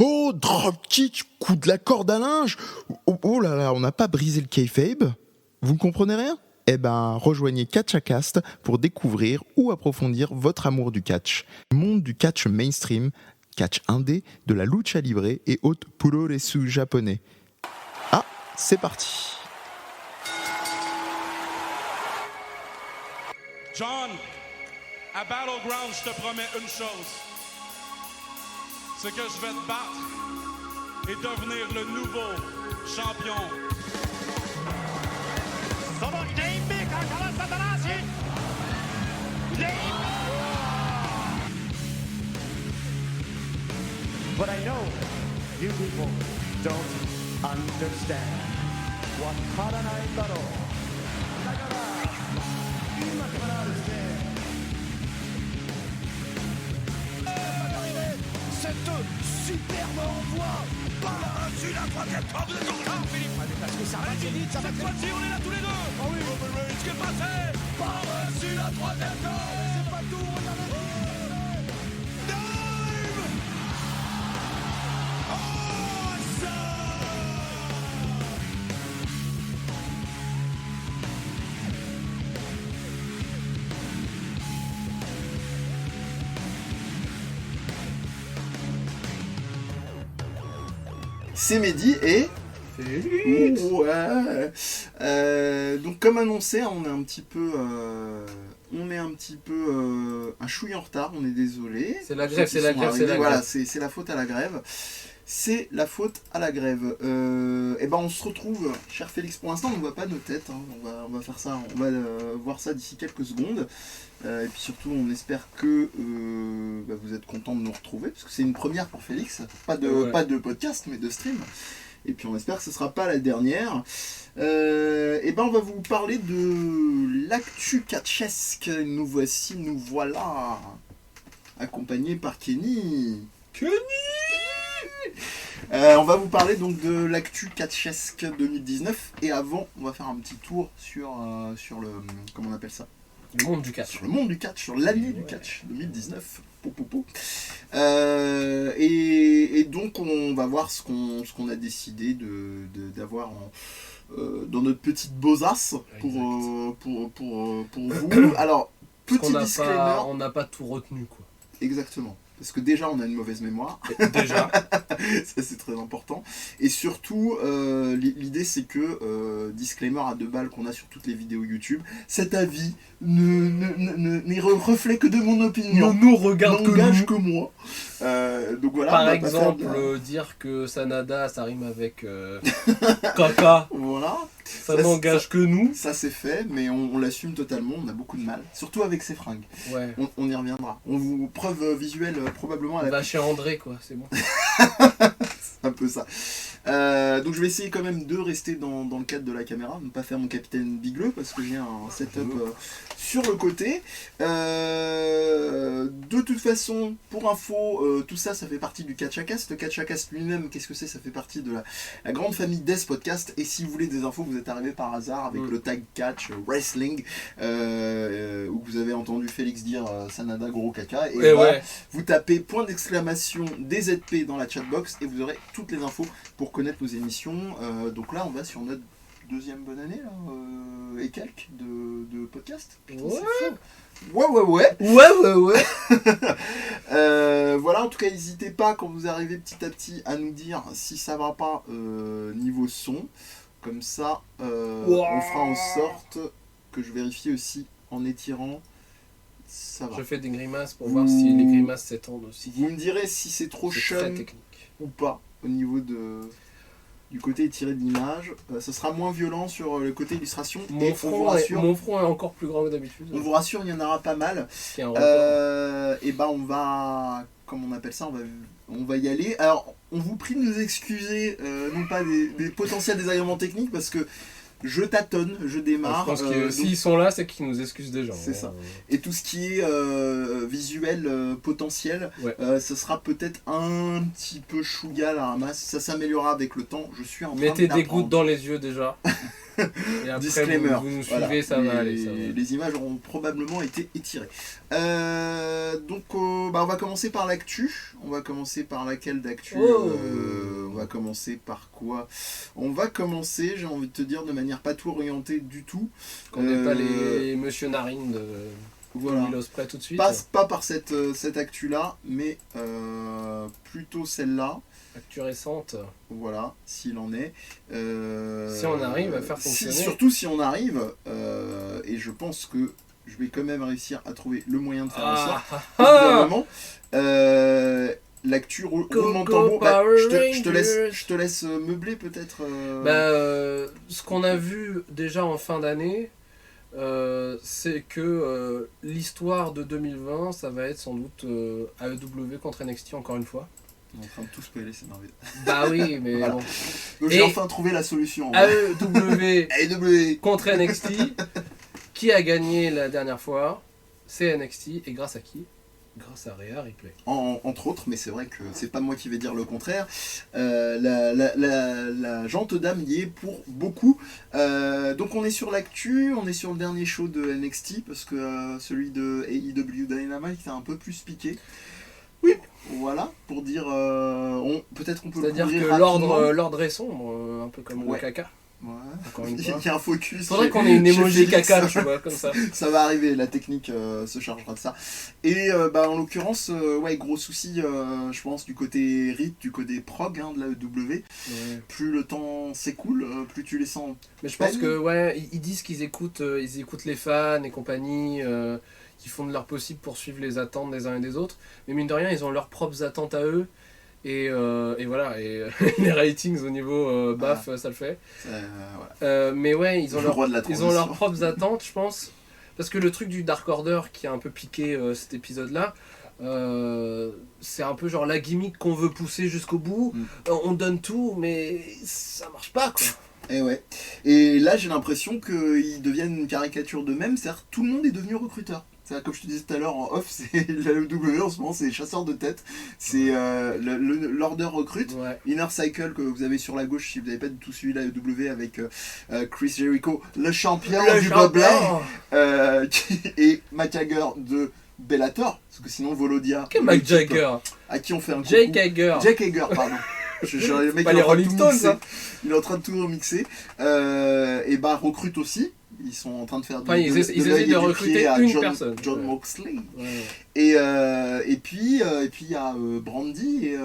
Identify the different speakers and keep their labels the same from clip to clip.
Speaker 1: Oh, dropkick, coup de la corde à linge. Oh là là, on n'a pas brisé le kayfabe. Vous ne comprenez rien ? Eh ben, rejoignez Catchacast pour découvrir ou approfondir votre amour du catch. Monde du catch mainstream, catch indé, de la lucha libre et autres puroresu japonais. Ah, c'est parti.
Speaker 2: John, à Battleground, je te promets une chose. C'est que je vais te battre et devenir le nouveau champion.
Speaker 3: But I know you people don't understand what Karanai Taro.
Speaker 4: Cette superbe envoi par-dessus la troisième corde de ton corps, Philippe. Parce que ça va très vite, ça va très vite. Cette fois-ci, on est là tous les deux. Oh oui, ce qui est passé par-dessus la troisième corde. C'est pas tout, regardez. Dive. Oh, ça.
Speaker 5: C'est Mehdi et... Ouais. Donc comme annoncé, on est un petit peu... un chouille en retard, on est désolé.
Speaker 6: C'est la grève, c'est la grève.
Speaker 5: Voilà, c'est la faute à la grève. C'est la faute à la grève. Et ben on se retrouve, cher Félix, pour l'instant on ne voit pas nos têtes, hein. On va faire ça, on va voir ça d'ici quelques secondes. Et puis surtout on espère que vous êtes contents de nous retrouver, parce que c'est une première pour Félix, pas de podcast mais de stream. Et puis on espère que ce ne sera pas la dernière. Et ben on va vous parler de l'actu catchesque. Nous voilà accompagnés par Kenny. On va vous parler donc de l'actu catchesque 2019 et avant on va faire un petit tour sur le, comment on appelle ça,
Speaker 6: le monde du catch.
Speaker 5: Sur le monde du catch, sur l'année du catch 2019. Et donc on va voir ce qu'on a décidé d'avoir dans notre petite besace pour vous. Alors petit disclaimer,
Speaker 6: on n'a pas tout retenu quoi.
Speaker 5: Exactement. Parce que déjà, on a une mauvaise mémoire.
Speaker 6: Déjà.
Speaker 5: Ça, c'est très important. Et surtout, l'idée, c'est que, disclaimer à 2 balles qu'on a sur toutes les vidéos YouTube, cet avis n'est reflet que de mon opinion.
Speaker 6: Ne nous regarde
Speaker 5: que moi. Donc voilà.
Speaker 6: Par exemple, dire que Sanada, ça rime avec caca.
Speaker 5: Voilà.
Speaker 6: Ça n'engage que nous.
Speaker 5: Ça c'est fait, mais on l'assume totalement, on a beaucoup de mal. Surtout avec ses fringues.
Speaker 6: Ouais.
Speaker 5: On y reviendra. On vous preuve visuelle probablement à la...
Speaker 6: Va chez André quoi, c'est bon.
Speaker 5: C'est un peu ça. Donc je vais essayer quand même de rester dans le cadre de la caméra, ne pas faire mon capitaine Bigleux parce que j'ai un setup sur le côté. De toute façon, pour info, tout ça fait partie du Catchacast. Le Catchacast lui-même, qu'est-ce que c'est ? Ça fait partie de la grande famille des podcasts. Et si vous voulez des infos, vous êtes arrivé par hasard avec le tag Catch Wrestling, où vous avez entendu Félix dire Sanada gros caca. Et là, vous tapez point d'exclamation DZP dans la chatbox et vous aurez toutes les infos pour connaître nos émissions. Donc là, on va sur notre deuxième bonne année là, et quelques de podcast. Putain,
Speaker 6: ouais.
Speaker 5: C'est fou. Ouais. Voilà, en tout cas, n'hésitez pas quand vous arrivez petit à petit à nous dire si ça va pas niveau son. Comme ça, on fera en sorte que je vérifie aussi en étirant. Ça va.
Speaker 6: Je fais des grimaces pour voir si les grimaces s'étendent aussi.
Speaker 5: Vous me direz si c'est trop chum ou pas au niveau du côté étiré de l'image. Ça sera moins violent sur le côté illustration.
Speaker 6: Mon front est encore plus grand que d'habitude.
Speaker 5: On vous rassure, il y en aura pas mal. Et on va, comme on appelle ça, on va y aller. Alors, on vous prie de nous excuser, non pas des potentiels désagréments techniques, parce que je tâtonne, je démarre.
Speaker 6: Je pense que s'ils sont là, c'est qu'ils nous excusent déjà.
Speaker 5: C'est ça. Et tout ce qui est visuel potentiel, ce sera peut-être un petit peu chouïa à la ramasse. Ça s'améliorera avec le temps. Je suis en train
Speaker 6: Mettez
Speaker 5: d'apprendre.
Speaker 6: des gouttes dans les yeux déjà. Et après,
Speaker 5: Disclaimer.
Speaker 6: vous nous
Speaker 5: Voilà.
Speaker 6: suivez, ça va aller. Ça va aller.
Speaker 5: Les images auront probablement été étirées. Donc, on va commencer par l'actu. On va commencer par laquelle d'actu
Speaker 6: Oh.
Speaker 5: On va commencer par quoi? On va commencer, j'ai envie de te dire, de manière pas tout orientée du tout.
Speaker 6: Qu'on n'est pas les Monsieur Narine de
Speaker 5: Voilà.
Speaker 6: Will Ospreay tout de suite.
Speaker 5: Pas par cette actu-là, mais plutôt celle-là.
Speaker 6: Actu récente.
Speaker 5: Voilà, s'il en est.
Speaker 6: Si on arrive à faire fonctionner.
Speaker 5: Surtout si on arrive, et je pense que je vais quand même réussir à trouver le moyen de faire ça. Au bout d'un moment, l'actu roulement de tambour. Bah, je te laisse meubler peut-être.
Speaker 6: Ce qu'on a vu déjà en fin d'année, c'est que l'histoire de 2020, ça va être sans doute AEW contre NXT encore une fois.
Speaker 5: On est en train de tout spoiler, c'est merveilleux.
Speaker 6: Bah oui, mais
Speaker 5: Voilà.
Speaker 6: bon.
Speaker 5: Donc
Speaker 6: Et
Speaker 5: j'ai enfin trouvé la solution.
Speaker 6: AEW
Speaker 5: AEW.
Speaker 6: contre NXT, qui a gagné la dernière fois? C'est NXT, et grâce à qui? Grâce à Rhea Ripley.
Speaker 5: Entre autres, mais c'est vrai que c'est pas moi qui vais dire le contraire. La gente dame y est pour beaucoup. Donc on est sur l'actu, on est sur le dernier show de NXT, parce que celui de AEW Dynamite est un peu plus piqué. Oui. Voilà, pour dire... peut-être qu'on peut le
Speaker 6: C'est-à-dire
Speaker 5: couvrir
Speaker 6: que
Speaker 5: rapidement.
Speaker 6: l'ordre est sombre, un peu comme
Speaker 5: Ouais.
Speaker 6: le caca.
Speaker 5: Ouais.
Speaker 6: Encore une
Speaker 5: Il
Speaker 6: fois.
Speaker 5: y a un focus.
Speaker 6: Faudrait qu'on ait une
Speaker 5: chez
Speaker 6: emoji
Speaker 5: Félix.
Speaker 6: caca, tu vois, comme ça.
Speaker 5: Ça va arriver, la technique se chargera de ça. Et en l'occurrence, gros souci, je pense, du côté RIT, du côté prog de la EW.
Speaker 6: Ouais.
Speaker 5: Plus le temps s'écoule, plus tu les sens.
Speaker 6: Mais je pense que ils disent qu'ils écoutent les fans et compagnie, qui font de leur possible pour suivre les attentes des uns et des autres. Mais mine de rien, ils ont leurs propres attentes à eux. Et voilà, et les ratings au niveau baf, ça le fait.
Speaker 5: Voilà.
Speaker 6: Mais ouais, ils ont
Speaker 5: Le roi de la
Speaker 6: ils ont leurs
Speaker 5: transition.
Speaker 6: propres attentes, je pense. Parce que le truc du Dark Order qui a un peu piqué cet épisode-là, c'est un peu genre la gimmick qu'on veut pousser jusqu'au bout. On donne tout, mais ça marche pas, quoi.
Speaker 5: Et ouais. Et là, j'ai l'impression qu'ils deviennent une caricature d'eux-mêmes. C'est-à-dire tout le monde est devenu recruteur. C'est-à-dire, comme je te disais tout à l'heure en off, c'est la EW en ce moment, c'est les chasseurs de tête. C'est l'Order recrute.
Speaker 6: Ouais.
Speaker 5: Inner Cycle que vous avez sur la gauche si vous n'avez pas du tout suivi la EW avec Chris Jericho, le champion du Boblay, et Matt Jagger de Bellator, parce que sinon Volodia,
Speaker 6: Quel Mike Jagger?
Speaker 5: à qui on fait un coucou.
Speaker 6: Jake Hager.
Speaker 5: Jake Hager, pardon. Le mec
Speaker 6: Pas
Speaker 5: il est
Speaker 6: les
Speaker 5: en train de
Speaker 6: Rolling
Speaker 5: tout
Speaker 6: Stones,
Speaker 5: mixer.
Speaker 6: hein.
Speaker 5: Il est en train de tout remixer. Et recrute aussi. Ils sont en train de faire
Speaker 6: Enfin, ils essaient
Speaker 5: l'œil
Speaker 6: de
Speaker 5: et du
Speaker 6: recruter
Speaker 5: pied à
Speaker 6: une
Speaker 5: John,
Speaker 6: personne.
Speaker 5: John
Speaker 6: Ouais.
Speaker 5: Moxley.
Speaker 6: Ouais.
Speaker 5: Et puis il y a Brandy et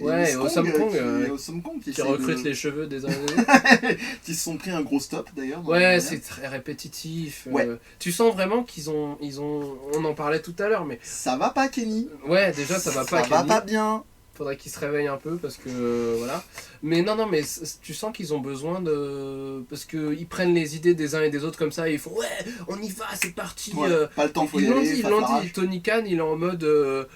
Speaker 6: Awesome Kong,
Speaker 5: qui
Speaker 6: qui
Speaker 5: essaient
Speaker 6: recrute
Speaker 5: de-
Speaker 6: les cheveux des uns et des autres.
Speaker 5: qui se sont pris un gros stop d'ailleurs. dans la
Speaker 6: Ouais,
Speaker 5: dernière.
Speaker 6: c'est très répétitif.
Speaker 5: Ouais.
Speaker 6: Tu sens vraiment qu'ils ont, on en parlait tout à l'heure, mais
Speaker 5: Ça va pas, Kenny.
Speaker 6: ouais, déjà ça va pas.
Speaker 5: Ça va
Speaker 6: Kenny.
Speaker 5: pas bien.
Speaker 6: Faudrait qu'ils se réveillent un peu parce que voilà. Mais non, mais tu sens qu'ils ont besoin de, parce que ils prennent les idées des uns et des autres comme ça et ils font ouais, on y va, c'est parti.
Speaker 5: Ouais, pas le temps, faut y
Speaker 6: Ils l'ont
Speaker 5: aller.
Speaker 6: dit, ils
Speaker 5: face
Speaker 6: l'ont
Speaker 5: l'arrache.
Speaker 6: dit. Tony Khan, il est en mode.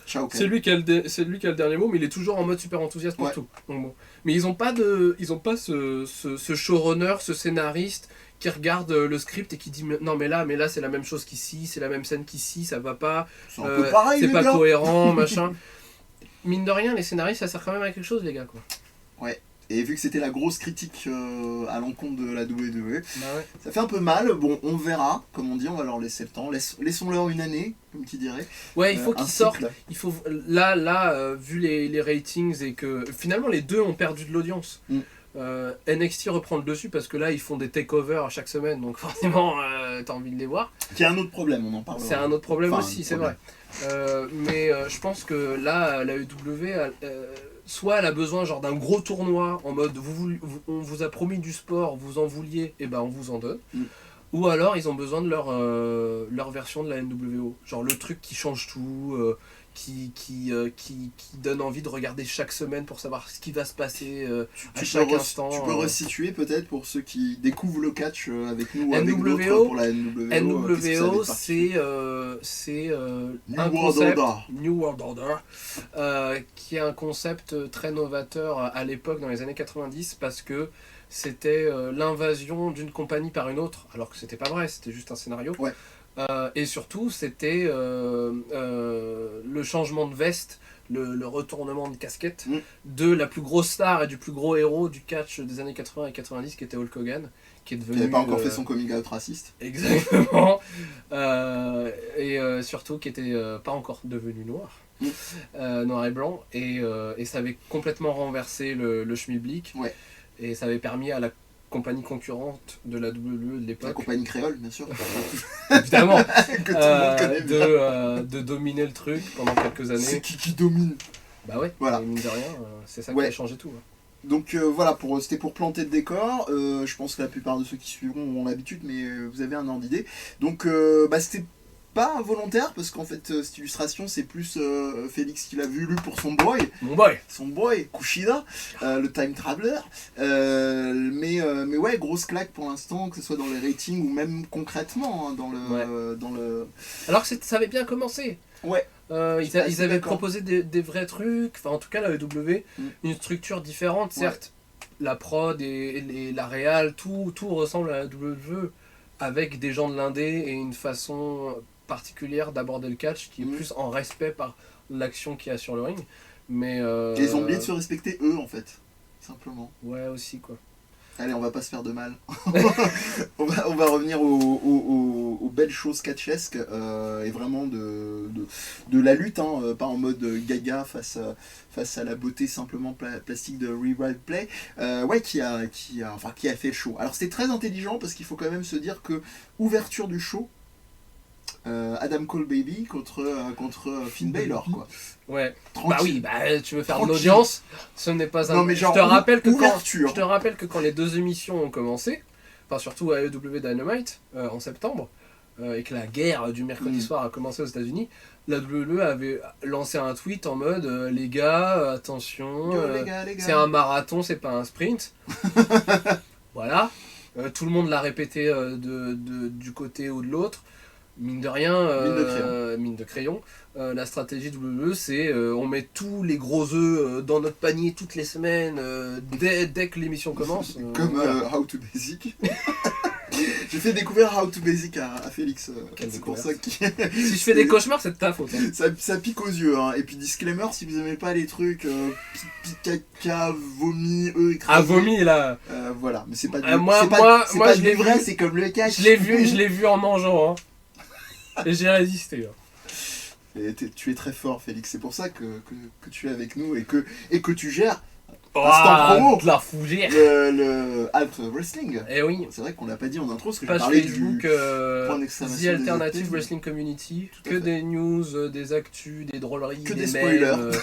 Speaker 5: Ciao, Ken.
Speaker 6: C'est lui qui a le dernier mot, mais il est toujours en mode super enthousiaste pour
Speaker 5: Ouais.
Speaker 6: tout. Donc bon. Mais ils ont pas ce showrunner, ce scénariste qui regarde le script et qui dit non mais là c'est la même chose qu'ici, c'est la même scène qu'ici, ça va pas,
Speaker 5: C'est un peu pareil,
Speaker 6: c'est
Speaker 5: les
Speaker 6: pas
Speaker 5: gars.
Speaker 6: cohérent, machin. Mine de rien, les scénaristes ça sert quand même à quelque chose, les gars, quoi.
Speaker 5: Et vu que c'était la grosse critique à l'encontre de la WWE,
Speaker 6: Bah ouais.
Speaker 5: ça fait un peu mal. Bon, on verra. Comme on dit, on va leur laisser le temps. Laissons-leur une année, comme qui dirait.
Speaker 6: Ouais, il faut
Speaker 5: Un
Speaker 6: qu'ils sortent.
Speaker 5: cycle.
Speaker 6: Il faut vu les ratings et que finalement les deux ont perdu de l'audience. NXT reprend le dessus parce que là ils font des takeovers chaque semaine, donc forcément t'as envie de les voir.
Speaker 5: Qui est un autre problème, on en parlera.
Speaker 6: C'est un autre problème
Speaker 5: Enfin,
Speaker 6: aussi,
Speaker 5: un
Speaker 6: c'est
Speaker 5: problème.
Speaker 6: vrai. Mais je pense que là la EW soit elle a besoin genre d'un gros tournoi en mode on vous a promis du sport, vous en vouliez, et ben on vous en donne. Ou alors ils ont besoin de leur version de la NWO, genre le truc qui change tout, qui donne envie de regarder chaque semaine pour savoir ce qui va se passer à chaque instant.
Speaker 5: Tu peux resituer peut-être pour ceux qui découvrent le catch avec nous ou avec d'autres
Speaker 6: NWO,
Speaker 5: pour la NWO. qu'est-ce que ça avait de
Speaker 6: NWO,
Speaker 5: particulier
Speaker 6: c'est
Speaker 5: New
Speaker 6: un
Speaker 5: World
Speaker 6: concept,
Speaker 5: Order.
Speaker 6: New World Order, qui est un concept très novateur à l'époque dans les années 90 parce que c'était l'invasion d'une compagnie par une autre, alors que c'était pas vrai, c'était juste un scénario.
Speaker 5: Ouais.
Speaker 6: Et surtout, c'était le changement de veste le retournement de casquette de la plus grosse star et du plus gros héros du catch des années 80 et 90 qui était Hulk Hogan, qui est devenu...
Speaker 5: Qui n'avait pas encore fait son coming out raciste.
Speaker 6: Exactement. Et surtout qui était pas encore devenu noir. Noir et blanc. Et ça avait complètement renversé le schmilblick.
Speaker 5: Ouais.
Speaker 6: Et ça avait permis à la compagnie concurrente de la WWE de
Speaker 5: La
Speaker 6: l'époque,
Speaker 5: compagnie créole, bien sûr.
Speaker 6: évidemment,
Speaker 5: que tout le monde connaît bien.
Speaker 6: de dominer le truc pendant quelques années.
Speaker 5: C'est qui domine.
Speaker 6: Bah ouais,
Speaker 5: Voilà.
Speaker 6: et mine de rien, c'est ça qui
Speaker 5: Ouais.
Speaker 6: a changé tout.
Speaker 5: Donc voilà, c'était pour planter le décor. Je pense que la plupart de ceux qui suivront ont l'habitude, mais vous avez un ordre d'idée. Donc c'était pas involontaire, parce qu'en fait, cette illustration, c'est plus Félix qui l'a lu pour son boy, Kushida, le time traveler. Mais ouais, grosse claque pour l'instant, que ce soit dans les ratings ou même concrètement, hein, dans le...
Speaker 6: Alors que ça avait bien commencé.
Speaker 5: Ouais.
Speaker 6: Ils avaient proposé des vrais trucs, enfin en tout cas la EW, une structure différente, certes. La prod et la réal, tout ressemble à la WWE, avec des gens de l'indé et une façon particulière d'aborder le catch qui est plus en respect par l'action qu'il y a sur le ring. Mais
Speaker 5: ils ont oublié de se respecter eux, en fait, simplement.
Speaker 6: Ouais, aussi quoi.
Speaker 5: Allez, on va pas se faire de mal. on va revenir aux belles choses catchesques et vraiment de la lutte, hein, pas en mode gaga face à la beauté simplement plastique de Revive Play, qui a fait le show. Alors c'était très intelligent parce qu'il faut quand même se dire que ouverture du show, Adam Cole Baby contre Finn Balor, quoi.
Speaker 6: Ouais.
Speaker 5: Tranquille.
Speaker 6: Bah oui, tu veux faire
Speaker 5: Tranquille.
Speaker 6: une audience, ce n'est pas un...
Speaker 5: Non, mais genre,
Speaker 6: je te rappelle
Speaker 5: ouverture.
Speaker 6: quand les deux émissions ont commencé, enfin surtout à AEW Dynamite en septembre, et que la guerre du mercredi soir a commencé aux États-Unis, la WWE avait lancé un tweet en mode les gars, attention,
Speaker 5: Les gars.
Speaker 6: c'est un marathon, c'est pas un sprint. Voilà. Tout le monde l'a répété du côté ou de l'autre. Mine de rien, mine de crayon, la stratégie WWE, c'est on met tous les gros œufs dans notre panier toutes les semaines, dès que l'émission commence.
Speaker 5: Comme
Speaker 6: voilà.
Speaker 5: How to Basic. J'ai fait découvrir How to Basic à Félix.
Speaker 6: Quelle
Speaker 5: C'est pour
Speaker 6: découverte.
Speaker 5: ça que
Speaker 6: Si je fais des cauchemars, c'est de ta faute. Hein.
Speaker 5: ça pique aux yeux. Hein. Et puis disclaimer, si vous aimez pas les trucs pipi, caca, vomi, œufs écrasés.
Speaker 6: Ah, vomi là.
Speaker 5: Voilà, mais c'est pas du
Speaker 6: moi, je l'ai
Speaker 5: vrai,
Speaker 6: vu.
Speaker 5: c'est comme le catch.
Speaker 6: Je l'ai vu en mangeant. Hein. Et j'ai résisté. Hein.
Speaker 5: Et tu es très fort, Félix. C'est pour ça que tu es avec nous et que tu gères
Speaker 6: Ah,
Speaker 5: promo.
Speaker 6: de la fougère.
Speaker 5: le Alt Wrestling.
Speaker 6: Eh oui.
Speaker 5: C'est vrai qu'on l'a pas dit en intro, parce que j'ai
Speaker 6: Page
Speaker 5: parlé
Speaker 6: Facebook,
Speaker 5: point
Speaker 6: The
Speaker 5: d'exclamation
Speaker 6: Alternative
Speaker 5: des
Speaker 6: Wrestling Community,
Speaker 5: Tout à
Speaker 6: que
Speaker 5: fait.
Speaker 6: des news, des actus, des drôleries,
Speaker 5: Que
Speaker 6: des
Speaker 5: des
Speaker 6: mails,
Speaker 5: spoilers.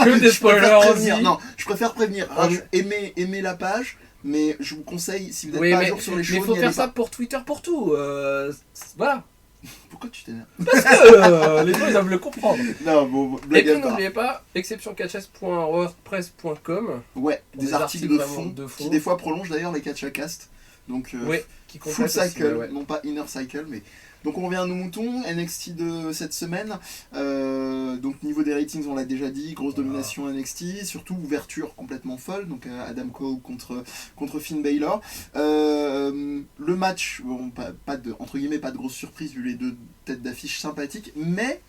Speaker 6: que des
Speaker 5: Je préfère
Speaker 6: spoilers aussi.
Speaker 5: prévenir. Non, je préfère prévenir.
Speaker 6: Ah,
Speaker 5: Aimez la page, mais je vous conseille, si vous n'êtes
Speaker 6: Oui,
Speaker 5: pas à
Speaker 6: mais
Speaker 5: jour sur les
Speaker 6: il
Speaker 5: shows,
Speaker 6: faut
Speaker 5: n'y
Speaker 6: faire
Speaker 5: allez
Speaker 6: ça
Speaker 5: pas.
Speaker 6: pour Twitter, pour tout. Voilà.
Speaker 5: Pourquoi tu t'énerves?
Speaker 6: Parce que les gens ils doivent le comprendre.
Speaker 5: Non, bon,
Speaker 6: Et
Speaker 5: blague
Speaker 6: puis
Speaker 5: à part.
Speaker 6: n'oubliez pas, exceptioncatches.wordpress.com.
Speaker 5: Ouais,
Speaker 6: Pour
Speaker 5: des
Speaker 6: des
Speaker 5: articles
Speaker 6: articles
Speaker 5: de
Speaker 6: vraiment
Speaker 5: fond qui des fois prolongent d'ailleurs les catch-a-cast. Donc
Speaker 6: Oui, qui
Speaker 5: full
Speaker 6: complète aussi,
Speaker 5: cycle,
Speaker 6: ouais.
Speaker 5: non pas inner cycle, mais... Donc on revient à nos moutons, NXT de cette semaine. Donc niveau des ratings, on l'a déjà dit, grosse domination NXT, surtout ouverture complètement folle, donc Adam Cole contre Finn Balor. Le match, bon, entre guillemets, pas de grosse surprise vu les deux têtes d'affiche sympathiques, mais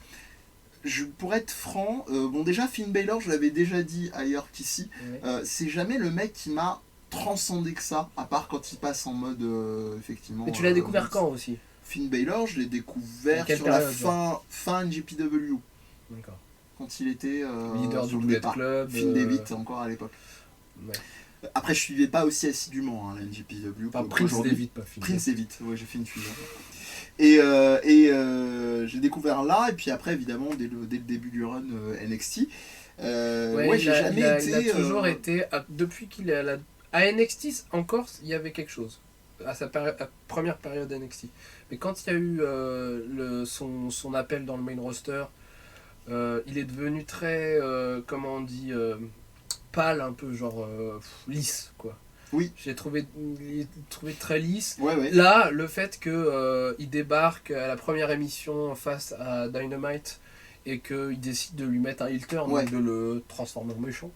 Speaker 5: pour être franc, bon déjà Finn Balor, je l'avais déjà dit ailleurs qu'ici, c'est jamais le mec qui m'a transcendé que ça, à part quand il passe en mode effectivement...
Speaker 6: Et tu l'as découvert quand aussi?
Speaker 5: Finn Balor, je l'ai découvert
Speaker 6: Quelle
Speaker 5: sur la
Speaker 6: période,
Speaker 5: fin NJPW,
Speaker 6: D'accord.
Speaker 5: quand il était
Speaker 6: Leader
Speaker 5: sur
Speaker 6: du
Speaker 5: le
Speaker 6: Bullet
Speaker 5: départ.
Speaker 6: Club.
Speaker 5: Finn Devitt encore à l'époque.
Speaker 6: Ouais.
Speaker 5: Après, je suivais pas aussi assidûment la NJPW.
Speaker 6: Enfin, Prince Devitt, pas Finn.
Speaker 5: Prince Devitt, ouais, j'ai fait une fusion. Et j'ai découvert là, et puis après, évidemment, dès le début du run NXT. J'ai jamais été.
Speaker 6: Il a toujours été. Depuis qu'il est à NXT, encore, il y avait quelque chose. À sa première période NXT. Mais quand il y a eu son appel dans le main roster, il est devenu très, comment on dit, pâle, un peu genre lisse, quoi.
Speaker 5: Oui.
Speaker 6: J'ai trouvé très lisse.
Speaker 5: Ouais.
Speaker 6: Là, le fait qu'il débarque à la première émission face à Dynamite et qu'il décide de lui mettre un heel turn, donc de le transformer en méchant,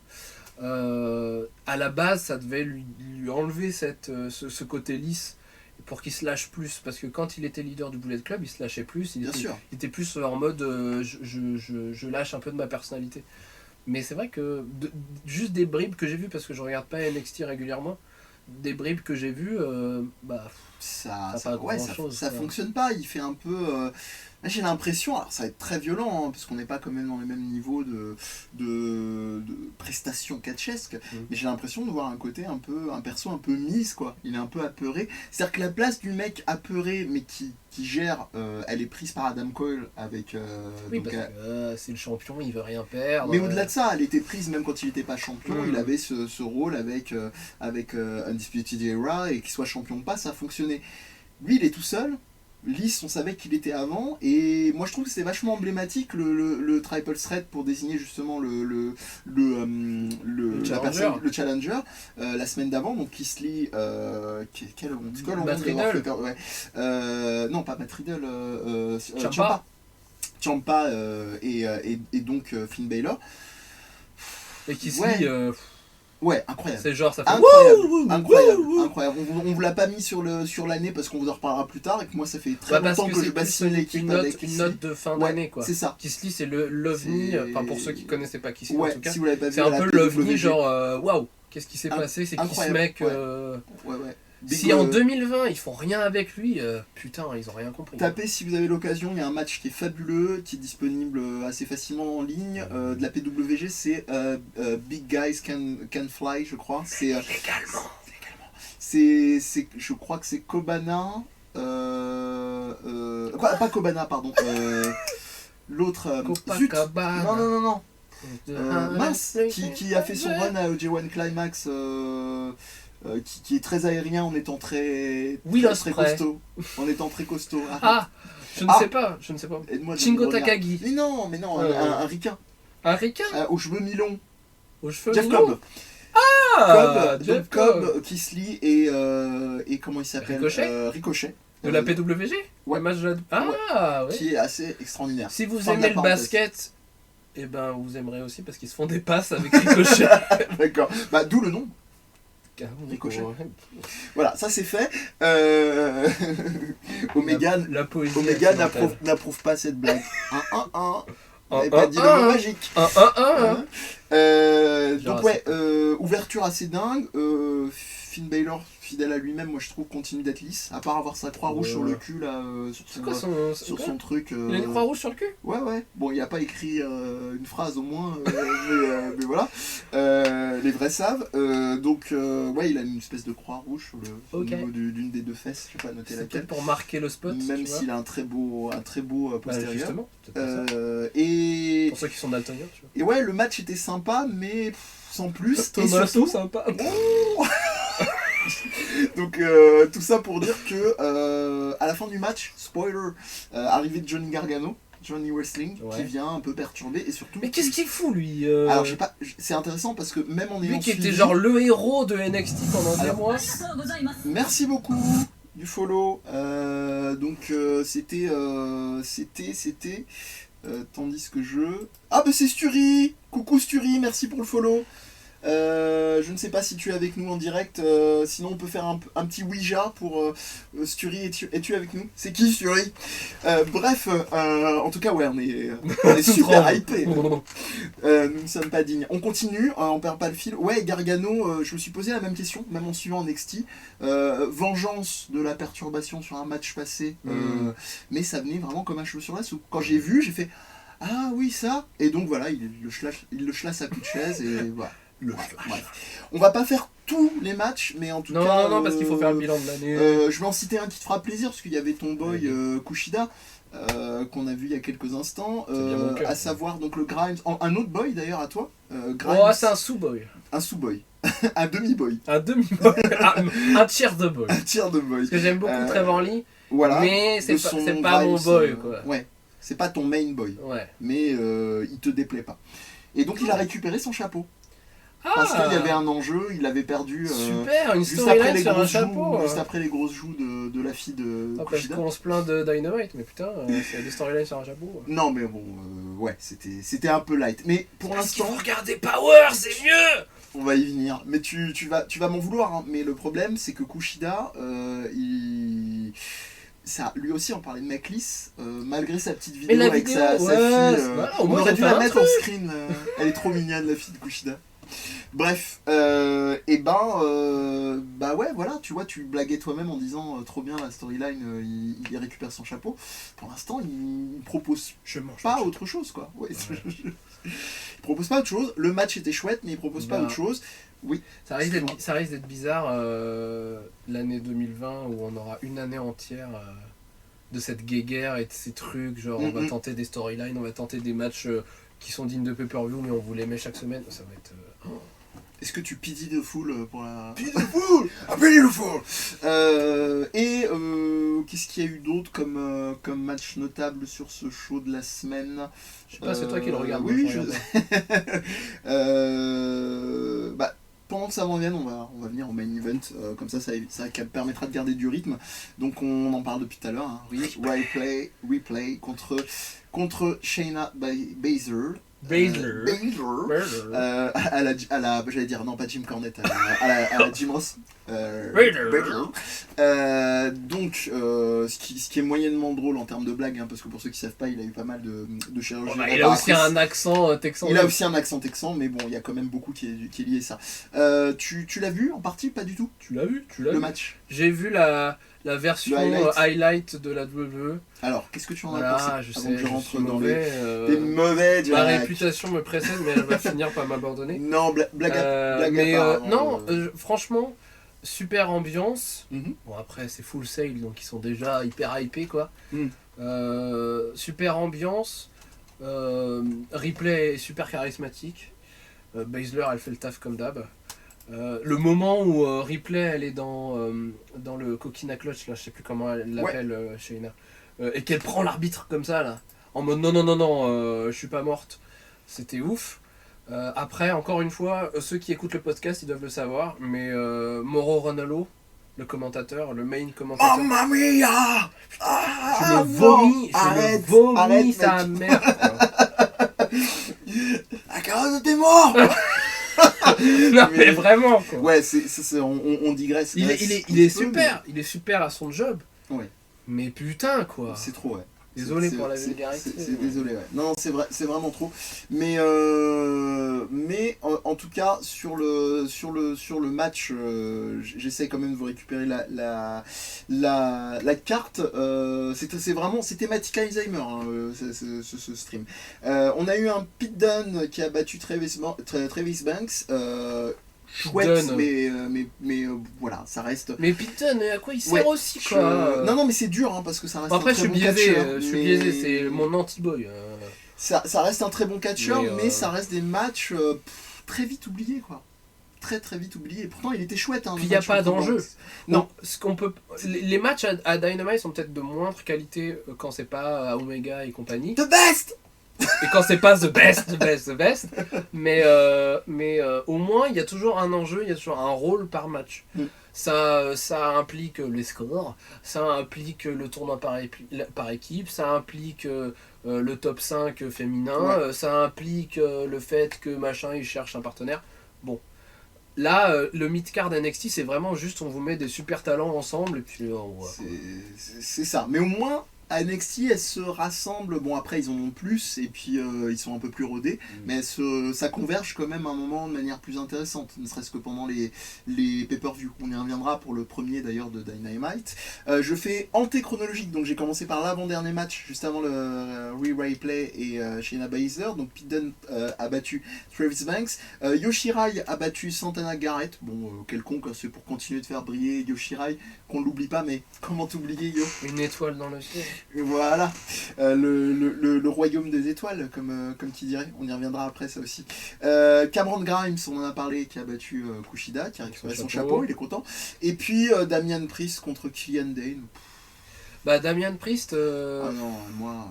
Speaker 6: à la base, ça devait lui enlever ce côté lisse pour qu'il se lâche plus. Parce que quand il était leader du Bullet Club, il se lâchait plus. Il était plus en mode je lâche un peu de ma personnalité. Mais c'est vrai que juste des bribes que j'ai vues, parce que je regarde pas NXT régulièrement, des bribes que j'ai vues,
Speaker 5: ça
Speaker 6: grand-chose, quoi.
Speaker 5: fonctionne pas. Il fait un peu. Là, j'ai l'impression, alors ça va être très violent, hein, parce qu'on n'est pas quand même dans les mêmes niveaux de prestations catchesques, mais j'ai l'impression de voir un perso un peu mise, quoi. Il est un peu apeuré. C'est-à-dire que la place du mec apeuré, mais qui gère, elle est prise par Adam Cole avec.
Speaker 6: Oui, parce que c'est le champion, il veut rien perdre.
Speaker 5: Mais au-delà de ça, elle était prise même quand il n'était pas champion. Il avait ce rôle avec Undisputed Era, et qu'il soit champion ou pas, ça fonctionnait. Lui, il est tout seul. Lys, on savait qu'il était avant, et moi je trouve que c'est vachement emblématique le triple threat pour désigner justement le challenger la semaine d'avant, donc Keith Lee,
Speaker 6: Matt Riddle.
Speaker 5: Non, pas Matt Riddle,
Speaker 6: Ciampa.
Speaker 5: et donc Finn Balor.
Speaker 6: Et Keith Lee,
Speaker 5: ouais, incroyable.
Speaker 6: c'est genre, ça fait
Speaker 5: Incroyable. On vous l'a pas mis sur l'année parce qu'on vous en reparlera plus tard, et que moi ça fait très longtemps que je bassine l'équipe avec
Speaker 6: une note de fin d'année, quoi.
Speaker 5: C'est ça.
Speaker 6: Keith Lee, c'est l'ovni, enfin pour ceux qui connaissaient pas Keith Lee, en tout cas,
Speaker 5: si vous l'avez pas vu,
Speaker 6: c'est un peu l'ovni, genre waouh, qu'est-ce qui s'est passé, c'est qui ce mec.
Speaker 5: Ouais.
Speaker 6: Si en 2020 ils font rien avec lui, putain, ils ont rien compris.
Speaker 5: Tapez si vous avez l'occasion, il y a un match qui est fabuleux, qui est disponible assez facilement en ligne, de la PWG, c'est Big Guys Can Fly, je crois. C'est
Speaker 6: légalement.
Speaker 5: Je crois que c'est Kobana, pas Kobana, pardon. L'autre.
Speaker 6: Copacabana.
Speaker 5: Non. Mince, qui a fait son run à J1 Climax, qui est très aérien en étant très costaud.
Speaker 6: Je ne sais pas.
Speaker 5: Aide-moi,
Speaker 6: Shingo Takagi.
Speaker 5: Mais non, un ricain.
Speaker 6: Un ricain
Speaker 5: Aux cheveux mi-longs.
Speaker 6: Jeff
Speaker 5: Cobb.
Speaker 6: Jeff
Speaker 5: Cobb, Keith Lee et comment il s'appelle, Ricochet.
Speaker 6: De la PWG.
Speaker 5: Ouais.
Speaker 6: Le match de ouais.
Speaker 5: Qui est assez extraordinaire.
Speaker 6: Si vous aimez le basket, et ben vous aimerez aussi parce qu'ils se font des passes avec Ricochet.
Speaker 5: D'accord. D'où le nom. Ricochet. Voilà, ça c'est fait. Omega n'approuve pas cette blague. On n'avait pas dit le mot magique. Donc ouais, ouverture assez dingue. Finn Balor, fidèle à lui-même, moi je trouve, continue d'être lisse. À part avoir sa croix rouge sur le cul, là, sur son truc.
Speaker 6: Il a une croix rouge sur le cul ?
Speaker 5: Ouais. Bon, il n'a pas écrit une phrase au moins, mais voilà. Les vrais savent. Donc, ouais, il a une espèce de croix rouge au niveau d'une des deux fesses. Je vais pas noter laquelle.
Speaker 6: Peut-être pour marquer le spot.
Speaker 5: Même s'il a un très beau postérieur.
Speaker 6: Justement.
Speaker 5: Et
Speaker 6: pour ceux qui sont daltoniens, tu vois.
Speaker 5: Et ouais, le match était sympa, mais sans plus.
Speaker 6: Et surtout sympa.
Speaker 5: Donc tout ça pour dire que à la fin du match, spoiler, arrivée de Johnny Gargano, Johnny Wrestling, qui vient un peu perturber, et surtout.
Speaker 6: Mais qu'est-ce qu'il fout lui
Speaker 5: Alors je sais pas, c'est intéressant parce que même en ayant
Speaker 6: lui qui était genre le héros de NXT pendant des mois.
Speaker 5: Merci beaucoup du follow. Donc c'était tandis que c'est Sturi. Coucou Sturi, merci pour le follow. Je ne sais pas si tu es avec nous en direct, sinon on peut faire un petit Ouija pour Sturi. Es-tu avec nous? C'est qui Sturi? Bref, en tout cas ouais, on est super hypé. Nous ne sommes pas dignes. On continue, on perd pas le fil. Ouais, Gargano, je me suis posé la même question, même en suivant NXT. Vengeance de la perturbation sur un match passé, mais ça venait vraiment comme un cheveu sur la soupe. Quand j'ai vu, j'ai fait ah oui ça, et donc voilà, il le chlasse à coup de chaise et voilà. On va pas faire tous les matchs, mais en tout cas.
Speaker 6: Non, parce qu'il faut faire le bilan de l'année.
Speaker 5: Je vais en citer un qui te fera plaisir, parce qu'il y avait ton boy Kushida, qu'on a vu il y a quelques instants, à savoir donc le Grimes, un autre boy d'ailleurs à toi. Grimes,
Speaker 6: c'est un sous-boy.
Speaker 5: Un sous-boy. Un demi-boy.
Speaker 6: Un demi-boy. Un tiers de boy.
Speaker 5: Un tiers de boy.
Speaker 6: Parce que j'aime beaucoup Trevor Lee,
Speaker 5: voilà,
Speaker 6: mais c'est pas mon boy, quoi.
Speaker 5: Ouais, c'est pas ton main boy.
Speaker 6: Ouais.
Speaker 5: Mais il te déplaît pas. Et donc il a récupéré son chapeau. Parce qu'il y avait un enjeu, il avait perdu.
Speaker 6: Super, une storyline sur un chapeau.
Speaker 5: Juste après les grosses joues de la fille de
Speaker 6: parce qu'on se plaint de Dynamite, mais putain, c'est des storylines sur un chapeau.
Speaker 5: Non, mais bon, ouais, c'était un peu light. Mais pour l'instant.
Speaker 6: Regardez Power, c'est mieux.
Speaker 5: On va y venir. Mais tu vas m'en vouloir, hein. Mais le problème, c'est que Kushida, ça, lui aussi, on parlait de mec lisse, malgré sa petite vidéo
Speaker 6: Et la
Speaker 5: avec
Speaker 6: vidéo,
Speaker 5: sa fille.
Speaker 6: voilà, au
Speaker 5: On
Speaker 6: moins,
Speaker 5: aurait
Speaker 6: ça
Speaker 5: dû
Speaker 6: fait
Speaker 5: la
Speaker 6: un
Speaker 5: mettre en screen. Elle est trop mignonne, la fille de Kushida. Bref, bah ouais, voilà, tu vois, tu blaguais toi-même en disant trop bien la storyline, il récupère son chapeau. Pour l'instant, il propose
Speaker 6: Je mange
Speaker 5: pas
Speaker 6: mon
Speaker 5: autre chose, quoi. Ouais, il propose pas autre chose. Le match était chouette, mais il propose pas
Speaker 6: Bah.
Speaker 5: autre chose. Oui.
Speaker 6: Ça risque d'être bizarre l'année 2020 où on aura une année entière de cette guéguerre et de ces trucs, genre on va tenter des storylines, on va tenter des matchs qui sont dignes de pay-per-view mais on vous les met chaque semaine, ça va être...
Speaker 5: Est-ce que tu pity the fool pour la...
Speaker 4: Pity the fool! I pity the fool!
Speaker 5: Qu'est-ce qu'il y a eu d'autre comme match notable sur ce show de la semaine?
Speaker 6: Je sais pas, c'est toi qui le regardes.
Speaker 5: Oui,
Speaker 6: moi, je regarde pas.
Speaker 5: Bah, pendant que ça m'en vienne, on va venir au main event, comme ça permettra de garder du rythme. Donc on en parle depuis tout à l'heure. Hein. Replay contre Shayna Baszler. J'allais dire, non pas Jim Cornette, à la Jim Ross. Donc, ce qui est moyennement drôle en termes de blague, hein, parce que pour ceux qui savent pas, il a eu pas mal de chirurgie.
Speaker 6: Il a aussi un accent texan.
Speaker 5: Il a aussi un accent texan, mais bon, il y a quand même beaucoup qui est lié à ça. Tu l'as vu en partie? Pas du tout.
Speaker 6: Tu l'as vu?
Speaker 5: Le match.
Speaker 6: J'ai vu la version
Speaker 5: Le
Speaker 6: highlight de la WWE.
Speaker 5: Alors, qu'est-ce que tu en as
Speaker 6: Voilà,
Speaker 5: pensé
Speaker 6: je
Speaker 5: avant
Speaker 6: sais,
Speaker 5: que je rentre
Speaker 6: suis
Speaker 5: dans
Speaker 6: mauvais,
Speaker 5: les mauvais
Speaker 6: ma
Speaker 5: Jack.
Speaker 6: réputation me précède, mais elle va finir par m'abandonner.
Speaker 5: Non, blague à
Speaker 6: Mais
Speaker 5: part.
Speaker 6: non, franchement, super ambiance.
Speaker 5: Mhm.
Speaker 6: Bon, après, c'est full sale, donc ils sont déjà hyper hypés, quoi.
Speaker 5: Mhm.
Speaker 6: Super ambiance. Ripley est super charismatique. Baszler, elle fait le taf comme d'hab. Le moment où Ripley, elle est dans le coquina clutch, là, je sais plus comment elle l'appelle, Shayna, et qu'elle prend l'arbitre comme ça, là, en mode non, je suis pas morte. C'était ouf. Après, encore une fois, ceux qui écoutent le podcast, ils doivent le savoir, mais Mauro Ranallo, le commentateur, le main commentateur.
Speaker 5: Oh mamma mia!
Speaker 6: Je me vomis,
Speaker 5: arrête,
Speaker 6: sa
Speaker 5: mec.
Speaker 6: mère. quoi.
Speaker 5: La carotte de tes morts!
Speaker 6: Non mais vraiment quoi.
Speaker 5: Ouais, on digresse.
Speaker 6: Il est super, il est super à son job.
Speaker 5: Ouais.
Speaker 6: Mais putain quoi.
Speaker 5: C'est trop, ouais.
Speaker 6: Désolé pour la vulgarité.
Speaker 5: Désolé, ouais. Non, c'est vrai, c'est vraiment trop. Mais en tout cas, sur le match, j'essaie quand même de vous récupérer la carte. C'est thématique Alzheimer, hein, ce stream. On a eu un Pete Dunne qui a battu Travis Banks. Chouette, mais voilà, ça reste.
Speaker 6: Mais Peyton, à quoi il sert aussi quoi.
Speaker 5: Non, mais c'est dur hein, parce que ça reste.
Speaker 6: Après,
Speaker 5: un très
Speaker 6: je suis
Speaker 5: bon
Speaker 6: biaisé,
Speaker 5: catcheur,
Speaker 6: c'est mon anti-boy.
Speaker 5: Ça reste un très bon catcheur,
Speaker 6: Mais,
Speaker 5: mais ça reste des matchs très vite oubliés quoi. Très vite oubliés. Pourtant, il était chouette. Hein,
Speaker 6: Puis il n'y a pas d'enjeu.
Speaker 5: Non.
Speaker 6: Ce qu'on peut, les matchs à Dynamite sont peut-être de moindre qualité quand c'est pas à Omega et compagnie.
Speaker 5: The best.
Speaker 6: Et quand c'est pas the best. Mais au moins, il y a toujours un enjeu, il y a toujours un rôle par match.
Speaker 5: Mm.
Speaker 6: Ça implique les scores, ça implique le tournoi par équipe, ça implique le top 5 féminin, ça implique le fait que machin il cherche un partenaire. Bon. Là, le mid-card NXT, c'est vraiment juste on vous met des super talents ensemble et puis...
Speaker 5: C'est ça. Mais au moins... À NXT, elles se rassemblent, bon après ils en ont plus et puis ils sont un peu plus rodés, mais ça converge quand même à un moment de manière plus intéressante, ne serait-ce que pendant les pay-per-view. On y reviendra pour le premier d'ailleurs de Dynamite. Je fais antéchronologique, donc j'ai commencé par l'avant-dernier match, juste avant le replay et Shayna Baszler, donc Pete Dunne a battu Travis Banks, Yoshirai a battu Santana Garrett, bon quelconque, c'est pour continuer de faire briller Yoshirai, qu'on l'oublie pas, mais comment t'oublier Yo?
Speaker 6: Une étoile dans le ciel.
Speaker 5: Voilà, le royaume des étoiles, comme tu dirais, on y reviendra après ça aussi. Cameron Grimes, on en a parlé, qui a battu Kushida, qui a récupéré son chapeau, il est content. Et puis Damian Priest contre Killian Dane.
Speaker 6: Bah Damian Priest,
Speaker 5: Ah non, moi...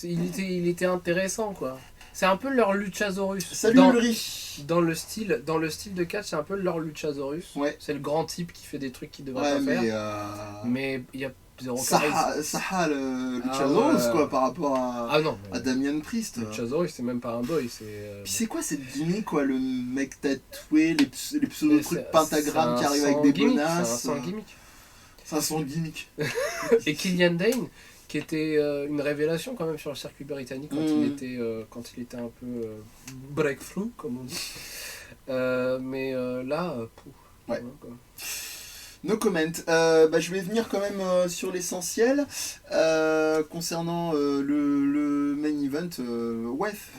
Speaker 6: il était intéressant quoi. C'est un peu leur Luchasaurus.
Speaker 5: Salut Ulrich.
Speaker 6: Dans le style de catch, c'est un peu leur Luchasaurus.
Speaker 5: Ouais.
Speaker 6: C'est le grand type qui fait des trucs qu'il devrait pas faire. Mais il y a zéro charisme.
Speaker 5: Ça le Luchasaurus quoi par rapport à Damian Priest.
Speaker 6: Luchasaurus c'est même pas un boy, c'est...
Speaker 5: Puis c'est quoi cette gimmick quoi, le mec tatoué, les pseudo trucs pentagrammes qui arrivent avec des bonasses.
Speaker 6: C'est un gimmick.
Speaker 5: Ça sent le gimmick.
Speaker 6: Et Killian Dane, qui était une révélation quand même sur le circuit britannique quand il était un peu breakthrough, comme on dit. Mais là,
Speaker 5: Ouais.
Speaker 6: quoi.
Speaker 5: No comment. Je vais venir quand même sur l'essentiel. Concernant le main event,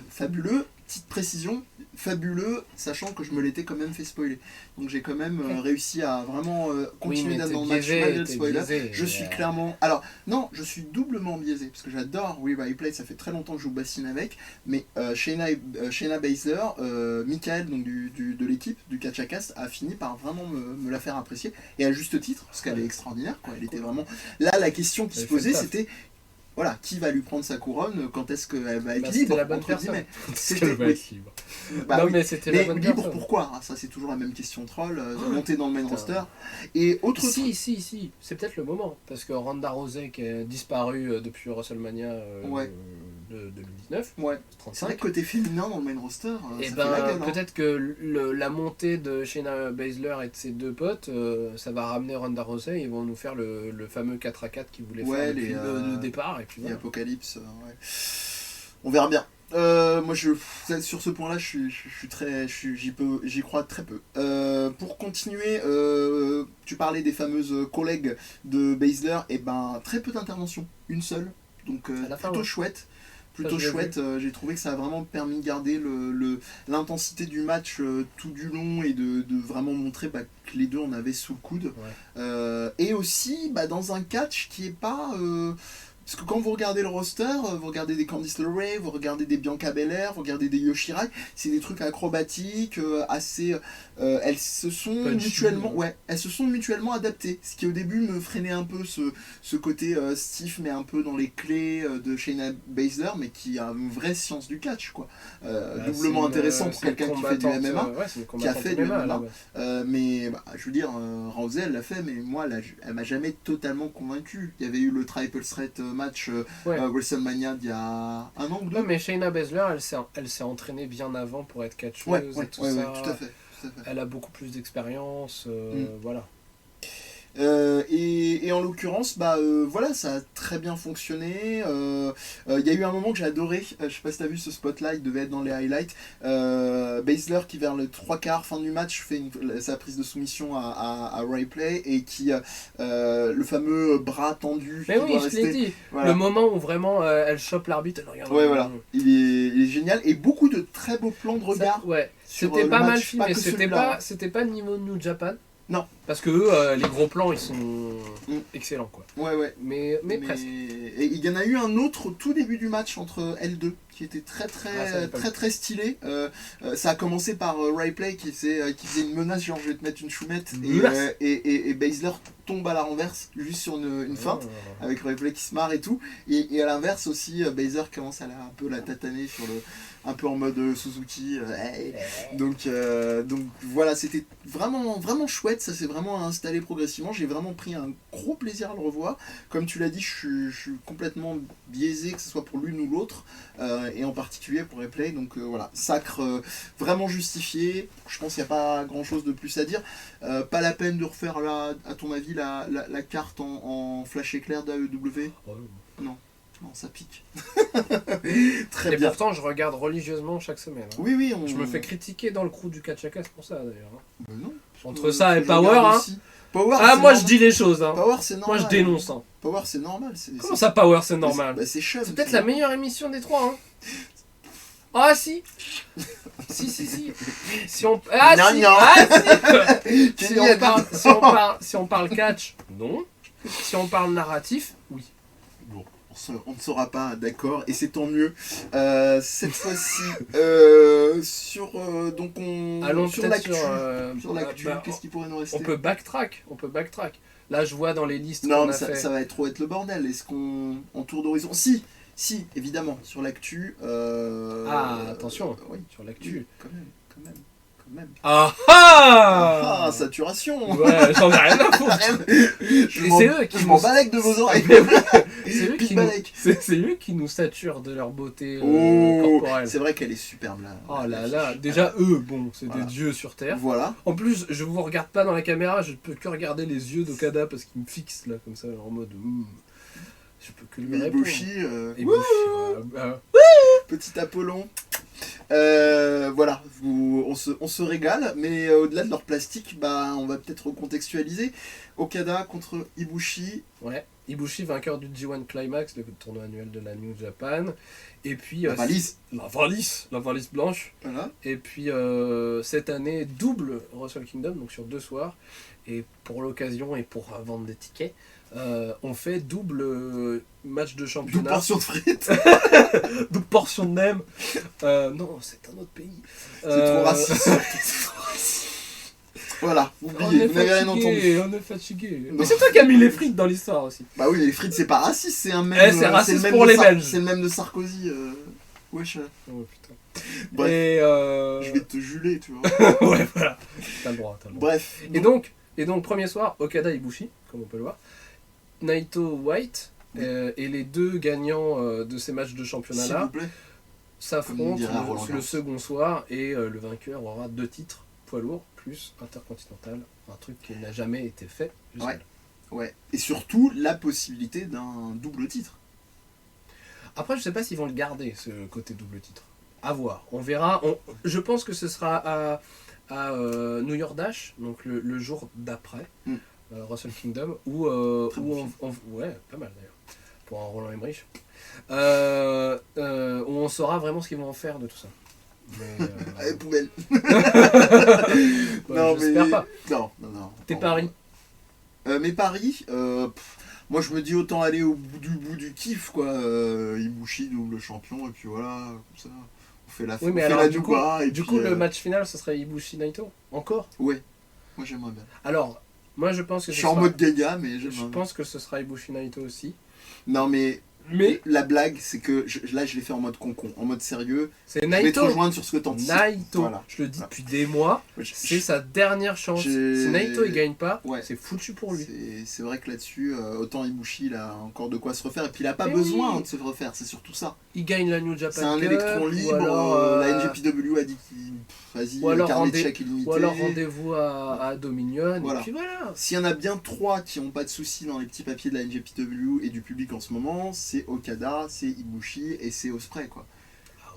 Speaker 5: fabuleux. Petite précision, fabuleux, sachant que je me l'étais quand même fait spoiler. Donc j'ai quand même réussi à vraiment continuer dans le match malgré le spoiler. Je suis clairement... Alors, non, je suis doublement biaisé, parce que j'adore Replay, ça fait très longtemps que je vous bassine avec, mais Shayna Baszler, Michael, donc de l'équipe du Catch a Cast, a fini par vraiment me la faire apprécier, et à juste titre, parce qu'elle est extraordinaire, quoi. Elle était vraiment... Là, la question qui se posait, c'était... Voilà, qui va lui prendre sa couronne, quand est-ce qu'elle va être libre,
Speaker 6: c'était la bonne
Speaker 5: entre
Speaker 6: personne.
Speaker 5: guillemets.
Speaker 6: C'était
Speaker 5: oui.
Speaker 6: libre.
Speaker 5: Bah oui.
Speaker 6: Mais c'était la bonne
Speaker 5: libre
Speaker 6: personne.
Speaker 5: pourquoi? Ça c'est toujours la même question troll, monter dans le main roster. Et autre
Speaker 6: Si, c'est peut-être le moment. Parce que Ronda Rousey qui est disparue depuis WrestleMania de 2019,
Speaker 5: ouais. C'est vrai que côté féminin dans le main roster,
Speaker 6: et
Speaker 5: ça fait la gueule,
Speaker 6: peut-être que la montée de Shayna Baszler et de ses deux potes, ça va ramener Ronda Rousey, ils vont nous faire le fameux 4-4 qu'ils voulaient faire depuis le départ. Et puis
Speaker 5: et
Speaker 6: voilà.
Speaker 5: Apocalypse, ouais. On verra bien. Moi, sur ce point-là, j'y crois très peu. Pour continuer, tu parlais des fameuses collègues de Baszler, et ben très peu d'interventions, une seule, donc plutôt chouette. Plutôt chouette, j'ai trouvé que ça a vraiment permis de garder l'intensité du match tout du long et de vraiment montrer que les deux on avait sous le coude. Ouais. Et aussi dans un catch qui est pas... Parce que quand vous regardez le roster, vous regardez des Candice LeRae, vous regardez des Bianca Belair, vous regardez des Yoshirai, c'est des trucs acrobatiques, assez... elles se sont mutuellement adaptées. Ce qui au début me freinait un peu ce côté stiff, mais un peu dans les clés de Shayna Baszler, mais qui a une vraie science du catch, quoi. Doublement intéressant pour quelqu'un qui fait du MMA, qui a fait du MMA. Mais je veux dire, Rousey, elle l'a fait, mais moi, elle m'a jamais totalement convaincu. Il y avait eu le Triple Threat match WrestleMania d'il y a un an ou deux.
Speaker 6: Non, mais Shayna Baszler, elle s'est entraînée bien avant pour être catcheuse et tout ça.
Speaker 5: Tout à fait.
Speaker 6: Elle a beaucoup plus d'expérience, voilà.
Speaker 5: Et en l'occurrence, voilà, ça a très bien fonctionné. Il y a eu un moment que j'ai adoré, je sais pas si t'as vu ce spotlight, devait être dans les highlights. Baszler qui vers le 3/4 fin du match fait sa prise de soumission à Replay et qui le fameux bras tendu.
Speaker 6: Mais oui, je l'ai dit. Voilà. Le moment où vraiment elle chope l'arbitre, elle regarde.
Speaker 5: Ouais, voilà. Il est génial et beaucoup de très beaux plans de regard.
Speaker 6: C'était pas mal filmé. C'était pas niveau New Japan.
Speaker 5: Non.
Speaker 6: Parce que eux, les gros plans, ils sont excellents, quoi.
Speaker 5: Ouais.
Speaker 6: Mais presque.
Speaker 5: Et il y en a eu un autre au tout début du match entre L2 qui était très stylé. Ça a commencé par Replay qui faisait une menace, genre je vais te mettre une choumette, et Baszler tombe à la renverse juste sur une feinte avec Replay qui se marre et tout. Et à l'inverse aussi, Baszler commence à un peu la tataner sur un peu en mode Suzuki. Donc voilà, c'était vraiment chouette. Ça s'est vraiment installé progressivement. J'ai vraiment pris un gros plaisir à le revoir. Comme tu l'as dit, je suis complètement biaisé, que ce soit pour l'une ou l'autre, et en particulier pour Replay. Donc voilà, sacre vraiment justifié. Je pense qu'il n'y a pas grand chose de plus à dire. Pas la peine de refaire, à ton avis, la carte en flash éclair d'AEW. Non, ça pique. Très bien.
Speaker 6: Et pourtant, je regarde religieusement chaque semaine. Hein.
Speaker 5: Oui.
Speaker 6: Je me fais critiquer dans le crew du Catch a Cast pour ça, d'ailleurs. Hein.
Speaker 5: Non.
Speaker 6: Entre ça et Power, hein.
Speaker 5: Power,
Speaker 6: moi
Speaker 5: normal.
Speaker 6: je dis les choses. Hein.
Speaker 5: Power, c'est normal.
Speaker 6: Moi je dénonce. Hein.
Speaker 5: Power, c'est normal.
Speaker 6: Comment ça, Power, c'est normal?
Speaker 5: C'est chum.
Speaker 6: C'est peut-être la meilleure émission des trois. Hein. Ah si. Si. Si on si on parle catch, non. Si on parle narratif, oui.
Speaker 5: Bon, on ne sera pas d'accord et c'est tant mieux. Cette fois-ci,
Speaker 6: allons
Speaker 5: sur l'actu. Qu'est-ce qui pourrait nous rester?
Speaker 6: On peut backtrack. Là, je vois dans les listes.
Speaker 5: Non, mais ça va trop être le bordel. Est-ce qu'on en tour d'horizon? Si, évidemment, sur l'actu.
Speaker 6: Attention.
Speaker 5: Oui,
Speaker 6: sur l'actu.
Speaker 5: Quand même.
Speaker 6: Saturation.
Speaker 5: Saturation.
Speaker 6: Ouais, j'en ai rien à foutre.
Speaker 5: Je m'en balèque de vos oreilles.
Speaker 6: C'est eux,
Speaker 5: Pete
Speaker 6: qui nous...
Speaker 5: Balek.
Speaker 6: c'est eux qui nous saturent de leur beauté
Speaker 5: Oh,
Speaker 6: corporelle.
Speaker 5: c'est vrai qu'elle est superbe là.
Speaker 6: Oh là là, déjà eux, bon, c'est
Speaker 5: Voilà.
Speaker 6: des dieux sur Terre.
Speaker 5: Voilà.
Speaker 6: En plus, je vous regarde pas dans la caméra, je ne peux que regarder les yeux d'Okada parce qu'il me fixe là, comme ça, en mode... je peux que lui
Speaker 5: Mais
Speaker 6: répondre.
Speaker 5: Ibushi,
Speaker 6: Ibushi,
Speaker 5: petit Apollon. Voilà, on se régale, mais au-delà de leur plastique, bah, on va peut-être recontextualiser. Okada contre Ibushi.
Speaker 6: ouais. Ibushi, vainqueur du G1 Climax, le tournoi annuel de la New Japan. Et puis...
Speaker 5: La valise.
Speaker 6: La valise blanche.
Speaker 5: Voilà.
Speaker 6: Et puis cette année, double Wrestle Kingdom, donc sur 2 soirs. Et pour l'occasion et pour vendre des tickets, on fait double match de
Speaker 5: Double
Speaker 6: championnat.
Speaker 5: portion de frites.
Speaker 6: Double portion de nem. Non, c'est un autre pays.
Speaker 5: C'est trop raciste. Voilà, oubliez, vous n'avez rien entendu.
Speaker 6: On est fatigué.
Speaker 5: Non.
Speaker 6: Mais c'est toi qui as mis les frites dans l'histoire aussi.
Speaker 5: Bah oui, les frites, c'est pas raciste, c'est un même.
Speaker 6: Eh, c'est raciste
Speaker 5: le même
Speaker 6: pour
Speaker 5: de
Speaker 6: les Belges.
Speaker 5: C'est le même de Sarkozy. Wesh.
Speaker 6: Oh putain.
Speaker 5: Bref,
Speaker 6: Et
Speaker 5: je vais te juler, tu vois.
Speaker 6: ouais, voilà. T'as le droit,
Speaker 5: Bref.
Speaker 6: Et donc, premier soir, Okada Ibushi, comme on peut le voir. Naito White et les deux gagnants de ces matchs de
Speaker 5: s'il
Speaker 6: championnat-là
Speaker 5: vous plaît. Comme
Speaker 6: s'affrontent
Speaker 5: dirait Roland
Speaker 6: le
Speaker 5: Garros.
Speaker 6: second soir et le vainqueur aura 2 titres, poids lourd plus intercontinental, un truc qui n'a jamais été fait. jusqu'à
Speaker 5: Ouais.
Speaker 6: là.
Speaker 5: Ouais. Et surtout, la possibilité d'un double titre.
Speaker 6: Après, je sais pas s'ils vont le garder, ce côté double titre. À voir. On verra. Je pense que ce sera à New York Dash, donc le jour d'après,
Speaker 5: Mm.
Speaker 6: Wrestle Kingdom, où
Speaker 5: Très bon
Speaker 6: ouais, pas mal d'ailleurs, pour un Roland Emmerich, où on saura vraiment ce qu'ils vont en faire de tout ça. Mais,
Speaker 5: Allez, poubelle.
Speaker 6: bah, j'espère pas.
Speaker 5: Non.
Speaker 6: Tes
Speaker 5: Non.
Speaker 6: paris?
Speaker 5: Mes paris, moi je me dis autant aller au bout du kiff, quoi. Ibushi, double champion, et puis voilà, comme ça. On fait la
Speaker 6: Oui, mais
Speaker 5: on fait
Speaker 6: alors
Speaker 5: la
Speaker 6: du
Speaker 5: nougat, et
Speaker 6: Du
Speaker 5: puis,
Speaker 6: coup, le match final, ce serait Ibushi Naito? Encore?
Speaker 5: Ouais, moi j'aimerais bien.
Speaker 6: Alors, moi je pense que
Speaker 5: Je
Speaker 6: ce
Speaker 5: suis en
Speaker 6: sera-
Speaker 5: mode gaga, mais
Speaker 6: je
Speaker 5: j'aimerais bien.
Speaker 6: pense que ce sera Ibushi Naito aussi.
Speaker 5: Non, mais
Speaker 6: Mais
Speaker 5: la blague, c'est que là je l'ai fait en mode concon, en mode sérieux.
Speaker 6: c'est
Speaker 5: Je vais te
Speaker 6: Naito.
Speaker 5: rejoindre sur ce que t'anticipes.
Speaker 6: Naito,
Speaker 5: Voilà.
Speaker 6: je le dis depuis des mois,
Speaker 5: Ouais, je-
Speaker 6: c'est sa dernière chance.
Speaker 5: j'ai-
Speaker 6: Si Naito il gagne pas,
Speaker 5: Ouais.
Speaker 6: c'est foutu pour lui.
Speaker 5: C'est vrai que là-dessus, autant Ibushi, il a encore de quoi se refaire. Et puis il a pas
Speaker 6: Mais
Speaker 5: besoin
Speaker 6: oui.
Speaker 5: de se refaire, c'est surtout ça.
Speaker 6: Il gagne la New Japan
Speaker 5: C'est un
Speaker 6: Cup,
Speaker 5: électron
Speaker 6: ou
Speaker 5: libre,
Speaker 6: alors,
Speaker 5: la NJPW a dit qu'il... Vas-y,
Speaker 6: ou alors
Speaker 5: carnet de
Speaker 6: rendez-
Speaker 5: chèques illimité.
Speaker 6: ou alors rendez-vous à Dominion,
Speaker 5: Voilà.
Speaker 6: et puis voilà.
Speaker 5: S'il y en a bien 3 qui n'ont pas de soucis dans les petits papiers de la NJPW et du public en ce moment, c'est Okada, c'est Ibushi et c'est Ospreay, quoi.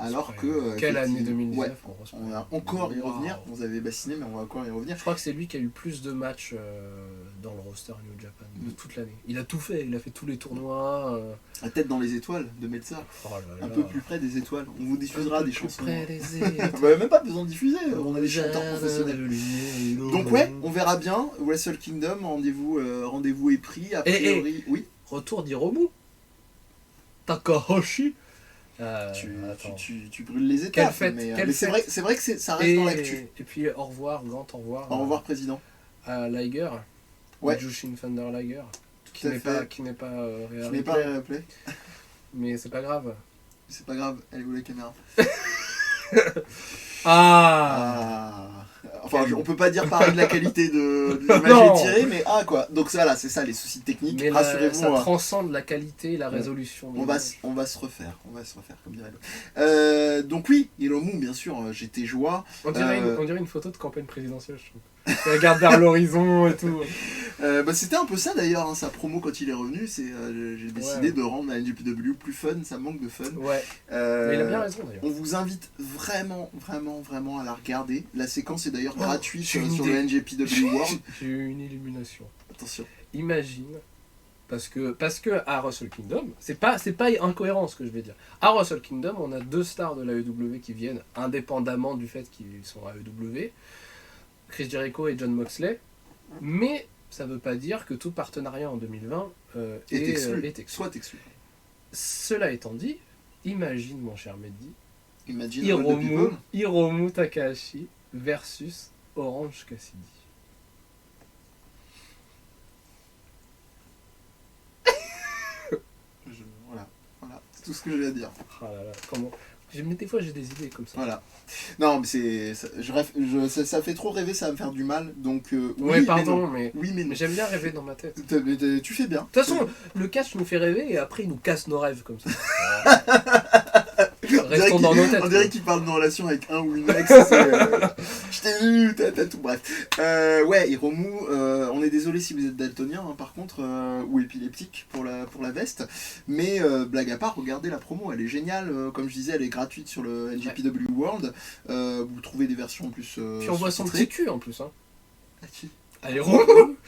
Speaker 5: Alors que,
Speaker 6: Quelle année
Speaker 5: effectivement,
Speaker 6: 2019
Speaker 5: ouais,
Speaker 6: pour Ospreay.
Speaker 5: On va encore y
Speaker 6: Wow.
Speaker 5: revenir, on vous avait bassiné mais on va encore y revenir.
Speaker 6: Je crois que c'est lui qui a eu plus de matchs dans le roster New Japan de toute l'année. Il a tout fait, il a fait tous les tournois.
Speaker 5: La tête dans les étoiles de Metza,
Speaker 6: Oh là
Speaker 5: un
Speaker 6: là.
Speaker 5: peu plus près des étoiles. On vous diffusera des chansons.
Speaker 6: Près des
Speaker 5: On n'a même pas besoin de diffuser, on a des chanteurs professionnels. Donc ouais, on verra bien. Wrestle Kingdom, rendez-vous est pris. A priori, oui.
Speaker 6: Retour d'Hiromu. Takahashi.
Speaker 5: Tu, tu brûles les étapes.
Speaker 6: Quelle fête,
Speaker 5: mais
Speaker 6: quelle
Speaker 5: mais c'est
Speaker 6: fête.
Speaker 5: vrai que ça reste dans l'actu.
Speaker 6: Et puis au revoir, grand au revoir.
Speaker 5: Au revoir, président.
Speaker 6: À Liger.
Speaker 5: Ouais.
Speaker 6: Jushin Thunder Liger. Qui
Speaker 5: Tout à
Speaker 6: n'est
Speaker 5: fait.
Speaker 6: pas, qui n'est pas
Speaker 5: Je n'ai pas rappelé.
Speaker 6: Mais c'est pas grave.
Speaker 5: C'est pas grave, elle est où la caméra?
Speaker 6: Ah,
Speaker 5: Enfin, on peut pas dire pareil de la qualité de l'image
Speaker 6: Non.
Speaker 5: étirée, mais quoi. Donc ça, là, c'est ça, les soucis techniques.
Speaker 6: Mais
Speaker 5: Rassurez-vous,
Speaker 6: ça
Speaker 5: hein.
Speaker 6: transcende la qualité et la résolution.
Speaker 5: On va se refaire, comme dirait l'autre. Donc oui, Hiromu, bien sûr, j'étais joie.
Speaker 6: On dirait une photo de campagne présidentielle, je trouve. Il regarde vers l'horizon et tout.
Speaker 5: C'était un peu ça d'ailleurs, hein, sa promo quand il est revenu, j'ai décidé
Speaker 6: Ouais.
Speaker 5: de rendre la NJPW plus fun, ça manque de fun.
Speaker 6: Ouais. Mais il a bien raison d'ailleurs.
Speaker 5: On vous invite vraiment à la regarder. La séquence est d'ailleurs gratuite
Speaker 6: j'ai une
Speaker 5: sur
Speaker 6: idée.
Speaker 5: le NJPW World.
Speaker 6: J'ai eu une illumination.
Speaker 5: Attention.
Speaker 6: Imagine, parce que à Wrestle Kingdom, c'est pas incohérent ce que je vais dire. À Wrestle Kingdom, on a 2 stars de l'AEW qui viennent indépendamment du fait qu'ils sont AEW, Chris Jericho et John Moxley, mais ça veut pas dire que tout partenariat en 2020
Speaker 5: Est exclu.
Speaker 6: est exclu.
Speaker 5: Soit exclu.
Speaker 6: Cela étant dit, imagine mon cher Mehdi,
Speaker 5: Imagine All the People.
Speaker 6: Hiromu Takahashi versus Orange Cassidy.
Speaker 5: Voilà, c'est tout ce que j'ai à dire.
Speaker 6: Ah là là, Mais des fois, j'ai des idées comme ça.
Speaker 5: Voilà. Non, mais ça fait trop rêver, ça va me faire du mal. Donc,
Speaker 6: Ouais,
Speaker 5: oui,
Speaker 6: pardon,
Speaker 5: mais
Speaker 6: mais
Speaker 5: oui, mais non.
Speaker 6: j'aime bien rêver dans ma tête.
Speaker 5: Tu fais bien.
Speaker 6: De toute façon, le catch nous fait rêver et après, il nous casse nos rêves comme ça. Restons dans nos têtes.
Speaker 5: On dirait qu'il parle d'une relation avec un ou une ex. Je t'ai vu, t'as tout, bref. Ouais, Hiromu, on est désolé si vous êtes daltonien, hein, par contre, ou épileptique pour la veste. Mais blague à part, regardez la promo, elle est géniale. Comme je disais, elle est gratuite sur le NJPW World. Vous trouvez des versions en plus.
Speaker 6: Puis on voit son petit cul en plus. Hein.
Speaker 5: À qui
Speaker 6: Allez,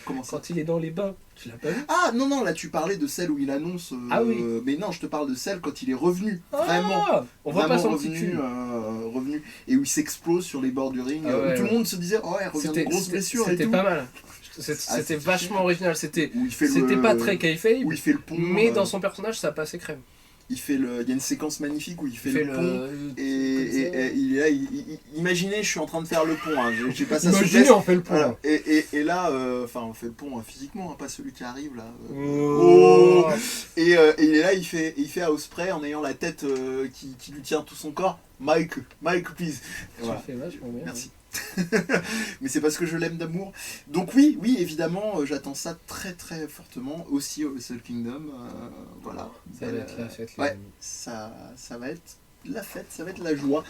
Speaker 5: Comment ça?
Speaker 6: quand il est dans les bains, tu l'as pas vu?
Speaker 5: Ah non, là tu parlais de celle où il annonce.
Speaker 6: Ah oui.
Speaker 5: Mais non, je te parle de celle quand il est revenu. Vraiment.
Speaker 6: Ah, on voit pas son petit
Speaker 5: revenu,
Speaker 6: cul.
Speaker 5: revenu. Et où il s'explose sur les bords du ring.
Speaker 6: Ah ouais,
Speaker 5: où tout le monde se disait, oh, elle revient de grosses blessures et
Speaker 6: C'était
Speaker 5: tout.
Speaker 6: pas mal.
Speaker 5: c'était
Speaker 6: C'était vachement original. C'était
Speaker 5: Où il fait le-
Speaker 6: pas très kayfabe,
Speaker 5: Où il fait le pont.
Speaker 6: mais dans son personnage, ça passait crème.
Speaker 5: Il y a une séquence magnifique où il fait
Speaker 6: Il fait
Speaker 5: le pont. Et il est là, imaginez, je suis en train de faire le pont. Hein, j'ai pas ça sous
Speaker 6: Imaginez,
Speaker 5: tête.
Speaker 6: on fait le pont.
Speaker 5: Voilà. Et là, on fait le pont physiquement, hein, pas celui qui arrive là.
Speaker 6: Oh.
Speaker 5: Et il est là, il fait à Ospreay en ayant la tête qui lui tient tout son corps. Mike, please. Et
Speaker 6: Tu
Speaker 5: voilà.
Speaker 6: le fais vachement bien.
Speaker 5: Merci. Mais c'est parce que je l'aime d'amour. Donc oui, évidemment, j'attends ça très très fortement. Aussi au Wrestle Kingdom. Voilà.
Speaker 6: Ça va être la fête. les
Speaker 5: Ouais,
Speaker 6: amis.
Speaker 5: ça va être la fête, ça va être la joie.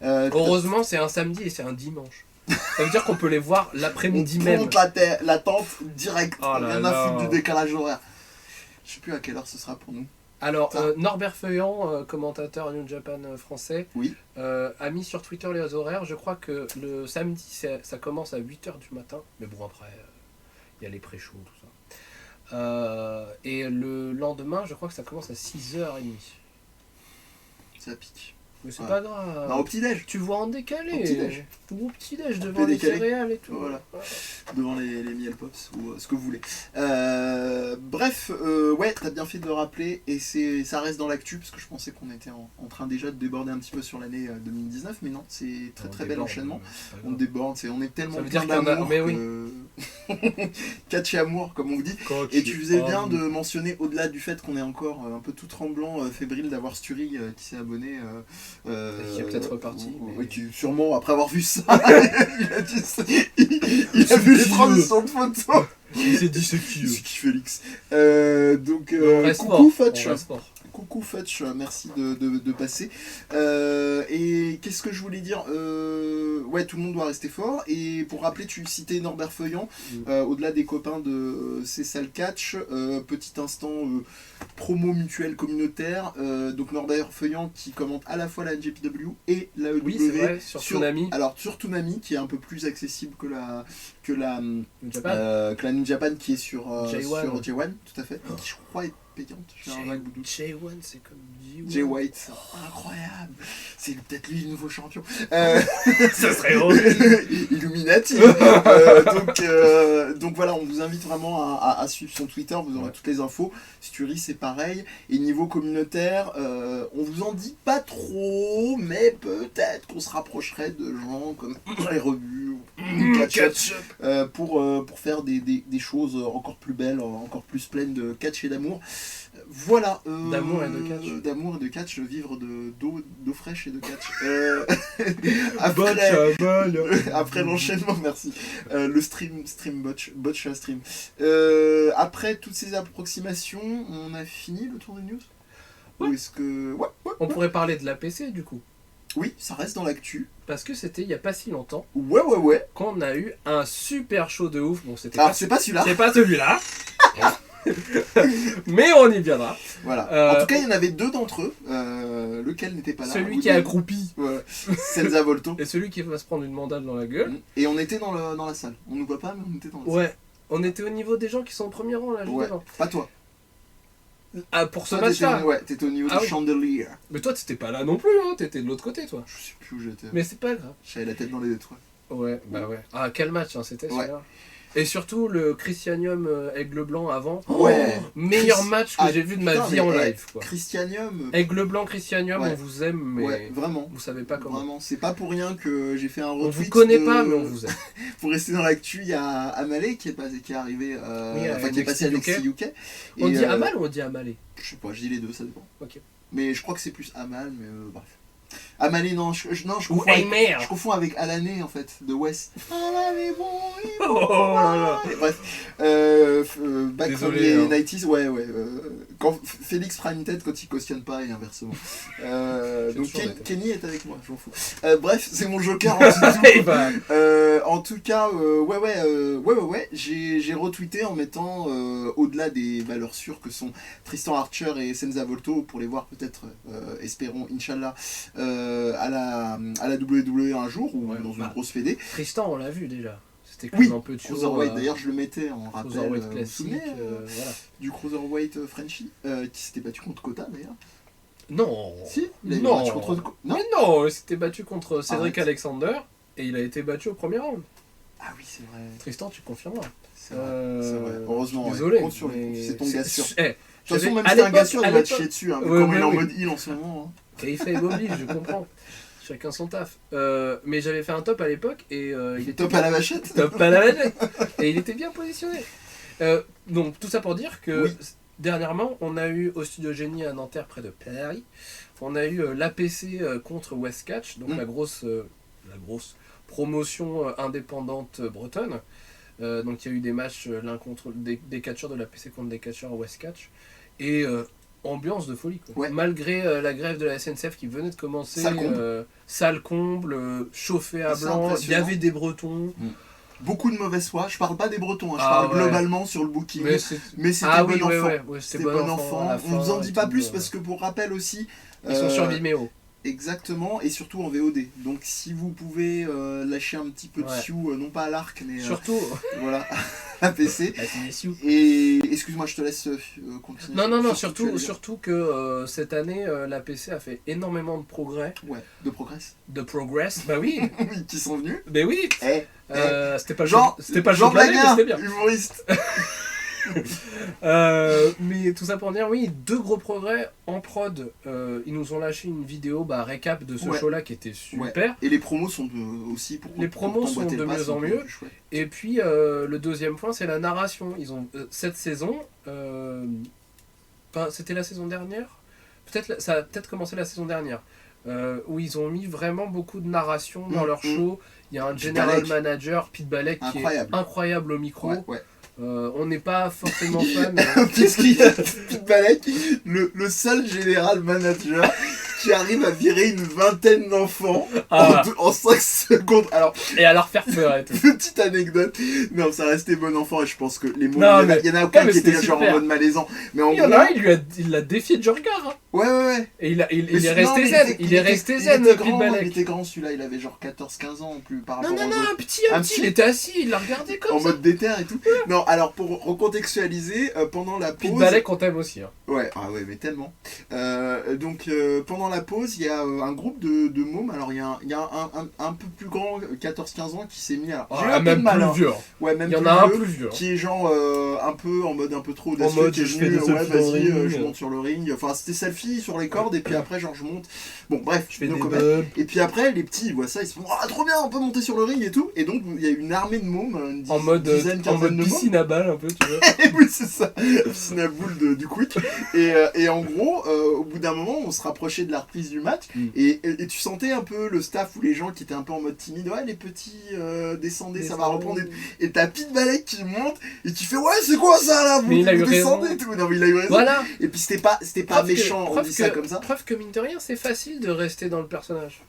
Speaker 6: Heureusement, c'est un samedi et c'est un dimanche. Ça veut dire qu'on peut les voir l'après-midi
Speaker 5: on
Speaker 6: même.
Speaker 5: monte la tente direct.
Speaker 6: Oh là
Speaker 5: Rien
Speaker 6: là.
Speaker 5: à foutre du décalage horaire. Je sais plus à quelle heure ce sera pour nous.
Speaker 6: Alors,
Speaker 5: Ça.
Speaker 6: Norbert Feuillant, commentateur New Japan français,
Speaker 5: Oui.
Speaker 6: a mis sur Twitter les horaires. Je crois que le samedi, ça commence à 8h du matin. Mais bon, après, il y a les pré-shows, tout ça. Et le lendemain, je crois que ça commence à 6h30.
Speaker 5: Ça pique.
Speaker 6: Mais c'est
Speaker 5: Ouais.
Speaker 6: pas grave.
Speaker 5: Non, au petit-déj.
Speaker 6: Tu vois en décalé.
Speaker 5: Au petit-déj.
Speaker 6: Ou au petit-déj devant les
Speaker 5: décalé.
Speaker 6: céréales et tout.
Speaker 5: Voilà. Devant les miel pops ou ce que vous voulez. Bref, ouais, t'as bien fait de le rappeler et ça reste dans l'actu parce que je pensais qu'on était en train déjà de déborder un petit peu sur l'année 2019, mais non, c'est très bel enchaînement. On déborde, on est tellement
Speaker 6: Ça veut
Speaker 5: plein
Speaker 6: dire qu'on a-
Speaker 5: d'amour
Speaker 6: mais
Speaker 5: que... Catch et amour, comme on dit. Et tu faisais bien de mentionner, au-delà du fait qu'on est encore un peu tout tremblant, fébrile d'avoir Sturi qui s'est abonné.
Speaker 6: Qui est peut-être reparti.
Speaker 5: Oui, sûrement, après avoir vu ça, il a vu les transitions de photos.
Speaker 6: Il s'est dit ce qui
Speaker 5: C'est qui Félix. Donc,
Speaker 6: On reste
Speaker 5: coucou
Speaker 6: fort.
Speaker 5: Futch.
Speaker 6: On reste fort.
Speaker 5: Coucou Futch, merci de passer. Et qu'est-ce que je voulais dire ouais, tout le monde doit rester fort. Et pour rappeler, tu citais Norbert Feuillant, au-delà des copains de Cessal Catch, petit instant promo mutuelle communautaire. Donc Norbert Feuillant qui commente à la fois la NJPW et la EW.
Speaker 6: Oui, c'est vrai, sur Toonami.
Speaker 5: Alors sur Toonami qui est un peu plus accessible que la
Speaker 6: New Japan.
Speaker 5: New Japan qui est sur
Speaker 6: J1.
Speaker 5: sur J1, tout à fait. Qui je crois est payante. J'ai un vague doute.
Speaker 6: J1, c'est comme
Speaker 5: Jay White, incroyable. C'est peut-être lui le nouveau champion.
Speaker 6: Ça serait horrible.
Speaker 5: Illuminati. Donc voilà, on vous invite vraiment à suivre son Twitter, vous aurez toutes les infos. Sturi, c'est pareil. Et niveau communautaire, on vous en dit pas trop, mais peut-être qu'on se rapprocherait de gens comme les revues ou Catch Up pour faire des choses encore plus belles, encore plus pleines de catch et d'amour. Voilà.
Speaker 6: D'amour et de catch.
Speaker 5: D'amour et de catch, vivre d'eau fraîche et de catch. Après l'enchaînement, merci. Le stream botch stream. Après toutes ces approximations, on a fini le tour des news.
Speaker 6: Ouais.
Speaker 5: Ou est-ce que... Ouais.
Speaker 6: On pourrait parler de l'APC du coup.
Speaker 5: Oui, ça reste dans l'actu.
Speaker 6: Parce que c'était il y a pas si longtemps
Speaker 5: Ouais.
Speaker 6: qu'on a eu un super show de ouf. Bon, c'était
Speaker 5: Alors,
Speaker 6: pas,
Speaker 5: c'est pas celui-là.
Speaker 6: c'est pas celui-là. Mais on y viendra.
Speaker 5: Voilà. En tout cas, il y en avait deux d'entre eux. Lequel n'était pas là.
Speaker 6: Celui qui est accroupi
Speaker 5: Ouais. Senza Volto.
Speaker 6: et celui qui va se prendre une mandale dans la gueule.
Speaker 5: Et on était dans la salle. On nous voit pas, mais on était dans la salle.
Speaker 6: Ouais. On était au niveau des gens qui sont au premier rang là, juste
Speaker 5: Ouais.
Speaker 6: devant.
Speaker 5: Pas toi.
Speaker 6: Ah, pour ce
Speaker 5: Toi,
Speaker 6: match-là.
Speaker 5: t'étais au niveau
Speaker 6: Ah
Speaker 5: du
Speaker 6: oui.
Speaker 5: chandelier.
Speaker 6: Mais toi, t'étais pas là non plus, hein. T'étais de l'autre côté, toi.
Speaker 5: Je sais plus où j'étais.
Speaker 6: Mais c'est pas grave.
Speaker 5: J'avais la tête dans les étoiles.
Speaker 6: Ouais, bah ouais. Ah, quel match, hein, c'était
Speaker 5: Ouais.
Speaker 6: celui-là. Et surtout le Christianium Aigle Blanc avant.
Speaker 5: Ouais.
Speaker 6: Meilleur match que
Speaker 5: Ah,
Speaker 6: j'ai vu de ma
Speaker 5: putain,
Speaker 6: vie en
Speaker 5: mais,
Speaker 6: live, quoi.
Speaker 5: Christianium.
Speaker 6: Aigle Blanc, Christianium,
Speaker 5: Ouais.
Speaker 6: on vous aime, mais
Speaker 5: Ouais, vraiment.
Speaker 6: vous savez pas comment.
Speaker 5: Vraiment, c'est pas pour rien que j'ai fait un
Speaker 6: On
Speaker 5: retweet.
Speaker 6: vous connaît pas, mais on vous aime.
Speaker 5: Pour rester dans l'actu, il y a Amalé qui est arrivé,
Speaker 6: Oui, à
Speaker 5: qui est passé à
Speaker 6: NXT
Speaker 5: NXT UK.
Speaker 6: On
Speaker 5: Et,
Speaker 6: dit Amal ou on dit Amalé?
Speaker 5: Je sais pas, je dis les deux, ça dépend.
Speaker 6: Ok.
Speaker 5: Mais je crois que c'est plus Amal, mais bref. Amané, non, je
Speaker 6: Ou
Speaker 5: confonds avec,
Speaker 6: Aimer.
Speaker 5: je confonds avec Alané en fait, de West. Alané, bon,
Speaker 6: Oh là là.
Speaker 5: Bref, back
Speaker 6: Désolé,
Speaker 5: from the
Speaker 6: hein.
Speaker 5: 90s, ouais. Quand Félix prend une tête quand il cautionne pas et inversement. Donc
Speaker 6: toujours été.
Speaker 5: Kenny est avec moi, je m'en fous. Bref, c'est mon joker en tout.
Speaker 6: Et bah,
Speaker 5: En tout cas, ouais, j'ai retweeté en mettant au-delà des valeurs sûres que sont Tristan Archer et Senza Volto pour les voir peut-être, espérons, Inch'Allah, à la WWE un jour ou
Speaker 6: Ouais,
Speaker 5: dans une
Speaker 6: bah.
Speaker 5: grosse fédé.
Speaker 6: Tristan, on l'a vu déjà. C'était
Speaker 5: Oui,
Speaker 6: Clément Petiot.
Speaker 5: Cruiserweight, d'ailleurs je le mettais en rappel.
Speaker 6: Cruiserweight
Speaker 5: Vous vous
Speaker 6: classique.
Speaker 5: souvenez,
Speaker 6: Voilà.
Speaker 5: du Cruiserweight Frenchie qui s'était battu contre Kota d'ailleurs.
Speaker 6: Non.
Speaker 5: Si, il a eu
Speaker 6: Non.
Speaker 5: un match contre non.
Speaker 6: Mais non, il s'était battu contre Cédric
Speaker 5: Arrête.
Speaker 6: Alexander et il a été battu au premier round.
Speaker 5: Ah oui, c'est vrai.
Speaker 6: Tristan, tu confirmeras.
Speaker 5: C'est vrai. Heureusement,
Speaker 6: Désolé.
Speaker 5: compte sur
Speaker 6: mais
Speaker 5: c'est ton gars sûr.
Speaker 6: Eh,
Speaker 5: De toute façon,
Speaker 6: j'avais-
Speaker 5: même
Speaker 6: à
Speaker 5: si t'es un gars
Speaker 6: l'époque-
Speaker 5: sûr,
Speaker 6: à
Speaker 5: il va te
Speaker 6: l'époque-
Speaker 5: chier dessus. Hein,
Speaker 6: Ouais,
Speaker 5: comme il est en
Speaker 6: oui.
Speaker 5: mode heal en ce moment.
Speaker 6: Et il fait oblige, je comprends. Chacun son taf. Mais j'avais fait un top à l'époque et il était
Speaker 5: Top à la vachette.
Speaker 6: top à la manette. Et il était bien positionné. Donc tout ça pour dire que
Speaker 5: Oui.
Speaker 6: dernièrement, on a eu au Studio Génie à Nanterre près de Paris, on a eu l'APC contre Westcatch, donc la grosse promotion indépendante bretonne. Donc il y a eu des matchs l'un contre des catcheurs de l'APC contre des catcheurs à Westcatch. Et ambiance de folie quoi.
Speaker 5: Ouais.
Speaker 6: Malgré la grève de la SNCF qui venait de commencer,
Speaker 5: Salle comble.
Speaker 6: chauffé à
Speaker 5: C'est
Speaker 6: blanc, il y
Speaker 5: impressionnant.
Speaker 6: avait des Bretons.
Speaker 5: Beaucoup de mauvaise foi. Je parle pas des Bretons, hein, je
Speaker 6: Ah
Speaker 5: parle
Speaker 6: ouais.
Speaker 5: globalement sur le booking.
Speaker 6: Mais
Speaker 5: Mais c'était
Speaker 6: ah
Speaker 5: bon
Speaker 6: oui,
Speaker 5: enfant.
Speaker 6: ouais,
Speaker 5: C'était bon enfant.
Speaker 6: à la
Speaker 5: On vous en
Speaker 6: fin
Speaker 5: dit
Speaker 6: et
Speaker 5: pas
Speaker 6: tout,
Speaker 5: plus parce que pour rappel aussi.
Speaker 6: ils sont sur Vimeo.
Speaker 5: Exactement, et surtout en VOD. Donc si vous pouvez lâcher un petit peu de
Speaker 6: Ouais.
Speaker 5: sioux, non pas à l'arc, mais
Speaker 6: Surtout
Speaker 5: voilà, à PC.
Speaker 6: la Tinesiou.
Speaker 5: Et excuse-moi, je te laisse continuer.
Speaker 6: Non,
Speaker 5: Sur ce que tu allais dire.
Speaker 6: surtout que cette année, la PC a fait énormément de progrès.
Speaker 5: Ouais, de progress.
Speaker 6: De progress, bah oui,
Speaker 5: Oui, qui sont venus.
Speaker 6: mais oui.
Speaker 5: Eh,
Speaker 6: C'était pas le
Speaker 5: Jean,
Speaker 6: jeu, c'était pas le jeu
Speaker 5: Jean
Speaker 6: de l'année, mais
Speaker 5: Blaguin,
Speaker 6: c'était bien.
Speaker 5: humoriste.
Speaker 6: Mais tout ça pour dire, oui, 2 gros progrès en prod. Ils nous ont lâché une vidéo récap de ce
Speaker 5: Ouais.
Speaker 6: show-là qui était super.
Speaker 5: Et les promos sont aussi pour
Speaker 6: Les promos
Speaker 5: pour
Speaker 6: sont
Speaker 5: t'emboîter
Speaker 6: de
Speaker 5: le pas,
Speaker 6: mieux en
Speaker 5: c'est
Speaker 6: mieux.
Speaker 5: plus chouette.
Speaker 6: Et puis le deuxième point, c'est la narration. Ils ont cette saison, c'était la saison dernière. Ça a peut-être commencé la saison dernière. Où ils ont mis vraiment beaucoup de narration dans leur show. Il y a un
Speaker 5: Pete
Speaker 6: general
Speaker 5: Balek.
Speaker 6: manager, Pete Balek, qui
Speaker 5: Incroyable.
Speaker 6: est incroyable au micro.
Speaker 5: Ouais.
Speaker 6: On n'est pas forcément fan.
Speaker 5: Qu'est-ce qu'il y a Pete Balek, le seul général manager qui arrive à virer une vingtaine d'enfants
Speaker 6: Ah.
Speaker 5: en 5 secondes. Alors,
Speaker 6: Et à leur faire peur et tout.
Speaker 5: petite anecdote, non, ça restait bon enfant et je pense que les mots,
Speaker 6: Non,
Speaker 5: il y en a
Speaker 6: mais
Speaker 5: aucun qui
Speaker 6: c'était
Speaker 5: était genre en
Speaker 6: super.
Speaker 5: mode malaisant. Mais en
Speaker 6: Il y en
Speaker 5: gros,
Speaker 6: a un, il l'a défié de regard. Hein.
Speaker 5: ouais.
Speaker 6: Et il
Speaker 5: Mais
Speaker 6: est
Speaker 5: non,
Speaker 6: resté
Speaker 5: mais
Speaker 6: zen. Il est resté zen,
Speaker 5: était
Speaker 6: Pete
Speaker 5: grand, il
Speaker 6: Balek.
Speaker 5: était grand celui-là, il avait genre 14-15 ans plus par rapport
Speaker 6: Non,
Speaker 5: aux autres.
Speaker 6: un petit.
Speaker 5: Un petit.
Speaker 6: Il était assis, il l'a regardé comme
Speaker 5: En
Speaker 6: ça.
Speaker 5: mode déter et tout. Non, alors pour recontextualiser, pendant la pause.
Speaker 6: Pete Balek, on t'aime aussi. Hein.
Speaker 5: Ouais, ah ouais, mais tellement. Donc pendant la pause, il y a un groupe de mômes. Alors il y a un peu plus grand, 14-15 ans, qui s'est mis. Alors, j'ai eu un peu de
Speaker 6: Même
Speaker 5: mal,
Speaker 6: plus
Speaker 5: hein.
Speaker 6: vieux.
Speaker 5: Ouais, même
Speaker 6: Il y en
Speaker 5: plus
Speaker 6: a un
Speaker 5: vieux,
Speaker 6: plus vieux.
Speaker 5: qui est genre un peu en mode un peu trop audacieux,
Speaker 6: mode,
Speaker 5: qui est
Speaker 6: je fais
Speaker 5: venu,
Speaker 6: des selfies dans le
Speaker 5: vas-y,
Speaker 6: ring.
Speaker 5: je monte sur le ring. Enfin, c'était selfie sur les cordes et puis après genre je monte. Bon bref,
Speaker 6: Je fais
Speaker 5: no
Speaker 6: des
Speaker 5: comment.
Speaker 6: bubs.
Speaker 5: Et puis après les petits ils voient ça, ils se font ah trop bien, on peut monter sur le ring et tout. Et donc il y a une armée de mômes, une
Speaker 6: En mode
Speaker 5: dizaine, quinzaine de mômes.
Speaker 6: piscine à balles un peu, tu vois.
Speaker 5: Oui, c'est ça, piscine à boule du quick. Et en gros, au bout d'un moment, on se rapprochait de la reprise du match.
Speaker 6: Mm.
Speaker 5: Et tu sentais un peu le staff ou les gens qui étaient un peu en mode timide. Ouais, les petits, descendez, ça va reprendre. Et t'as Pete Balek qui monte et qui fait ouais, c'est quoi ça là? Vous,
Speaker 6: Mais il a eu
Speaker 5: vous descendez
Speaker 6: raison.
Speaker 5: et tout. Non, mais il a eu raison.
Speaker 6: Voilà.
Speaker 5: Et puis c'était pas méchant, on dit ça comme ça.
Speaker 6: Preuve que mine de rien, c'est facile de rester dans le personnage.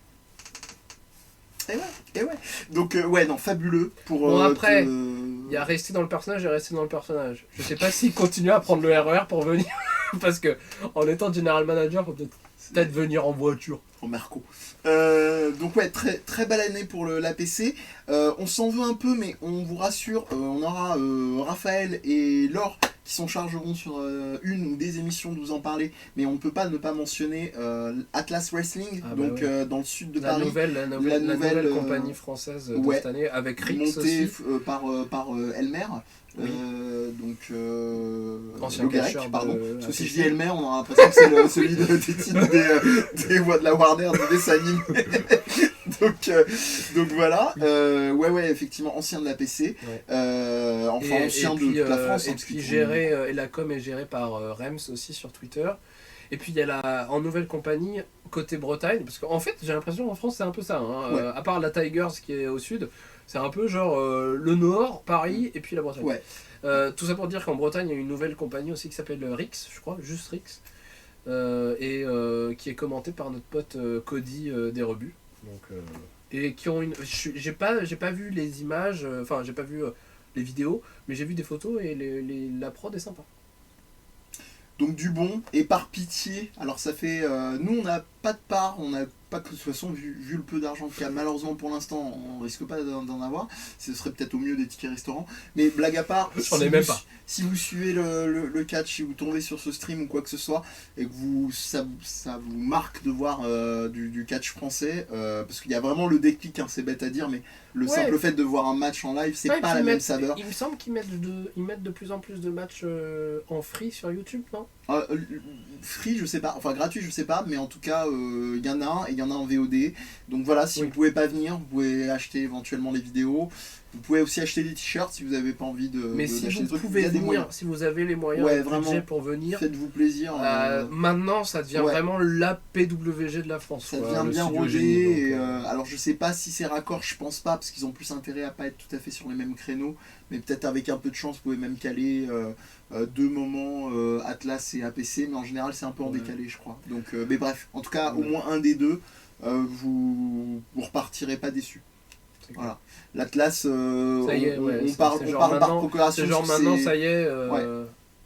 Speaker 5: Et ouais. Donc, ouais, non, fabuleux pour.
Speaker 6: Bon, après, Il y a rester dans le personnage et rester dans le personnage. Je sais pas s'il continue à prendre le RER pour venir. Parce que en étant general manager, faut peut-être venir en voiture.
Speaker 5: En Marco. Donc ouais, très, très belle année pour l'APC. On s'en veut un peu, mais on vous rassure, on aura Raphaël et Laure qui s'en chargeront sur une ou des émissions de vous en parler, mais on ne peut pas ne pas mentionner Atlas Wrestling,
Speaker 6: Ah bah
Speaker 5: donc
Speaker 6: ouais.
Speaker 5: Dans le sud de
Speaker 6: La
Speaker 5: Paris,
Speaker 6: nouvelle compagnie française de
Speaker 5: ouais,
Speaker 6: cette année avec Rix
Speaker 5: montée
Speaker 6: aussi.
Speaker 5: par Elmer.
Speaker 6: Oui.
Speaker 5: Donc
Speaker 6: Ancien
Speaker 5: Le Garec,
Speaker 6: catcheur
Speaker 5: pardon.
Speaker 6: de
Speaker 5: Parce que si
Speaker 6: APC.
Speaker 5: je dis Elmer, on aura l'impression que c'est celui des titres des voix de la Warner, des dessins animés. donc voilà. Ouais, effectivement, ancien de la PC.
Speaker 6: Ouais.
Speaker 5: Enfin, ancien de toute la France.
Speaker 6: Et
Speaker 5: hein, parce
Speaker 6: puis
Speaker 5: qu'il
Speaker 6: géré, et la com est gérée par Rems aussi sur Twitter. Et puis il y a en nouvelle compagnie, côté Bretagne, parce qu'en fait j'ai l'impression en France c'est un peu ça, hein.
Speaker 5: Ouais.
Speaker 6: À part la Tigers qui est au sud, c'est un peu genre le Nord, Paris et puis la Bretagne.
Speaker 5: Ouais.
Speaker 6: Tout ça pour dire qu'en Bretagne il y a une nouvelle compagnie aussi qui s'appelle Rix, je crois, juste Rix, qui est commentée par notre pote Cody des Rebuts. Donc, et qui ont j'ai pas vu les images, enfin j'ai pas vu les vidéos, mais j'ai vu des photos et la prod est sympa.
Speaker 5: Donc du bon, et par pitié, alors ça fait... nous on n'a pas de part, on n'a pas que de toute façon, vu le peu d'argent qu'il y a, malheureusement pour l'instant, on risque pas d'en avoir, ce serait peut-être au mieux des tickets restaurants, mais blague à part,
Speaker 6: J'en ai même pas.
Speaker 5: Si vous suivez le catch, si vous tombez sur ce stream ou quoi que ce soit, et que ça vous marque de voir du catch français, parce qu'il y a vraiment le déclic, hein, c'est bête à dire, mais le simple fait de voir un match en live, c'est pas la même saveur.
Speaker 6: Il me semble qu'ils mettent de plus en plus de matchs en free sur YouTube, non?
Speaker 5: Free, je sais pas, enfin gratuit, je sais pas, mais en tout cas, il y en a un et il y en a en VOD. Donc voilà, si vous pouvez pas venir, vous pouvez acheter éventuellement les vidéos. Vous pouvez aussi acheter des t-shirts si vous avez pas envie de.
Speaker 6: Mais si
Speaker 5: d'acheter
Speaker 6: vous
Speaker 5: des trucs.
Speaker 6: pouvez venir, si vous avez les moyens et le budget pour venir,
Speaker 5: faites-vous plaisir.
Speaker 6: maintenant, ça devient vraiment la PWG de la France.
Speaker 5: Ça devient bien rodé. Alors je sais pas si c'est raccord, je pense pas, parce qu'ils ont plus intérêt à pas être tout à fait sur les mêmes créneaux. Mais peut-être avec un peu de chance, vous pouvez même caler 2 moments Atlas et APC, mais en général c'est un peu en décalé, je crois. Donc, mais bref, en tout cas, au moins un des deux, vous repartirez pas déçus. Voilà. L'Atlas, on parle par procuration.
Speaker 6: C'est genre maintenant, ça y est,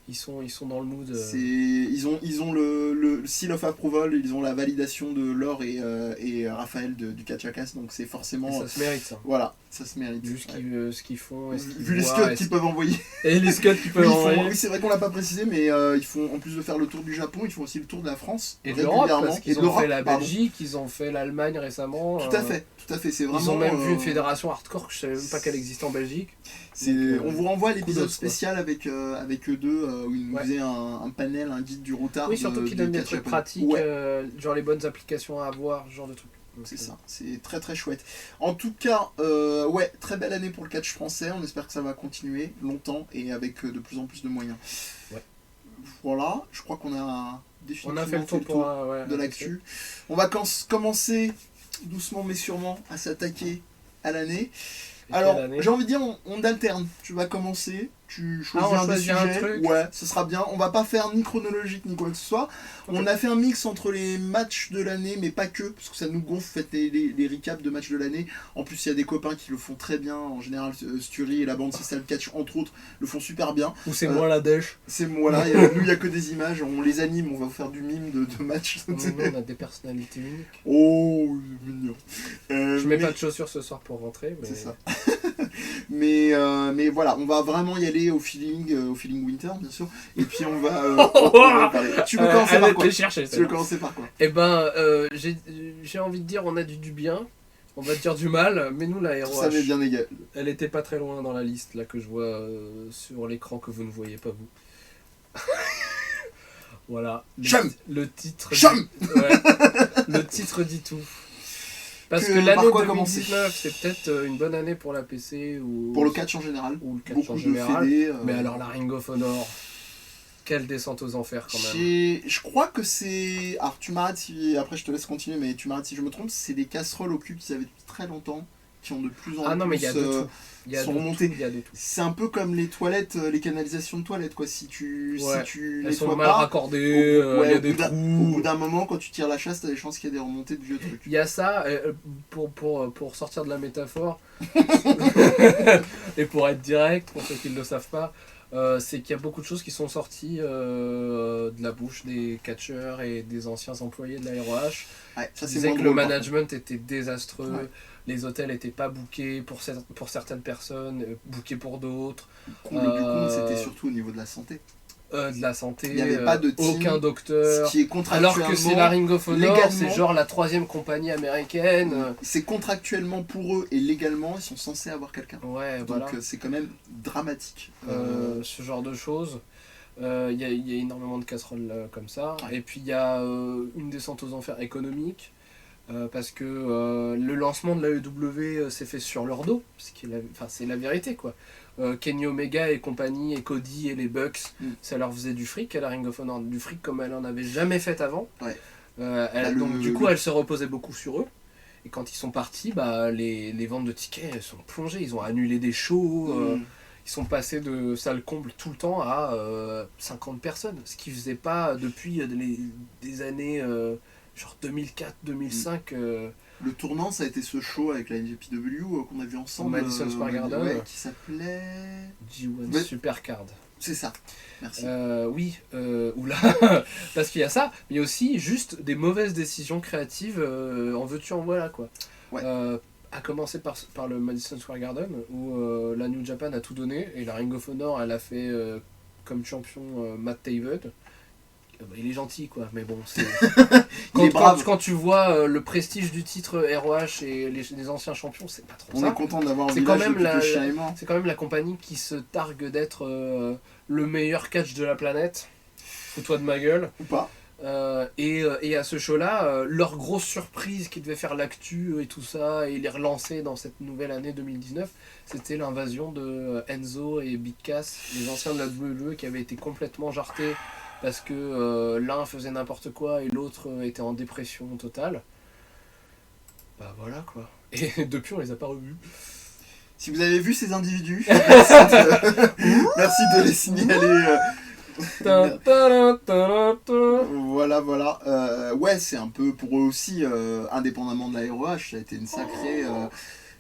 Speaker 6: ils sont dans le mood.
Speaker 5: Ils ont le seal of approval, ils ont la validation de Laure et Raphaël du Catchacas, donc c'est forcément.
Speaker 6: Et ça se mérite, ça.
Speaker 5: Voilà, ça se mérite.
Speaker 6: Vu ce qu'ils font.
Speaker 5: Vu les scuds qu'ils peuvent envoyer.
Speaker 6: Et les scuds qu'ils peuvent envoyer.
Speaker 5: Oui, c'est vrai qu'on l'a pas précisé, mais ils font, en plus de faire le tour du Japon, ils font aussi le tour de la France.
Speaker 6: Et de l'Europe, parce qu'ils ont fait la Belgique, ils ont fait l'Allemagne récemment.
Speaker 5: Tout à fait, c'est vraiment.
Speaker 6: Ils ont même vu une fédération hardcore que je savais même pas qu'elle existait en Belgique.
Speaker 5: On vous renvoie à l'épisode spécial avec eux deux où ils nous faisaient un panel, un guide du routard.
Speaker 6: Oui, surtout qu'ils donnent des trucs pratiques, genre les bonnes applications à avoir, ce genre de trucs.
Speaker 5: C'est ça, c'est très très chouette. En tout cas, très belle année pour le catch français. On espère que ça va continuer longtemps et avec de plus en plus de moyens. Ouais. Voilà, je crois qu'on a définitivement fait le tour de l'actu. On va commencer doucement mais sûrement à s'attaquer à l'année. Alors, j'ai envie de dire, on alterne. Tu vas commencer, tu choisis un sujet. Ouais, ce sera bien. On va pas faire ni chronologique ni quoi que ce soit. Okay. On a fait un mix entre les matchs de l'année, mais pas que, parce que ça nous gonfle, faites les recaps de matchs de l'année. En plus, il y a des copains qui le font très bien. En général, Sturi et la bande C'est ça le catch, entre autres, le font super bien.
Speaker 6: Ou c'est moi la dèche.
Speaker 5: C'est moi là. Nous, il n'y a que des images. On les anime, on va vous faire du mime de matchs.
Speaker 6: On a des personnalités uniques.
Speaker 5: Oh, mignon.
Speaker 6: Je mets pas de chaussures ce soir pour rentrer. Mais...
Speaker 5: C'est ça. mais voilà, on va vraiment y aller au feeling winter, bien sûr. Et puis on va parler. Tu veux commencer par quoi? Tu veux commencer par quoi?
Speaker 6: Eh ben, j'ai envie de dire, on a dit du bien. On va dire du mal, mais nous la ROH,
Speaker 5: ça m'est bien égal.
Speaker 6: Elle était pas très loin dans la liste là que je vois sur l'écran que vous ne voyez pas vous. Voilà. Le titre. Le titre dit tout. Parce que l'année 2019, c'est peut-être une bonne année pour la PC ou
Speaker 5: pour le catch en général.
Speaker 6: Ou le catch en général. Mais alors la Ring of Honor, quelle descente aux enfers quand même.
Speaker 5: Je crois que c'est... Alors tu m'arrêtes si... Après je te laisse continuer, mais tu m'arrêtes si je me trompe. C'est des casseroles au cul qu'ils avaient depuis très longtemps, qui ont de plus en plus...
Speaker 6: Ah non mais il y a de tout.
Speaker 5: Sont remontées. C'est un peu comme les toilettes, les canalisations de toilettes quoi. Si tu
Speaker 6: elles sont mal raccordées, il y a des trous.
Speaker 5: Au bout d'un moment, quand tu tires la chasse, t'as des chances qu'il y ait des remontées de vieux trucs.
Speaker 6: Il y a ça, pour sortir de la métaphore, et pour être direct, pour ceux qui ne le savent pas, c'est qu'il y a beaucoup de choses qui sont sorties de la bouche des catcheurs et des anciens employés de la ROH. Ils disaient que le management était désastreux. Ouais. Les hôtels n'étaient pas bookés pour certaines personnes, bookés pour d'autres.
Speaker 5: Du coup, c'était surtout au niveau de la santé.
Speaker 6: De la santé,
Speaker 5: il n'y avait pas de team,
Speaker 6: aucun docteur.
Speaker 5: Ce qui est contractuellement,
Speaker 6: alors que c'est la Ring of Honor, c'est genre la 3e compagnie américaine.
Speaker 5: C'est contractuellement pour eux et légalement, ils sont censés avoir quelqu'un.
Speaker 6: Ouais,
Speaker 5: donc
Speaker 6: voilà.
Speaker 5: C'est quand même dramatique.
Speaker 6: Ce genre de choses. Il y a énormément de casseroles comme ça. Ouais. Et puis il y a une descente aux enfers économique. Parce que le lancement de l'AEW s'est fait sur leur dos, c'est la vérité quoi. Kenny Omega et compagnie, et Cody et les Bucks,
Speaker 5: Mm.
Speaker 6: ça leur faisait du fric à la Ring of Honor, du fric comme elle en avait jamais fait avant.
Speaker 5: Ouais.
Speaker 6: Donc du coup, elle se reposait beaucoup sur eux. Et quand ils sont partis, bah, les ventes de tickets elles sont plongées. Ils ont annulé des shows. Ils sont passés de salle comble tout le temps à 50 personnes. Ce qu'ils faisaient pas depuis des années genre 2004-2005.
Speaker 5: Le tournant, ça a été ce show avec la NJPW qu'on a vu ensemble.
Speaker 6: Au Madison Square Garden.
Speaker 5: Ouais, qui s'appelait...
Speaker 6: G1
Speaker 5: Ouais.
Speaker 6: Supercard.
Speaker 5: C'est ça. Merci.
Speaker 6: Oui, oula, parce qu'il y a ça, mais il y a aussi juste des mauvaises décisions créatives, en veux-tu, en voilà quoi.
Speaker 5: Ouais.
Speaker 6: À commencer par le Madison Square Garden, où la New Japan a tout donné, et la Ring of Honor, elle a fait comme champion Matt Taven. Il est gentil quoi, mais bon, c'est...
Speaker 5: Il est brave.
Speaker 6: quand tu vois le prestige du titre ROH et les anciens champions, c'est pas trop
Speaker 5: On
Speaker 6: ça.
Speaker 5: est content d'avoir un
Speaker 6: C'est
Speaker 5: village
Speaker 6: quand même
Speaker 5: depuis
Speaker 6: la-
Speaker 5: que chien est mort.
Speaker 6: C'est quand même la compagnie qui se targue d'être le meilleur catch de la planète. Fous-toi de ma gueule.
Speaker 5: Ou pas.
Speaker 6: Et à ce show-là, leur grosse surprise qui devait faire l'actu et tout ça, et les relancer dans cette nouvelle année 2019, c'était l'invasion de Enzo et Big Cass, les anciens de la WWE qui avaient été complètement jartés parce que l'un faisait n'importe quoi et l'autre était en dépression totale. Bah voilà quoi. Et depuis, on les a pas revus.
Speaker 5: Si vous avez vu ces individus, merci de les signaler. Voilà. Ouais, c'est un peu pour eux aussi, indépendamment de la ROH, ça a été une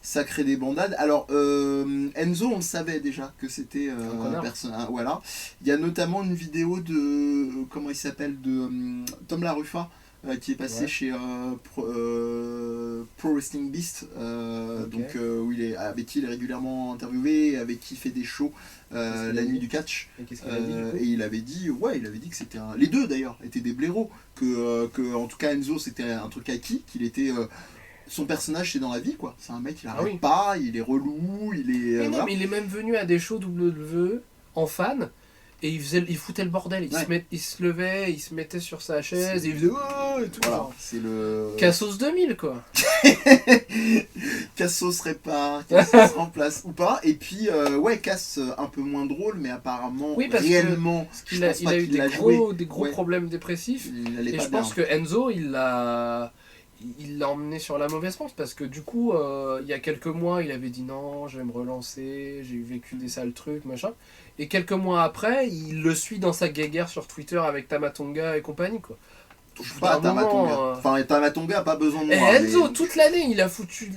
Speaker 5: sacrée débandade. Alors, Enzo, on le savait déjà que c'était
Speaker 6: connard.
Speaker 5: voilà. Il y a notamment une vidéo de, comment il s'appelle, de Tom La Ruffa, qui est passé
Speaker 6: Ouais.
Speaker 5: chez Pro Wrestling Beast,
Speaker 6: Ok.
Speaker 5: donc où avec qui il est régulièrement interviewé, avec qui il fait des shows
Speaker 6: Qu'est-ce qu'il
Speaker 5: la
Speaker 6: a
Speaker 5: nuit
Speaker 6: dit
Speaker 5: du catch.
Speaker 6: Et qu'est-ce qu'il a dit du coup
Speaker 5: Et il avait dit que c'était les deux d'ailleurs étaient des blaireaux, que en tout cas Enzo c'était un truc acquis, qu'il était son personnage c'est dans la vie quoi, c'est un mec il arrête
Speaker 6: oui.
Speaker 5: pas, il est relou, il est
Speaker 6: Mais non,
Speaker 5: voilà.
Speaker 6: mais il est même venu à des shows WWE en fan et il foutait le bordel. Il se levait, il se mettait sur sa chaise et il faisait oh et tout.
Speaker 5: Voilà,
Speaker 6: genre.
Speaker 5: c'est le
Speaker 6: Cassos 2000 quoi.
Speaker 5: Cassos répare, Cassos remplace ou pas, et puis Cass un peu moins drôle mais apparemment
Speaker 6: Oui, parce que-
Speaker 5: réellement
Speaker 6: Il a eu
Speaker 5: qu'il l'a
Speaker 6: des
Speaker 5: joué.
Speaker 6: gros
Speaker 5: Ouais.
Speaker 6: problèmes dépressifs.
Speaker 5: Il allait
Speaker 6: Et
Speaker 5: pas
Speaker 6: je
Speaker 5: bien.
Speaker 6: pense que Enzo, il l'a emmené sur la mauvaise pente parce que du coup, il y a quelques mois, il avait dit non, je vais me relancer, j'ai vécu des sales trucs, machin. Et quelques mois après, il le suit dans sa guéguerre sur Twitter avec Tamatonga et compagnie, quoi.
Speaker 5: Touche
Speaker 6: Au
Speaker 5: pas à
Speaker 6: bout d'un moment,
Speaker 5: Tamatonga. Enfin, Tamatonga a pas besoin de
Speaker 6: Et
Speaker 5: moi.
Speaker 6: Enzo,
Speaker 5: mais
Speaker 6: toute l'année, il a foutu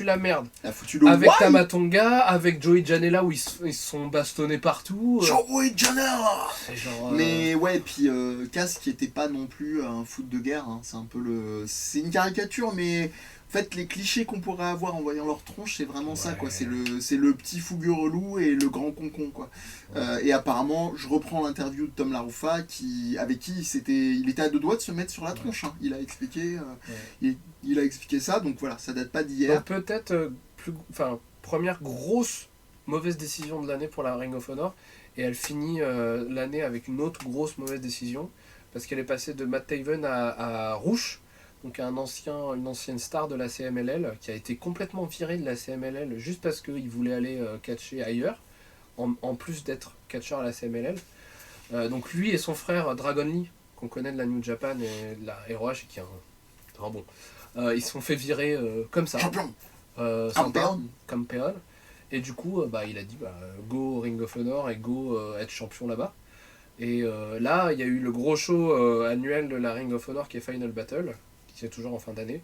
Speaker 6: la merde.
Speaker 5: il a foutu le
Speaker 6: Avec
Speaker 5: why
Speaker 6: Tamatonga, avec Joey Janela où ils se sont bastonnés partout.
Speaker 5: Joey Janela.
Speaker 6: C'est genre,
Speaker 5: Mais ouais, puis Cass qui était pas non plus un foot de guerre, hein, c'est un peu c'est une caricature, mais en fait les clichés qu'on pourrait avoir en voyant leur tronche, c'est vraiment ça quoi, c'est le petit fougueux relou et le grand concon quoi. Et apparemment, je reprends l'interview de Tom La Ruffa avec qui il était à deux doigts de se mettre sur la tronche, hein. Il a expliqué il a expliqué ça, donc voilà, ça date pas d'hier.
Speaker 6: Donc peut-être première grosse mauvaise décision de l'année pour la Ring of Honor, et elle finit l'année avec une autre grosse mauvaise décision parce qu'elle est passée de Matt Taven à Rush, donc une ancienne star de la CMLL qui a été complètement viré de la CMLL juste parce qu'il voulait aller catcher ailleurs, en plus d'être catcheur à la CMLL. Donc lui et son frère Dragon Lee, qu'on connaît de la New Japan et de la ROH, et qui est un bon. Ils se sont fait virer comme ça.
Speaker 5: Champion.
Speaker 6: Sympa,
Speaker 5: Campeon.
Speaker 6: Campeon. Et du coup, il a dit go Ring of Honor et go être champion là-bas. Et là, il y a eu le gros show annuel de la Ring of Honor qui est Final Battle, qui est toujours en fin d'année.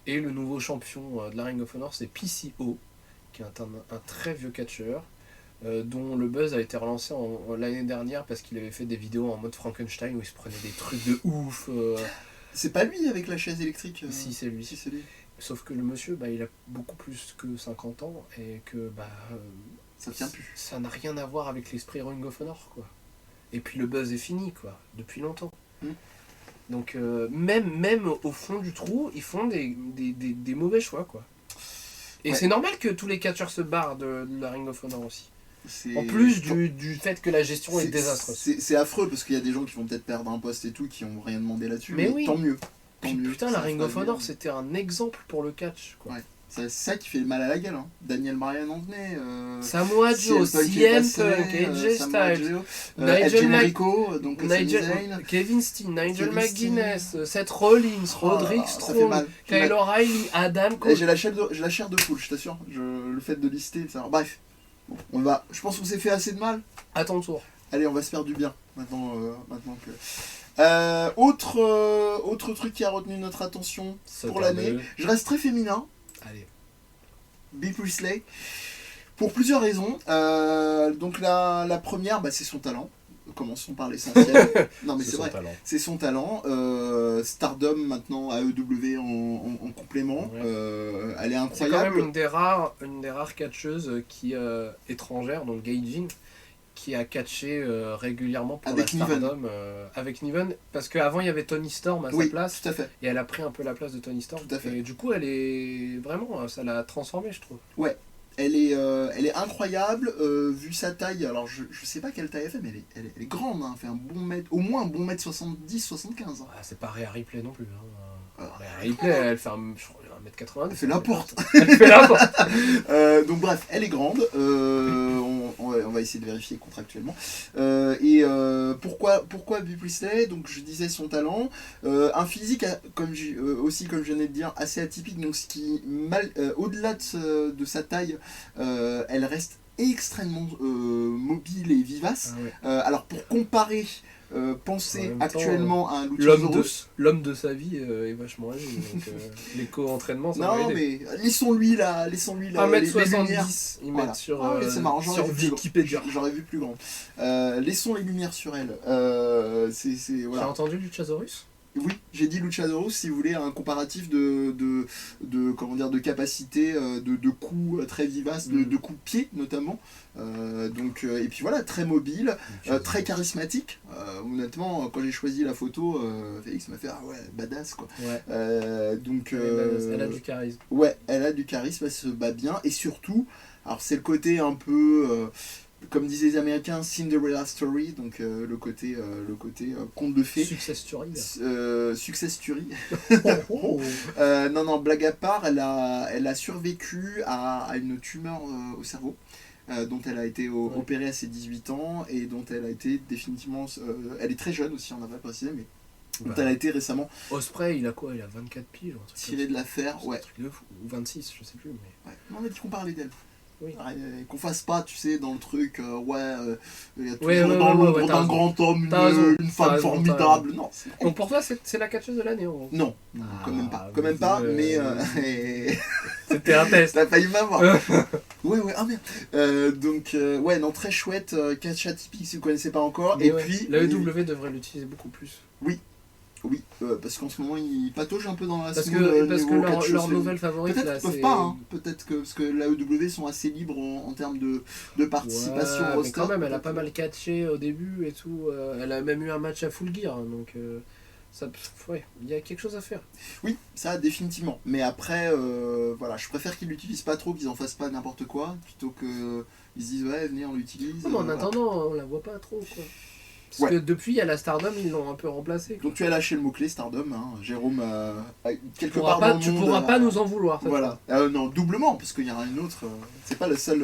Speaker 6: Et le nouveau champion de la Ring of Honor, c'est PCO, qui est un très vieux catcheur, dont le buzz a été relancé l'année dernière parce qu'il avait fait des vidéos en mode Frankenstein où il se prenait des trucs de ouf.
Speaker 5: C'est pas lui avec la chaise électrique
Speaker 6: Si, c'est lui.
Speaker 5: Si, c'est lui.
Speaker 6: Sauf que le monsieur, il a beaucoup plus que 50 ans et que
Speaker 5: Ça tient plus.
Speaker 6: ça n'a rien à voir avec l'esprit Ring of Honor, quoi. Et puis le buzz est fini, quoi, depuis longtemps. Donc même au fond du trou, ils font des mauvais choix, quoi. Et c'est normal que tous les catcheurs se barrent de la Ring of Honor aussi. En plus du fait que la gestion est désastreuse.
Speaker 5: C'est affreux parce qu'il y a des gens qui vont peut-être perdre un poste et tout, qui n'ont rien demandé là-dessus,
Speaker 6: Mais
Speaker 5: mais
Speaker 6: oui.
Speaker 5: tant mieux.
Speaker 6: Puis putain, la Ring of Honor, c'était un exemple pour le catch, quoi.
Speaker 5: Ouais. C'est ça qui fait mal à la gueule. Hein. Daniel Bryan en venait.
Speaker 6: Samoa Joe, CM Punk, AJ Styles, Kevin Steen, Nigel McGuinness, Seth Rollins, Roderick Strong, Kyle O'Reilly, Adam Cole.
Speaker 5: J'ai la chair de poule, je t'assure. Le fait de lister, ça. Bref, bon, je pense qu'on s'est fait assez de mal.
Speaker 6: À ton tour.
Speaker 5: Allez, on va se faire du bien maintenant que. Autre truc qui a retenu notre attention pour l'année. Je reste très féminin.
Speaker 6: Allez.
Speaker 5: Bea Priestley. Pour plusieurs raisons. Donc la première, c'est son talent. Commençons par l'essentiel. Non mais c'est vrai. C'est son talent. Stardom maintenant AEW en complément. Ouais. Elle est incroyable.
Speaker 6: C'est quand même une des rares catcheuses qui étrangères, donc Gaijin, qui a catché régulièrement pour
Speaker 5: avec
Speaker 6: la Stardom avec Niven, parce qu'avant il y avait Toni Storm à sa place,
Speaker 5: tout à fait.
Speaker 6: Et elle a pris un peu la place de Toni Storm,
Speaker 5: tout à fait.
Speaker 6: Et du coup elle est vraiment, ça l'a transformée, je trouve.
Speaker 5: Ouais, elle est incroyable, vu sa taille. Alors je sais pas quelle taille elle fait, mais elle est grande, hein. Elle fait un bon mètre, au moins un bon mètre 70-75. Hein.
Speaker 6: Ah, c'est pas Rhea Ripley non plus. Hein. Rhea Ripley, elle fait 1m80.
Speaker 5: Elle fait la porte.
Speaker 6: Elle fait la porte.
Speaker 5: Donc bref, elle est grande. On va essayer de vérifier contractuellement. Pourquoi Bea Priestley? Donc je disais son talent, un physique comme je venais de dire assez atypique. Donc ce qui au-delà de sa taille, elle reste extrêmement mobile et vivace. Ah ouais. Alors pour comparer. Pensez actuellement à un Luchasaurus.
Speaker 6: L'homme de sa vie est vachement âgé, donc les co-entraînements ça va aider.
Speaker 5: Mais laissons-lui
Speaker 6: 1m70 ils mettent sur Wikipédia.
Speaker 5: J'aurais vu plus grand. Laissons les lumières sur elle. Voilà.
Speaker 6: J'ai entendu Luchasaurus.
Speaker 5: Oui, j'ai dit Luchasaurus si vous voulez un comparatif de capacité, de coups très vivaces, de coups de pied notamment. Et puis voilà, très mobile, très charismatique. Honnêtement, quand j'ai choisi la photo, Félix m'a fait badass quoi.
Speaker 6: Ouais. Elle a du charisme.
Speaker 5: Ouais, elle a du charisme, elle se bat bien et surtout, alors c'est le côté un peu. Comme disaient les Américains, Cinderella Story, donc le côté conte de fées.
Speaker 6: Success Story.
Speaker 5: Success Story. Non, blague à part, elle a survécu à une tumeur au cerveau, dont elle a été opérée à ses 18 ans et dont elle a été définitivement... elle est très jeune aussi, on n'a pas précisé, mais dont elle a été récemment...
Speaker 6: Ospreay, il a quoi? Il a 24 piges,
Speaker 5: tiré de l'affaire, ouais.
Speaker 6: Un truc de fou. Ou 26, je sais plus. Mais...
Speaker 5: Ouais. Non, on a dit qu'on parlait d'elle.
Speaker 6: Oui.
Speaker 5: Qu'on fasse pas, tu sais, dans le truc, il y a toujours dans l'ombre d'un grand homme une femme formidable. Non.
Speaker 6: Donc pour toi, c'est la catcheuse de l'année,
Speaker 5: Non, quand même pas, mais...
Speaker 6: C'était un test.
Speaker 5: T'as failli m'avoir. Ouais, ah merde. Non, très chouette, catch atypique si vous connaissez pas encore.
Speaker 6: Mais puis... La EW devrait l'utiliser beaucoup plus.
Speaker 5: Oui, parce qu'en ce moment ils pataugent un peu dans la
Speaker 6: parce que leur nouvelle favorite
Speaker 5: peut-être
Speaker 6: là,
Speaker 5: qu'ils peuvent pas, hein. Peut-être que parce que la EW sont assez libres en termes de participation au roster.
Speaker 6: Mais quand même, elle a pas mal catché au début et tout. Elle a même eu un match à Full Gear, hein, donc il y a quelque chose à faire.
Speaker 5: Oui, ça définitivement. Mais après, je préfère qu'ils l'utilisent pas trop, qu'ils en fassent pas n'importe quoi, plutôt que ils se disent venez on l'utilise.
Speaker 6: Non, mais en attendant, on la voit pas trop quoi. Parce que depuis, il y a la Stardom, ils l'ont un peu remplacé.
Speaker 5: Donc tu as lâché le mot-clé Stardom, hein. Jérôme, quelque part dans le monde...
Speaker 6: Tu pourras pas nous en vouloir.
Speaker 5: Voilà. Non, doublement, parce qu'il y en a une autre... c'est pas le seul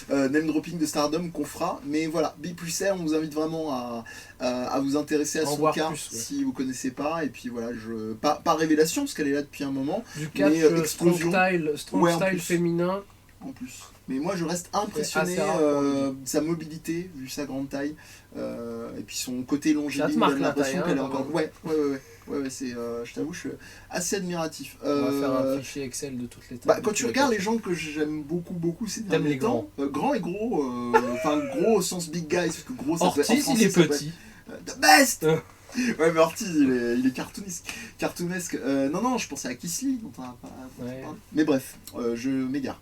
Speaker 5: name-dropping de Stardom qu'on fera, mais voilà, Bea Priestley, on vous invite vraiment à vous intéresser à son cas, si vous connaissez pas, et puis voilà, pas révélation, parce qu'elle est là depuis un moment,
Speaker 6: du catch strong style féminin.
Speaker 5: En plus. Mais moi je reste impressionné de sa mobilité, vu sa grande taille, et puis son côté longiligne, j'ai l'impression qu'elle est encore... Ouais, c'est, je t'avoue, je suis assez admiratif.
Speaker 6: On va faire un fichier Excel de toutes les tailles.
Speaker 5: Quand tu regardes les gens que j'aime beaucoup ces derniers temps, grand et gros, gros au sens big guy, parce que gros ça
Speaker 6: Ortiz,
Speaker 5: peut,
Speaker 6: il est petit.
Speaker 5: The best. Ouais, mais Ortiz, il est cartoonesque. Non, je pensais à Keith Lee, dont on a pas parlé. Mais bref, je m'égare.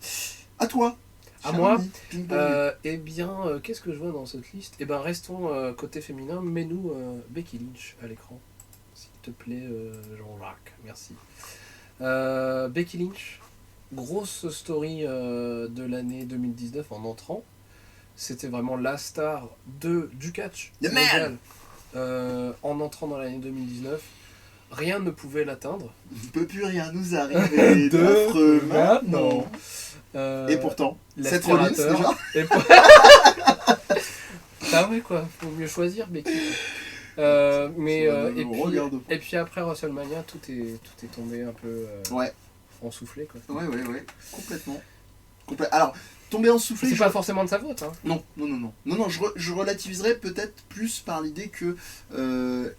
Speaker 5: À toi.
Speaker 6: À moi. Qu'est-ce que je vois dans cette liste? Restons côté féminin, mets-nous Becky Lynch à l'écran. S'il te plaît, Jean-Jacques, merci. Becky Lynch, grosse story de l'année 2019 en entrant. C'était vraiment la star du catch mondial en entrant dans l'année 2019. rien ne pouvait l'atteindre.
Speaker 5: Il ne peut plus rien nous arriver d'affreux maintenant. Et pourtant, cette Rollins déjà.
Speaker 6: Et ah ouais quoi, faut mieux choisir Becky. Et puis après WrestleMania, tout est tombé un peu en soufflé quoi.
Speaker 5: Ouais, complètement. Alors, tomber en soufflé.
Speaker 6: C'est pas forcément de sa faute. Hein.
Speaker 5: Non, je relativiserais peut-être plus par l'idée que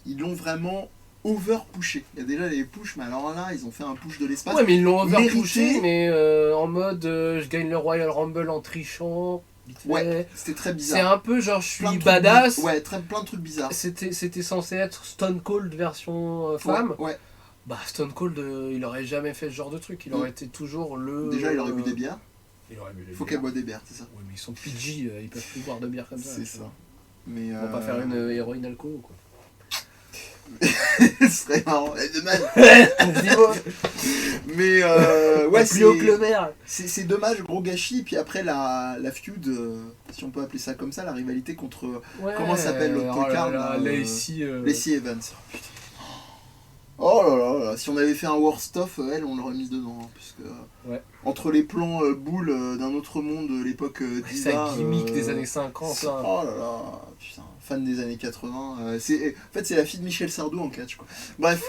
Speaker 5: ils l'ont vraiment over-pushé. Il y a déjà les push, mais alors là, ils ont fait un push de l'espace.
Speaker 6: Ouais, mais ils l'ont over-pushé, mais en mode je gagne le Royal Rumble en trichant.
Speaker 5: Ouais, c'était très bizarre.
Speaker 6: C'est un peu genre je suis badass.
Speaker 5: Ouais, plein de trucs bizarres.
Speaker 6: C'était censé être Stone Cold version femme.
Speaker 5: Ouais.
Speaker 6: Bah Stone Cold, il aurait jamais fait ce genre de truc. Il aurait été toujours le.
Speaker 5: Déjà, il aurait bu des bières.
Speaker 6: Il
Speaker 5: faut qu'elle boive des bières, c'est ça.
Speaker 6: Ouais, mais ils sont PG, ils peuvent plus boire de bière comme ça.
Speaker 5: C'est ça. Mais
Speaker 6: on va pas faire une héroïne alcool quoi.
Speaker 5: Ce serait marrant. Dommage. Mais ouais,
Speaker 6: plus haut que le verre.
Speaker 5: C'est dommage, gros gâchis. Et puis après la feud, si on peut appeler ça comme ça, la rivalité contre comment s'appelle l'autre tocard Lacey Evans. Putain. Oh là là, si on avait fait un worst of, elle, on l'aurait mise dedans. Hein, puisque, entre les plans boules d'un autre monde, l'époque Diva.
Speaker 6: Sa gimmick des années 50.
Speaker 5: Oh là là, putain, fan des années 80. En fait, c'est la fille de Michel Sardou en catch, quoi. Bref,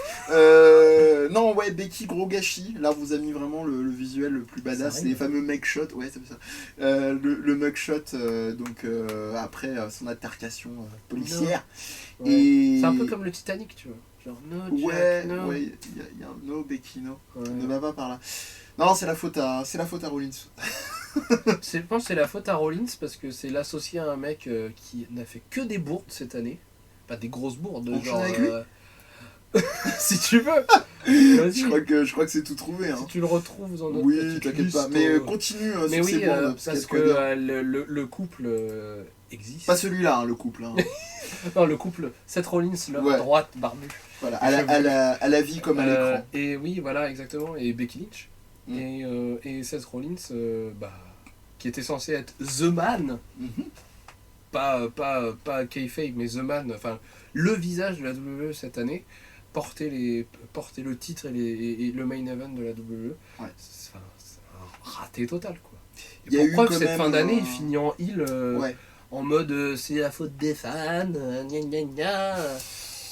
Speaker 5: non, ouais, Becky, gros gâchis. Là, vous a mis vraiment le visuel le plus badass, les fameux mugshot. Ouais, c'est ça. Le mugshot, donc après son altercation policière.
Speaker 6: Ouais. Et... C'est un peu comme le Titanic, tu vois. Genre, no, Jack, no.
Speaker 5: Ouais, il y a un no, Becky, no. Ne va pas par là. Non, c'est la faute à Rollins.
Speaker 6: Je pense que c'est la faute à Rollins parce que c'est l'associé à un mec qui n'a fait que des bourdes cette année. Pas des grosses bourdes.
Speaker 5: On
Speaker 6: genre,
Speaker 5: avec lui
Speaker 6: si tu veux.
Speaker 5: Je crois que c'est tout trouvé. Hein.
Speaker 6: Si tu le retrouves dans notre
Speaker 5: oui, t'inquiète pas. Mais continue
Speaker 6: mais
Speaker 5: sur
Speaker 6: oui,
Speaker 5: ces bourdes.
Speaker 6: parce que le couple existe.
Speaker 5: Pas celui-là, hein, le couple. Hein.
Speaker 6: Non, le couple Seth Rollins, l'homme à droite, barbu.
Speaker 5: Voilà, à la vie comme à l'écran.
Speaker 6: Et oui, voilà, exactement. Et Becky Lynch. Et Seth Rollins, qui était censé être The Man, pas kayfabe, mais The Man, enfin, le visage de la WWE cette année, porter le titre et le main event de la WWE. Ouais. C'est un raté total, quoi. Et pourquoi que cette fin d'année, il finit en heel en mode c'est la faute des fans, gna gna gna.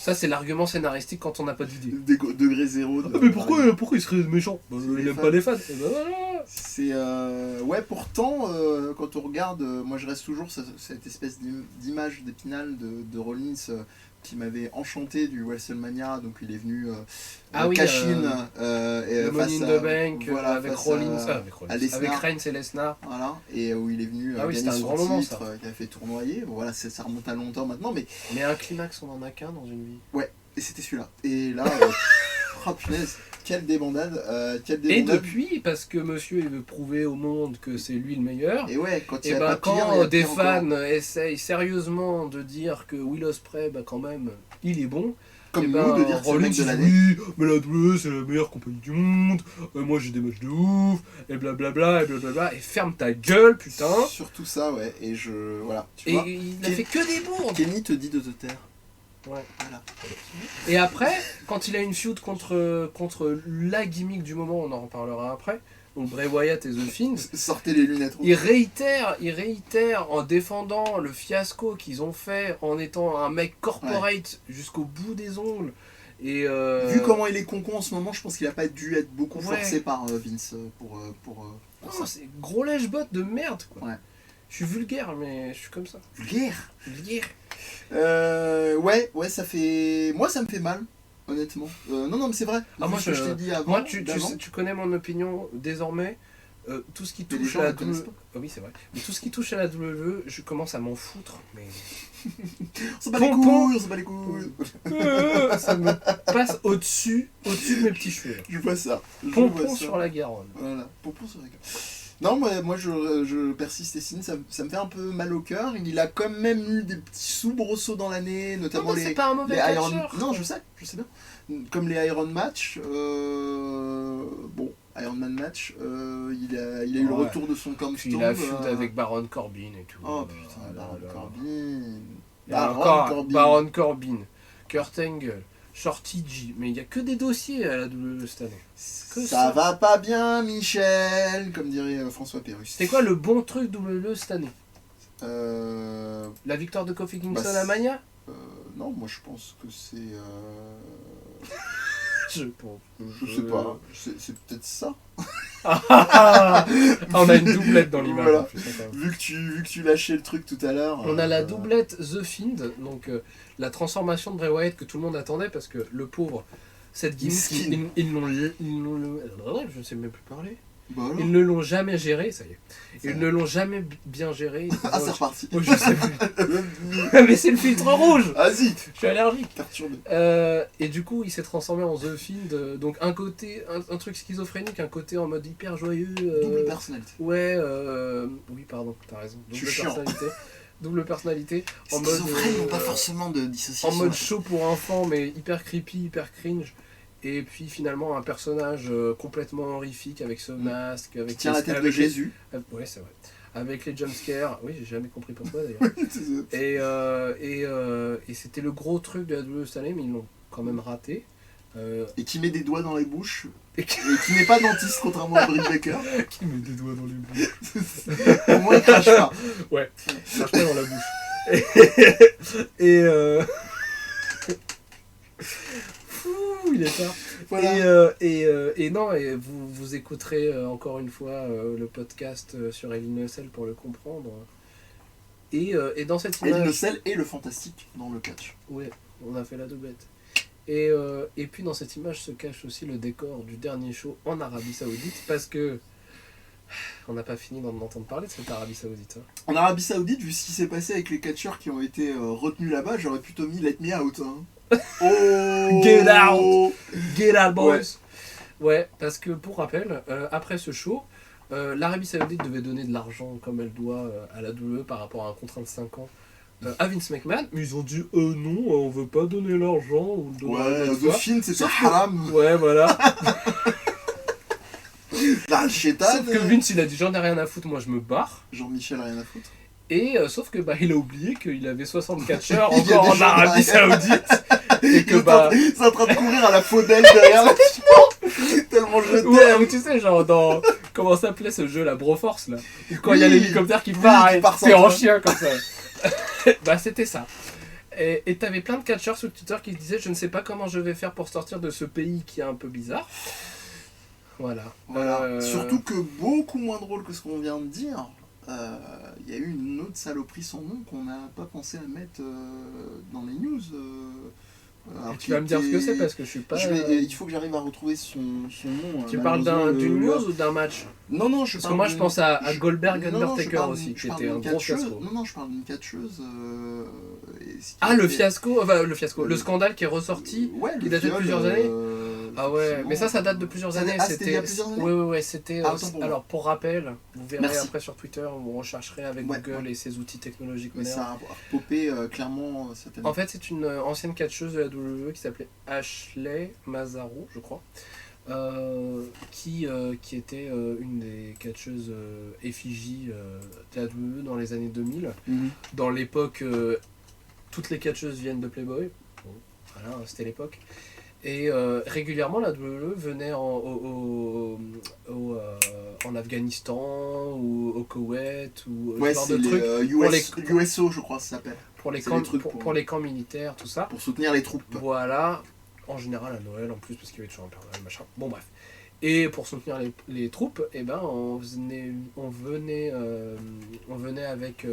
Speaker 6: Ça, c'est l'argument scénaristique quand on n'a pas d'idée.
Speaker 5: Degré zéro.
Speaker 6: Mais pourquoi il serait méchant il n'aime pas les fans. Et ben voilà.
Speaker 5: C'est ouais, pourtant, quand on regarde, moi je reste toujours cette espèce d'image d'épinal de Rollins qui m'avait enchanté du WrestleMania. Donc il est venu cash-in
Speaker 6: le Money in the Bank avec Rollins, avec Reigns et Lesnar.
Speaker 5: Voilà, et où il est venu gagner son titre, il a fait tournoyer. Bon, voilà, ça remonte à longtemps maintenant, mais
Speaker 6: un climax, on en a qu'un dans une vie.
Speaker 5: Ouais, et c'était celui-là. Et là, oh punaise, quelle débandade,
Speaker 6: Et depuis, parce que monsieur il veut prouver au monde que c'est lui le meilleur.
Speaker 5: Et ouais, quand
Speaker 6: des fans essayent sérieusement de dire que Will Ospreay, quand même, il est bon.
Speaker 5: Comme nous, de dire que c'est le mec de l'année.
Speaker 6: Oui, mais la WWE c'est la meilleure compagnie du monde, moi j'ai des matchs de ouf, et blablabla, et ferme ta gueule, putain.
Speaker 5: Surtout ça, ouais, et voilà.
Speaker 6: Tu vois, il n'a fait que des bourdes.
Speaker 5: Kenny te dit de te taire.
Speaker 6: Ouais. Voilà. Et après, quand il a une feud contre la gimmick du moment, on en reparlera après, donc Bray Wyatt et The Fiend,
Speaker 5: sortez les lunettes.
Speaker 6: Il réitère en défendant le fiasco qu'ils ont fait en étant un mec corporate jusqu'au bout des ongles. Et
Speaker 5: vu comment il est concon en ce moment, je pense qu'il a pas dû être beaucoup forcé par Vince pour
Speaker 6: ça. C'est gros lèche-bot de merde, quoi.
Speaker 5: Ouais.
Speaker 6: Je suis vulgaire, mais je suis comme ça.
Speaker 5: Vulgaire. Ouais, ça fait. Moi, ça me fait mal, honnêtement. Non, mais c'est vrai.
Speaker 6: Moi,
Speaker 5: je t'ai dit avant.
Speaker 6: Moi, tu connais mon opinion désormais. Tout ce qui touche à la WWE. Oui, c'est vrai. Mais tout ce qui touche à la WWE, je commence à m'en foutre. Mais.
Speaker 5: On s'en bat les couilles.
Speaker 6: Ça me passe au-dessus de mes petits cheveux.
Speaker 5: Je vois ça.
Speaker 6: Pompon sur la Garonne.
Speaker 5: Voilà, pompon sur la Garonne. Non, moi je persiste et signe, ça me fait un peu mal au cœur. Il a quand même eu des petits soubresauts dans l'année, notamment
Speaker 6: c'est pas un mauvais
Speaker 5: Iron. Non, je sais bien. Comme les Iron Match. Iron Man Match, il a eu le retour de son Cornerstone.
Speaker 6: Il a feud avec Baron Corbin et tout.
Speaker 5: Oh putain, Baron Corbin.
Speaker 6: Baron Corbin. Kurt Angle. Shorty G. Mais il n'y a que des dossiers à la WWE cette année. Que
Speaker 5: Ça va pas bien, Michel, comme dirait François Pérusse.
Speaker 6: C'est quoi le bon truc WWE cette année?
Speaker 5: euh...
Speaker 6: La victoire de Kofi Kingston
Speaker 5: Bah,
Speaker 6: à Mania?
Speaker 5: Non, moi je pense que c'est...
Speaker 6: Je pense.
Speaker 5: Je sais pas, c'est peut-être ça.
Speaker 6: On a une doublette dans l'image.
Speaker 5: Voilà.
Speaker 6: En plus, attends.
Speaker 5: Vu que tu lâchais le truc tout à l'heure...
Speaker 6: On a la doublette The Fiend, donc la transformation de Bray Wyatt que tout le monde attendait parce que le pauvre, cette gimmick, ils l'ont, je sais même plus parler.
Speaker 5: Bah alors.
Speaker 6: Ils ne l'ont jamais géré, ça y est. Ils ne l'ont jamais bien géré.
Speaker 5: Ah, c'est reparti.
Speaker 6: Oh, je sais plus. Mais c'est le filtre rouge.
Speaker 5: Vas-y,
Speaker 6: Je suis allergique.
Speaker 5: perturbé.
Speaker 6: Et du coup, il s'est transformé en The Fiend. Donc un côté, un truc schizophrénique, un côté en mode hyper joyeux.
Speaker 5: Double personnalité.
Speaker 6: Ouais, oui, pardon, t'as raison.
Speaker 5: Je
Speaker 6: Double
Speaker 5: suis chiant.
Speaker 6: personnalité. Double personnalité. En mode,
Speaker 5: Schizophrène, non pas forcément de dissociation.
Speaker 6: en mode show pour enfants, mais hyper creepy, hyper cringe. Et puis finalement, un personnage complètement horrifique avec ce masque. Avec
Speaker 5: Tiens la tête de
Speaker 6: avec les-
Speaker 5: Jésus.
Speaker 6: Ouais, c'est vrai. Avec les jumpscares. Oui, j'ai jamais compris pourquoi d'ailleurs. Et c'était le gros truc de la WWE cette année, mais ils l'ont quand même raté.
Speaker 5: Et qui met des doigts dans les bouches.
Speaker 6: Et
Speaker 5: Et qui n'est pas dentiste, contrairement à Britt Baker.
Speaker 6: qui met des doigts dans les bouches.
Speaker 5: Au moins, il crache pas.
Speaker 6: Ouais, ça marche pas dans la bouche. Fou, il est tard.
Speaker 5: Voilà.
Speaker 6: Et non, et vous écouterez encore une fois le podcast sur Ellie Nussel pour le comprendre. Et dans cette
Speaker 5: Elle
Speaker 6: image...
Speaker 5: le sel et le fantastique dans le catch.
Speaker 6: Ouais, on a fait la doublette. Et puis dans cette image se cache aussi le décor du dernier show en Arabie Saoudite, parce que on n'a pas fini d'en entendre parler de cette Arabie Saoudite. Hein.
Speaker 5: En Arabie Saoudite, vu ce qui s'est passé avec les catcheurs qui ont été retenus là-bas, j'aurais plutôt mis Let Me Out. Hein. Oh
Speaker 6: Get out! Get out, boys! Ouais, parce que pour rappel, après ce show, l'Arabie Saoudite devait donner de l'argent comme elle doit à la WWE par rapport à un contrat de 5 ans à Vince McMahon, mais ils ont dit non, on veut pas donner l'argent. Ou le donner à
Speaker 5: Ouais,
Speaker 6: notre
Speaker 5: The
Speaker 6: fois.
Speaker 5: Fiend, c'était
Speaker 6: Sauf que-
Speaker 5: haram.
Speaker 6: Ouais, voilà.
Speaker 5: La chétade.
Speaker 6: Sauf que Vince, il a dit j'en ai rien à foutre, moi je me barre.
Speaker 5: Jean-Michel, rien à foutre.
Speaker 6: Et sauf que il a oublié qu'il avait 64 catcheurs
Speaker 5: Il y a
Speaker 6: encore
Speaker 5: des
Speaker 6: en
Speaker 5: gens
Speaker 6: Arabie
Speaker 5: derrière.
Speaker 6: Saoudite. Et que
Speaker 5: C'est en train de courir à la faudelle derrière la tellement je
Speaker 6: Ouais,
Speaker 5: t'aime.
Speaker 6: ou tu sais, genre dans. Comment s'appelait ce jeu, la Broforce là? Où quand il y a l'hélicoptère qui part
Speaker 5: qui
Speaker 6: et
Speaker 5: part sans
Speaker 6: t'es en
Speaker 5: toi.
Speaker 6: chien comme ça. Bah, c'était ça. Et t'avais plein de catcheurs sur Twitter qui disaient je ne sais pas comment je vais faire pour sortir de ce pays qui est un peu bizarre. Voilà.
Speaker 5: Voilà. Surtout que beaucoup moins drôle que ce qu'on vient de dire, il y a eu une autre saloperie sans nom qu'on n'a pas pensé à mettre dans les news. Alors
Speaker 6: Tu vas me dire ce que c'est parce que je suis pas.
Speaker 5: il faut que j'arrive à retrouver son nom.
Speaker 6: Tu parles d'une news ou d'un match?
Speaker 5: Non, non, je
Speaker 6: Parce
Speaker 5: parle
Speaker 6: que moi je
Speaker 5: d'une-
Speaker 6: pense à
Speaker 5: je-
Speaker 6: Goldberg
Speaker 5: non, non, je
Speaker 6: Undertaker
Speaker 5: parle-
Speaker 6: aussi,
Speaker 5: je
Speaker 6: qui
Speaker 5: parle
Speaker 6: était un
Speaker 5: d'une
Speaker 6: gros
Speaker 5: catcheuse.
Speaker 6: fiasco.
Speaker 5: Non, non, je parle d'une catcheuse. Et ce qui
Speaker 6: Ah,
Speaker 5: a
Speaker 6: le
Speaker 5: été-
Speaker 6: fiasco, enfin le fiasco, le scandale qui est ressorti.
Speaker 5: Ouais,
Speaker 6: qui
Speaker 5: le
Speaker 6: datait de
Speaker 5: viol,
Speaker 6: plusieurs années. Ah ouais,
Speaker 5: effectivement.
Speaker 6: mais ça date de plusieurs
Speaker 5: Ça
Speaker 6: années.
Speaker 5: date- ah, c'était il y a plusieurs années.
Speaker 6: Ouais, c'était.
Speaker 5: Ah, autant pour moi.
Speaker 6: Alors pour rappel, vous verrez
Speaker 5: Merci.
Speaker 6: après sur Twitter, vous rechercherez avec
Speaker 5: Ouais,
Speaker 6: Google
Speaker 5: ouais.
Speaker 6: et ses outils technologiques
Speaker 5: Mais
Speaker 6: modernes.
Speaker 5: ça a popé clairement cette année.
Speaker 6: En fait, c'est une ancienne catcheuse de la WWE qui s'appelait Ashley Mazzaro, je crois, qui était une des catcheuses effigies de la WWE dans les années 2000.
Speaker 5: Mhm.
Speaker 6: Dans l'époque, toutes les catcheuses viennent de Playboy. Bon, voilà, c'était l'époque. Et régulièrement, la WWE venait en Afghanistan ou au Koweït ou ce
Speaker 5: Ouais,
Speaker 6: genre
Speaker 5: c'est
Speaker 6: de trucs
Speaker 5: les USO, je crois, ça s'appelle.
Speaker 6: pour les
Speaker 5: c'est
Speaker 6: camps,
Speaker 5: des trucs
Speaker 6: pour les camps militaires, tout ça.
Speaker 5: Pour soutenir les troupes.
Speaker 6: Voilà, en général à Noël en plus, parce qu'il y avait toujours un Père Noël, machin. Bon, bref. Et pour soutenir les troupes, eh ben, on venait avec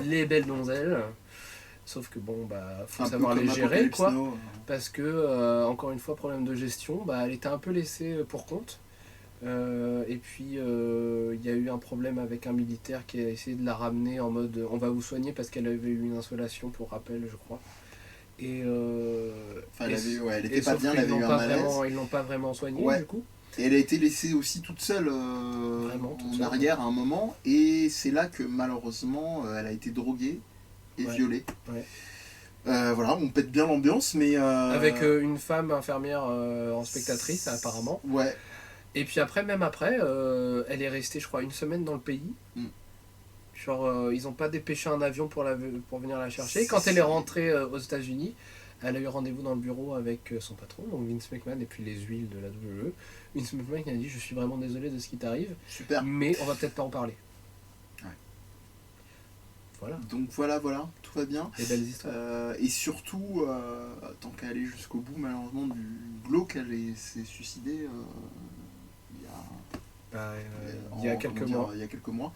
Speaker 6: les belles donzelles. Sauf que bon, bah, faut
Speaker 5: Un peu
Speaker 6: savoir
Speaker 5: comme
Speaker 6: les gérer,
Speaker 5: Apocalypse
Speaker 6: quoi.
Speaker 5: Now.
Speaker 6: Parce que, encore une fois, problème de gestion, bah, elle était un peu laissée pour compte. Et puis, il y a eu un problème avec un militaire qui a essayé de la ramener en mode on va vous soigner parce qu'elle avait eu une insolation, pour rappel, je crois. Et,
Speaker 5: Enfin, elle,
Speaker 6: et-
Speaker 5: avait, ouais, elle
Speaker 6: et
Speaker 5: était pas
Speaker 6: sauf
Speaker 5: bien, elle
Speaker 6: qu'ils
Speaker 5: avait eu
Speaker 6: l'ont
Speaker 5: un
Speaker 6: pas
Speaker 5: malaise.
Speaker 6: vraiment- ils l'ont pas vraiment soignée,
Speaker 5: Ouais.
Speaker 6: du coup.
Speaker 5: Et elle a été laissée aussi toute seule
Speaker 6: Vraiment, toute
Speaker 5: en
Speaker 6: seule.
Speaker 5: arrière à un moment. Et c'est là que malheureusement, elle a été droguée et
Speaker 6: Ouais.
Speaker 5: violée.
Speaker 6: Ouais.
Speaker 5: Voilà, on pète bien l'ambiance, mais...
Speaker 6: Avec une femme infirmière en spectatrice, apparemment.
Speaker 5: Ouais.
Speaker 6: Et puis après, même après, elle est restée, je crois, une semaine dans le pays.
Speaker 5: Mm.
Speaker 6: Genre, ils n'ont pas dépêché un avion pour venir la chercher. Quand elle est rentrée aux États-Unis, Elle a eu rendez-vous dans le bureau avec son patron, donc Vince McMahon, et puis les huiles de la WWE. Vince McMahon a dit: je suis vraiment désolé de ce qui t'arrive,
Speaker 5: Super.
Speaker 6: mais on va peut-être pas en parler.
Speaker 5: Ouais.
Speaker 6: Voilà.
Speaker 5: Donc voilà, tout va bien.
Speaker 6: Les belles histoires.
Speaker 5: Et surtout, tant qu'à aller jusqu'au bout, malheureusement, du glauque, elle s'est suicidée
Speaker 6: Il y a quelques mois.
Speaker 5: Il y a quelques mois.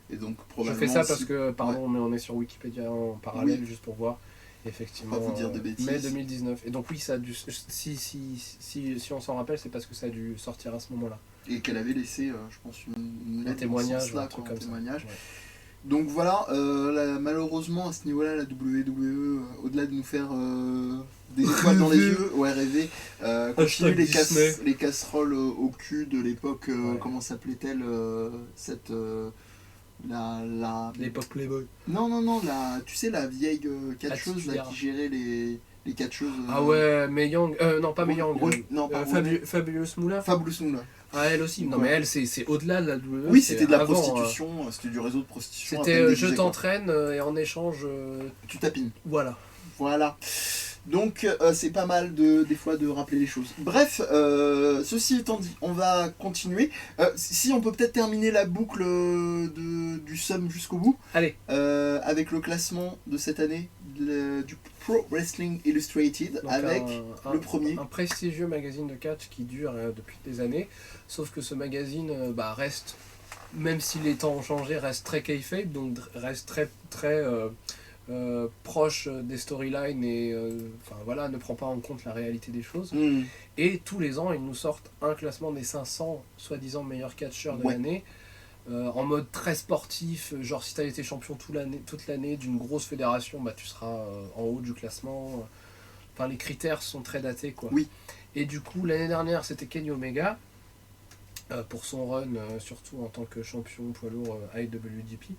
Speaker 5: Et donc
Speaker 6: Je
Speaker 5: probablement.
Speaker 6: fais ça parce que, pardon, mais on est sur Wikipédia en parallèle,
Speaker 5: Oui.
Speaker 6: juste pour voir. Effectivement,
Speaker 5: Pas vous dire de bêtises.
Speaker 6: mai 2019. Et donc oui, ça a dû, si on s'en rappelle, c'est parce que ça a dû sortir à ce moment-là.
Speaker 5: Et qu'elle avait laissé, je pense, une
Speaker 6: Un
Speaker 5: lettre
Speaker 6: témoignage,
Speaker 5: dans ce sens-là,
Speaker 6: un truc
Speaker 5: quoi, un
Speaker 6: comme
Speaker 5: témoignage.
Speaker 6: ça. Ouais.
Speaker 5: Donc voilà, malheureusement à ce niveau-là, la WWE, au-delà de nous faire des étoiles dans les yeux, rêver, continue les casseroles au cul de l'époque, comment s'appelait-elle
Speaker 6: L'époque Playboy.
Speaker 5: Non, tu sais, la vieille catcheuse là,
Speaker 6: Attitude.
Speaker 5: qui gérait les catcheuses.
Speaker 6: Ah ouais, Mae Young, non pas Mae Young,
Speaker 5: non, pas
Speaker 6: Fabulous Moolah.
Speaker 5: Fabulous Moolah.
Speaker 6: Ah, elle aussi, non
Speaker 5: Ouais.
Speaker 6: mais elle c'est au-delà de la WWE.
Speaker 5: Oui, c'était de la
Speaker 6: avant,
Speaker 5: prostitution, c'était du réseau de prostitution. à
Speaker 6: C'était
Speaker 5: peine
Speaker 6: je
Speaker 5: déguisé, quoi.
Speaker 6: t'entraîne et en échange,
Speaker 5: Tu tapines.
Speaker 6: voilà.
Speaker 5: Voilà. Donc c'est pas mal des fois de rappeler les choses. Bref, ceci étant dit, on va continuer. Si on peut peut-être terminer la boucle du Somme jusqu'au bout.
Speaker 6: Allez.
Speaker 5: Avec le classement de cette année du Pro Wrestling Illustrated,
Speaker 6: Donc
Speaker 5: avec le premier.
Speaker 6: Un prestigieux magazine de catch qui dure depuis des années, sauf que ce magazine reste, même si les temps ont changé, reste très kayfabe, donc reste très proche des storylines et ne prend pas en compte la réalité des choses. Et tous les ans, ils nous sortent un classement des 500 soi-disant meilleurs catcheurs de l'année. En mode très sportif, genre si tu as été champion toute l'année d'une grosse fédération, tu seras en haut du classement. Enfin, les critères sont très datés, quoi.
Speaker 5: Oui.
Speaker 6: Et du coup, l'année dernière, c'était Kenny Omega pour son run, surtout en tant que champion poids lourd IWGP.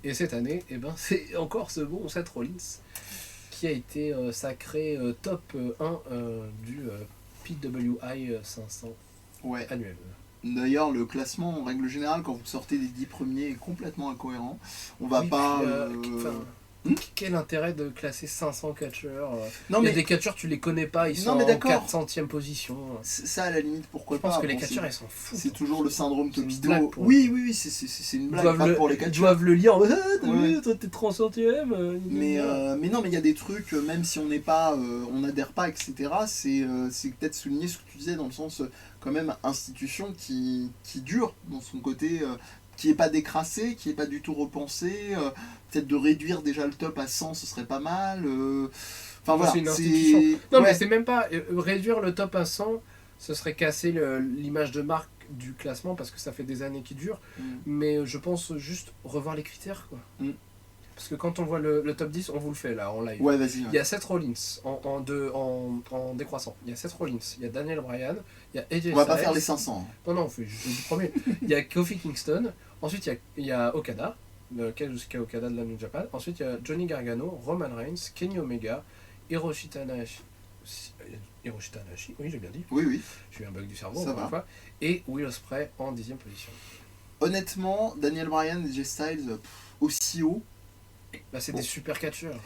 Speaker 6: Et cette année, c'est encore ce bon Seth Rollins qui a été sacré top 1 du PWI 500 annuel.
Speaker 5: D'ailleurs, le classement, en règle générale, quand vous sortez des 10 premiers, est complètement incohérent. On va pas...
Speaker 6: Quel intérêt de classer 500 catcheurs
Speaker 5: Non,
Speaker 6: Il y a
Speaker 5: mais
Speaker 6: des catcheurs, tu les connais pas, ils sont
Speaker 5: mais
Speaker 6: en
Speaker 5: d'accord.
Speaker 6: 400e position.
Speaker 5: ça, à la limite, pourquoi
Speaker 6: Je
Speaker 5: pas.
Speaker 6: pense que les
Speaker 5: Bon,
Speaker 6: catcheurs, ils s'en foutent.
Speaker 5: c'est toujours le syndrome
Speaker 6: C'est une
Speaker 5: Topido.
Speaker 6: blague pour eux.
Speaker 5: Oui, c'est une blague, pas pour les
Speaker 6: Ils
Speaker 5: catcheurs.
Speaker 6: doivent le lire en mode t'as
Speaker 5: Ouais.
Speaker 6: vu, toi t'es 300e.
Speaker 5: Mais non, mais il y a des trucs, même si on n'est pas, on n'adhère pas, etc. C'est peut-être souligner ce que tu disais dans le sens, quand même, institution qui dure dans son côté, qui est pas décrassé, qui est pas du tout repensé. Peut-être de réduire déjà le top à 100, ce serait pas mal. Enfin voilà,
Speaker 6: c'est une institution. Non,
Speaker 5: ouais.
Speaker 6: mais c'est même pas réduire le top à 100, ce serait casser l'image de marque du classement parce que ça fait des années qu'il dure. Mais je pense juste revoir les critères, quoi. Parce que quand on voit le top 10, on vous le fait là en live.
Speaker 5: Ouais, vas-y.
Speaker 6: Il y a Seth Rollins en décroissant. Il y a Seth Rollins, il y a Daniel Bryan, il y a AJ Styles.
Speaker 5: On va pas faire les 500.
Speaker 6: Non, on fait juste du premier. Il y a Kofi Kingston. Ensuite, il y a Okada, Kazuchika Okada de la New Japan. Ensuite, il y a Johnny Gargano, Roman Reigns, Kenny Omega, Hiroshi Tanahashi. Oui, j'ai bien dit.
Speaker 5: Oui.
Speaker 6: J'ai eu un bug du cerveau,
Speaker 5: Ça
Speaker 6: encore
Speaker 5: va.
Speaker 6: une fois. Et Will Ospreay en 10e position.
Speaker 5: Honnêtement, Daniel Bryan et AJ Styles, aussi haut.
Speaker 6: Là, c'est des super catcheurs.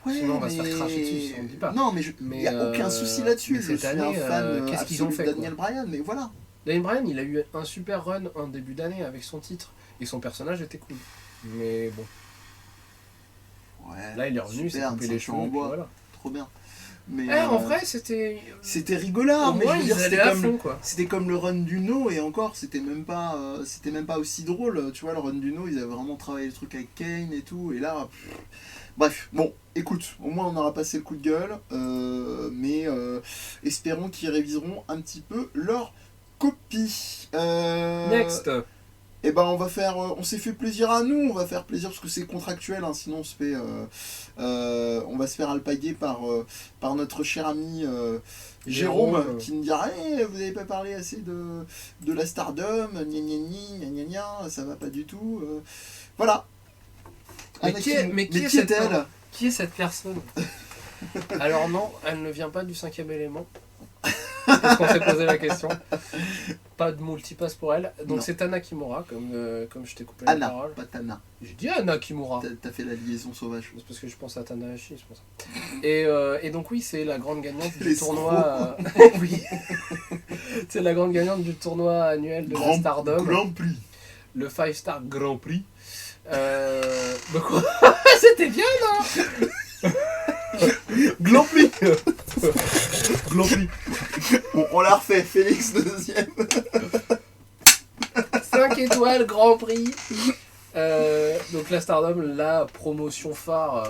Speaker 5: Ouais,
Speaker 6: Sinon, on va se faire cracher dessus si on ne dit pas.
Speaker 5: Non, mais il n'y a aucun souci là-dessus.
Speaker 6: mais
Speaker 5: Je
Speaker 6: cette
Speaker 5: suis un
Speaker 6: année,
Speaker 5: fan
Speaker 6: qu'est-ce qu'ils ont
Speaker 5: absolu
Speaker 6: fait,
Speaker 5: de Daniel Bryan, mais voilà.
Speaker 6: Daniel Bryan, il a eu un super run en début d'année avec son titre. Et son personnage était cool. Mais bon,
Speaker 5: Ouais,
Speaker 6: là, il est revenu, il s'est
Speaker 5: super,
Speaker 6: coupé
Speaker 5: une
Speaker 6: les
Speaker 5: ceinture
Speaker 6: cheveux.
Speaker 5: en
Speaker 6: Et
Speaker 5: bois.
Speaker 6: voilà.
Speaker 5: Trop bien. Mais
Speaker 6: En vrai, c'était.
Speaker 5: c'était rigolard,
Speaker 6: Au
Speaker 5: mais
Speaker 6: moins,
Speaker 5: je veux
Speaker 6: ils
Speaker 5: dire,
Speaker 6: allaient à fond, quoi.
Speaker 5: c'était comme le run du No, et encore, c'était même pas aussi drôle. Tu vois, le run du No, ils avaient vraiment travaillé le truc avec Kane et tout, et là. Bref, bon, écoute, au moins on aura passé le coup de gueule, mais espérons qu'ils réviseront un petit peu leur copie.
Speaker 6: Next.
Speaker 5: Et ben on s'est fait plaisir à nous, on va faire plaisir parce que c'est contractuel, hein, sinon on va se faire alpaguer par notre cher ami Jérôme, qui nous dira vous n'avez pas parlé assez de la Stardom, ça va pas du tout. Voilà.
Speaker 6: Mais qui est-elle Qui est cette personne Alors non, elle ne vient pas du 5e élément. parce qu'on s'est posé la question. Pas de multipass pour elle. Donc
Speaker 5: Non.
Speaker 6: c'est Tana Kimura, comme je t'ai coupé la
Speaker 5: Anna,
Speaker 6: parole.
Speaker 5: pas Tana.
Speaker 6: J'ai dit Anna Kimura.
Speaker 5: T'as fait la liaison sauvage.
Speaker 6: C'est parce que je pense à Tanahashi, c'est pour ça. Et donc oui, c'est la grande gagnante du
Speaker 5: Les
Speaker 6: tournoi. Oui. C'est la grande gagnante du tournoi annuel de la Stardom.
Speaker 5: Grand Prix.
Speaker 6: Le 5-Star Grand Prix. Bah quoi C'était bien là.
Speaker 5: Glampli. Glampli. Bon, on l'a refait, Félix deuxième.
Speaker 6: 5 étoiles Grand Prix. Donc la Stardom, la promotion phare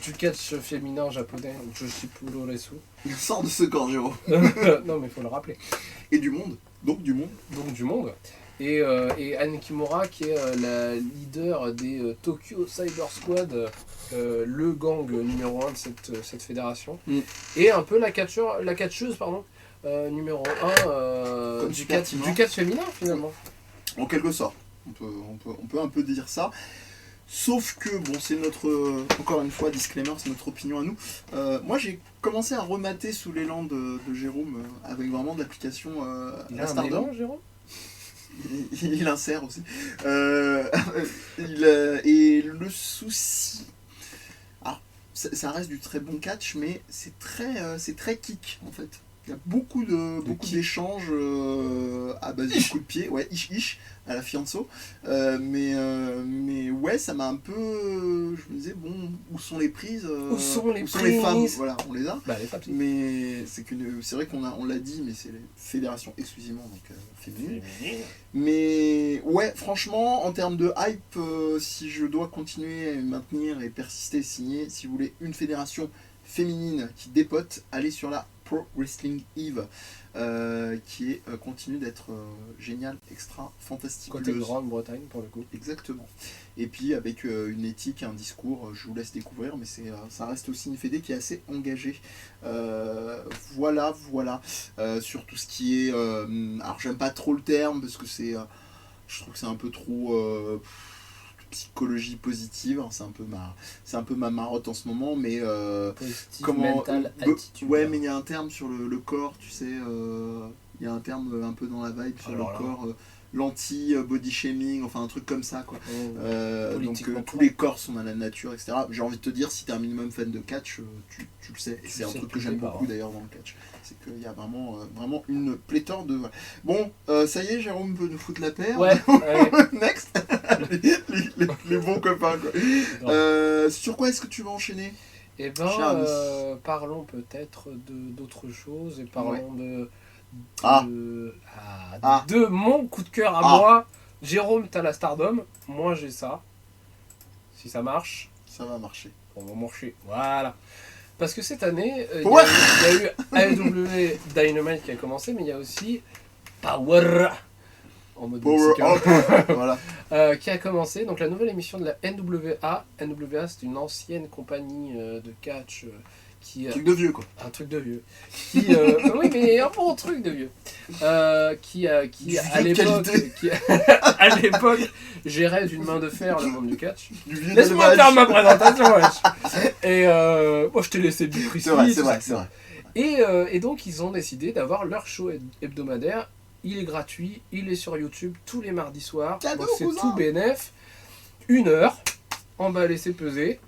Speaker 6: du catch féminin japonais, Joshi Puroresu.
Speaker 5: Il sort de ce corps, Jérôme.
Speaker 6: Non mais il faut le rappeler.
Speaker 5: Et du monde. Donc du monde.
Speaker 6: Donc du monde. Et Anne Kimura qui est la leader des Tokyo Cyber Squad, le gang numéro 1 de cette fédération.
Speaker 5: Mm.
Speaker 6: Et un peu la catcheuse numéro 1
Speaker 5: Comme
Speaker 6: du
Speaker 5: Super
Speaker 6: catch
Speaker 5: Team,
Speaker 6: féminin finalement.
Speaker 5: En quelque sorte. On peut un peu dire ça. Sauf que, bon, c'est notre... encore une fois, disclaimer, c'est notre opinion à nous. Moi, j'ai commencé à remater sous l'élan de Jérôme, avec vraiment de l'application
Speaker 6: Il
Speaker 5: la
Speaker 6: a un
Speaker 5: Stardom.
Speaker 6: élan, Jérôme.
Speaker 5: Il insère aussi. Et le souci... Alors, ça reste du très bon catch, mais c'est très kick, en fait. Il y a beaucoup d'échanges à base de coups de pied, ouais, ish, à la Fianso. Mais ouais, ça m'a un peu... Je me disais, bon, où sont les prises
Speaker 6: Où sont les
Speaker 5: femmes?
Speaker 6: prises
Speaker 5: Voilà, on les a.
Speaker 6: Bah les papis.
Speaker 5: Mais c'est vrai qu'on l'a dit, mais c'est les fédérations exclusivement donc, féminines. Mais ouais, franchement, en termes de hype, si je dois continuer à maintenir et persister, signer, si vous voulez une fédération féminine qui dépote, allez sur la Pro Wrestling Eve, qui continue d'être géniale, extra, fantastique.
Speaker 6: Côté Grande-Bretagne pour le coup.
Speaker 5: Exactement. Et puis avec une éthique, un discours, je vous laisse découvrir, mais ça reste aussi une fédé qui est assez engagée. Voilà. Sur tout ce qui est... alors j'aime pas trop le terme, parce que je trouve que c'est un peu trop... psychologie positive, c'est un peu ma marotte en ce moment, mais
Speaker 6: Positive, mental, attitude.
Speaker 5: ouais, mais il y a un terme sur le corps, tu sais, il y a un terme un peu dans la vibe sur
Speaker 6: Alors
Speaker 5: le
Speaker 6: là.
Speaker 5: corps, l'anti-body shaming, enfin un truc comme ça, quoi. Donc
Speaker 6: Politiquement
Speaker 5: tous les corps sont dans la nature, etc. J'ai envie de te dire, si t'es un minimum fan de catch, tu le sais, et c'est un
Speaker 6: sais
Speaker 5: truc que
Speaker 6: tous
Speaker 5: j'aime
Speaker 6: les
Speaker 5: beaucoup
Speaker 6: parents.
Speaker 5: d'ailleurs dans le catch, c'est qu'il y a vraiment une pléthore de... voilà. Bon, ça y est, Jérôme peut nous foutre la paix.
Speaker 6: Ouais, ouais.
Speaker 5: Next. les bons copains, quoi. Sur quoi est-ce que tu vas enchaîner?
Speaker 6: Eh ben,
Speaker 5: Cher ami.
Speaker 6: parlons peut-être d'autres choses et parlons de mon coup de cœur à moi. Jérôme, t'as la Stardom, moi j'ai ça. Si ça marche,
Speaker 5: Ça va marcher.
Speaker 6: on va marcher. Voilà. Parce que cette année, il
Speaker 5: Ouais.
Speaker 6: y a eu AEW Dynamite qui a commencé, mais il y a aussi Power en mode
Speaker 5: Power
Speaker 6: mexicain.
Speaker 5: up. Voilà.
Speaker 6: Qui a commencé, donc la nouvelle émission de la NWA. NWA, c'est une ancienne compagnie de catch qui
Speaker 5: Truc de vieux, quoi.
Speaker 6: un truc de vieux. Qui, oui, mais un bon truc de vieux. Qui à
Speaker 5: vieux de
Speaker 6: l'époque,
Speaker 5: qualité.
Speaker 6: à l'époque, gérait d'une main de fer le monde du catch.
Speaker 5: Du vieux
Speaker 6: Laisse-moi
Speaker 5: d'élevage.
Speaker 6: faire ma présentation, wesh. Et moi, je t'ai laissé du prix.
Speaker 5: C'est vrai.
Speaker 6: Et donc, ils ont décidé d'avoir leur show hebdomadaire. Il est gratuit, il est sur YouTube tous les mardis soirs.
Speaker 5: Cadeau,
Speaker 6: Donc, c'est
Speaker 5: cousin.
Speaker 6: tout bénef. 1 heure, emballé, c'est pesé.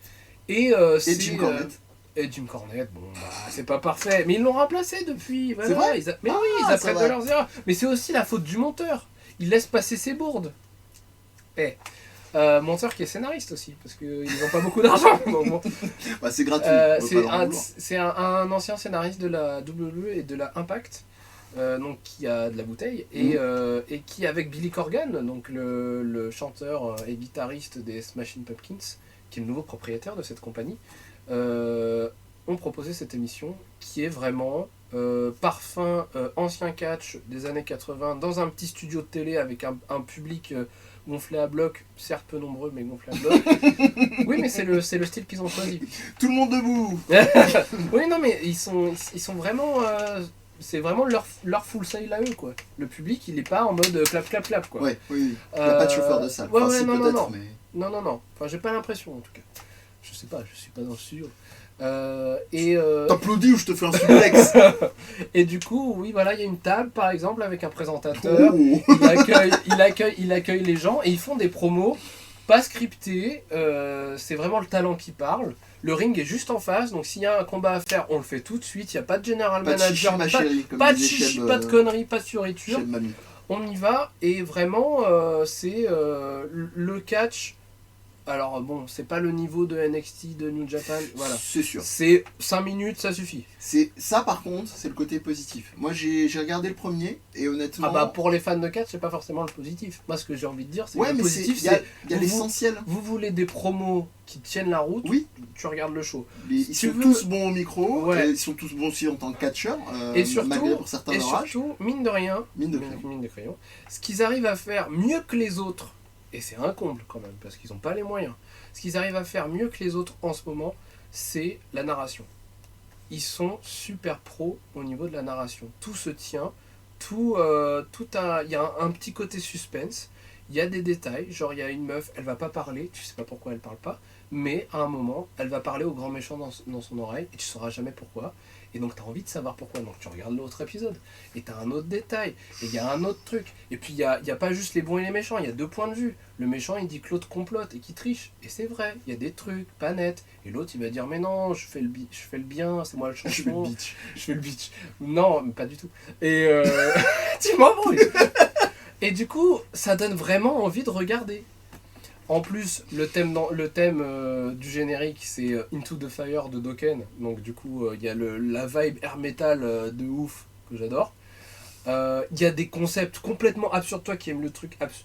Speaker 6: Et c'est,
Speaker 5: Jim Cornette.
Speaker 6: Et Jim Cornette, bon, bah, c'est pas parfait. Mais ils l'ont remplacé depuis. Voilà,
Speaker 5: C'est vrai
Speaker 6: mais oui, ils
Speaker 5: ça
Speaker 6: apprennent
Speaker 5: va.
Speaker 6: de leurs erreurs. Mais c'est aussi la faute du monteur. Il laisse passer ses bourdes. Monteur qui est scénariste aussi, parce qu'ils n'ont pas beaucoup d'argent. Donc bon.
Speaker 5: Bah, c'est gratuit. on peut
Speaker 6: C'est
Speaker 5: pas leur en
Speaker 6: un,
Speaker 5: vouloir.
Speaker 6: c'est un ancien scénariste de la WWE et de la Impact, donc qui a de la bouteille, et qui avec Billy Corgan, donc le chanteur et guitariste des Smashing Pumpkins, qui est le nouveau propriétaire de cette compagnie, ont proposé cette émission qui est vraiment parfum ancien catch des années 80 dans un petit studio de télé avec un public gonflé à bloc, certes peu nombreux mais gonflé à bloc. Oui, mais c'est le style qu'ils ont choisi.
Speaker 5: Tout le monde debout.
Speaker 6: Oui, non, mais ils sont vraiment c'est vraiment leur full sale à eux, quoi. Le public, il est pas en mode clap quoi.
Speaker 5: Ouais, oui. Il n'y a pas de chauffeur de salle.
Speaker 6: Ouais,
Speaker 5: Enfin,
Speaker 6: ouais,
Speaker 5: si,
Speaker 6: non,
Speaker 5: peut-être,
Speaker 6: non.
Speaker 5: mais...
Speaker 6: Non. Enfin, j'ai pas l'impression en tout cas. Je sais pas, je suis pas dans le studio.
Speaker 5: T'applaudis ou je te fais un suplex?
Speaker 6: Et du coup, oui, voilà, il y a une table par exemple avec un présentateur.
Speaker 5: Oh.
Speaker 6: Il accueille les gens et ils font des promos pas scriptés. C'est vraiment le talent qui parle. Le ring est juste en face, donc s'il y a un combat à faire, on le fait tout de suite. Il n'y a pas de general
Speaker 5: Pas de chichi,
Speaker 6: manager,
Speaker 5: ma chérie, comme
Speaker 6: pas de
Speaker 5: disait
Speaker 6: chichi,
Speaker 5: Cheb,
Speaker 6: pas de conneries, pas de fioriture.
Speaker 5: Cheb Mamie.
Speaker 6: On y va et vraiment, c'est le catch. Alors bon, c'est pas le niveau de NXT, de New Japan, voilà.
Speaker 5: C'est sûr.
Speaker 6: C'est 5 minutes, ça suffit.
Speaker 5: C'est ça par contre, c'est le côté positif. Moi j'ai regardé le premier et honnêtement.
Speaker 6: Ah bah pour les fans de catch, c'est pas forcément le positif. Moi ce que j'ai envie de dire, c'est que
Speaker 5: ouais,
Speaker 6: le
Speaker 5: mais
Speaker 6: positif,
Speaker 5: il y a
Speaker 6: vous-
Speaker 5: l'essentiel.
Speaker 6: Vous voulez des promos qui tiennent la route,
Speaker 5: Oui.
Speaker 6: tu regardes le show.
Speaker 5: Ils
Speaker 6: tu
Speaker 5: sont
Speaker 6: veux-
Speaker 5: tous bons au micro,
Speaker 6: Ouais.
Speaker 5: et ils sont tous bons aussi en tant que catcheurs,
Speaker 6: Et surtout,
Speaker 5: malgré pour certains
Speaker 6: Et
Speaker 5: leur âge.
Speaker 6: surtout, mine de rien,
Speaker 5: Mine de rien.
Speaker 6: mine de crayon, ce qu'ils arrivent à faire mieux que les autres, et c'est un comble quand même, parce qu'ils n'ont pas les moyens, ce qu'ils arrivent à faire mieux que les autres en ce moment, c'est la narration. Ils sont super pros au niveau de la narration. Tout se tient, il y a un petit côté suspense, il y a des détails, genre il y a une meuf, elle va pas parler, tu sais pas pourquoi elle parle pas, mais à un moment, elle va parler au grand méchant dans son oreille, et tu sauras jamais pourquoi. Et donc tu as envie de savoir pourquoi, donc tu regardes l'autre épisode, et tu as un autre détail, et il y a un autre truc. Et puis il n'y a pas juste les bons et les méchants, il y a deux points de vue. Le méchant il dit que l'autre complote et qu'il triche, et c'est vrai, il y a des trucs pas nets. Et l'autre il va dire mais non, je fais le bien, c'est moi le
Speaker 5: Je fais le
Speaker 6: champion.
Speaker 5: bitch.
Speaker 6: Je fais le bitch. Non, mais pas du tout. Et tu m'embrouilles. Et du coup, ça donne vraiment envie de regarder. En plus, le thème du générique, c'est Into the Fire de Dokken. Donc du coup, il y a la vibe air metal de ouf que j'adore. Il y a des concepts complètement absurdes. Toi qui aimes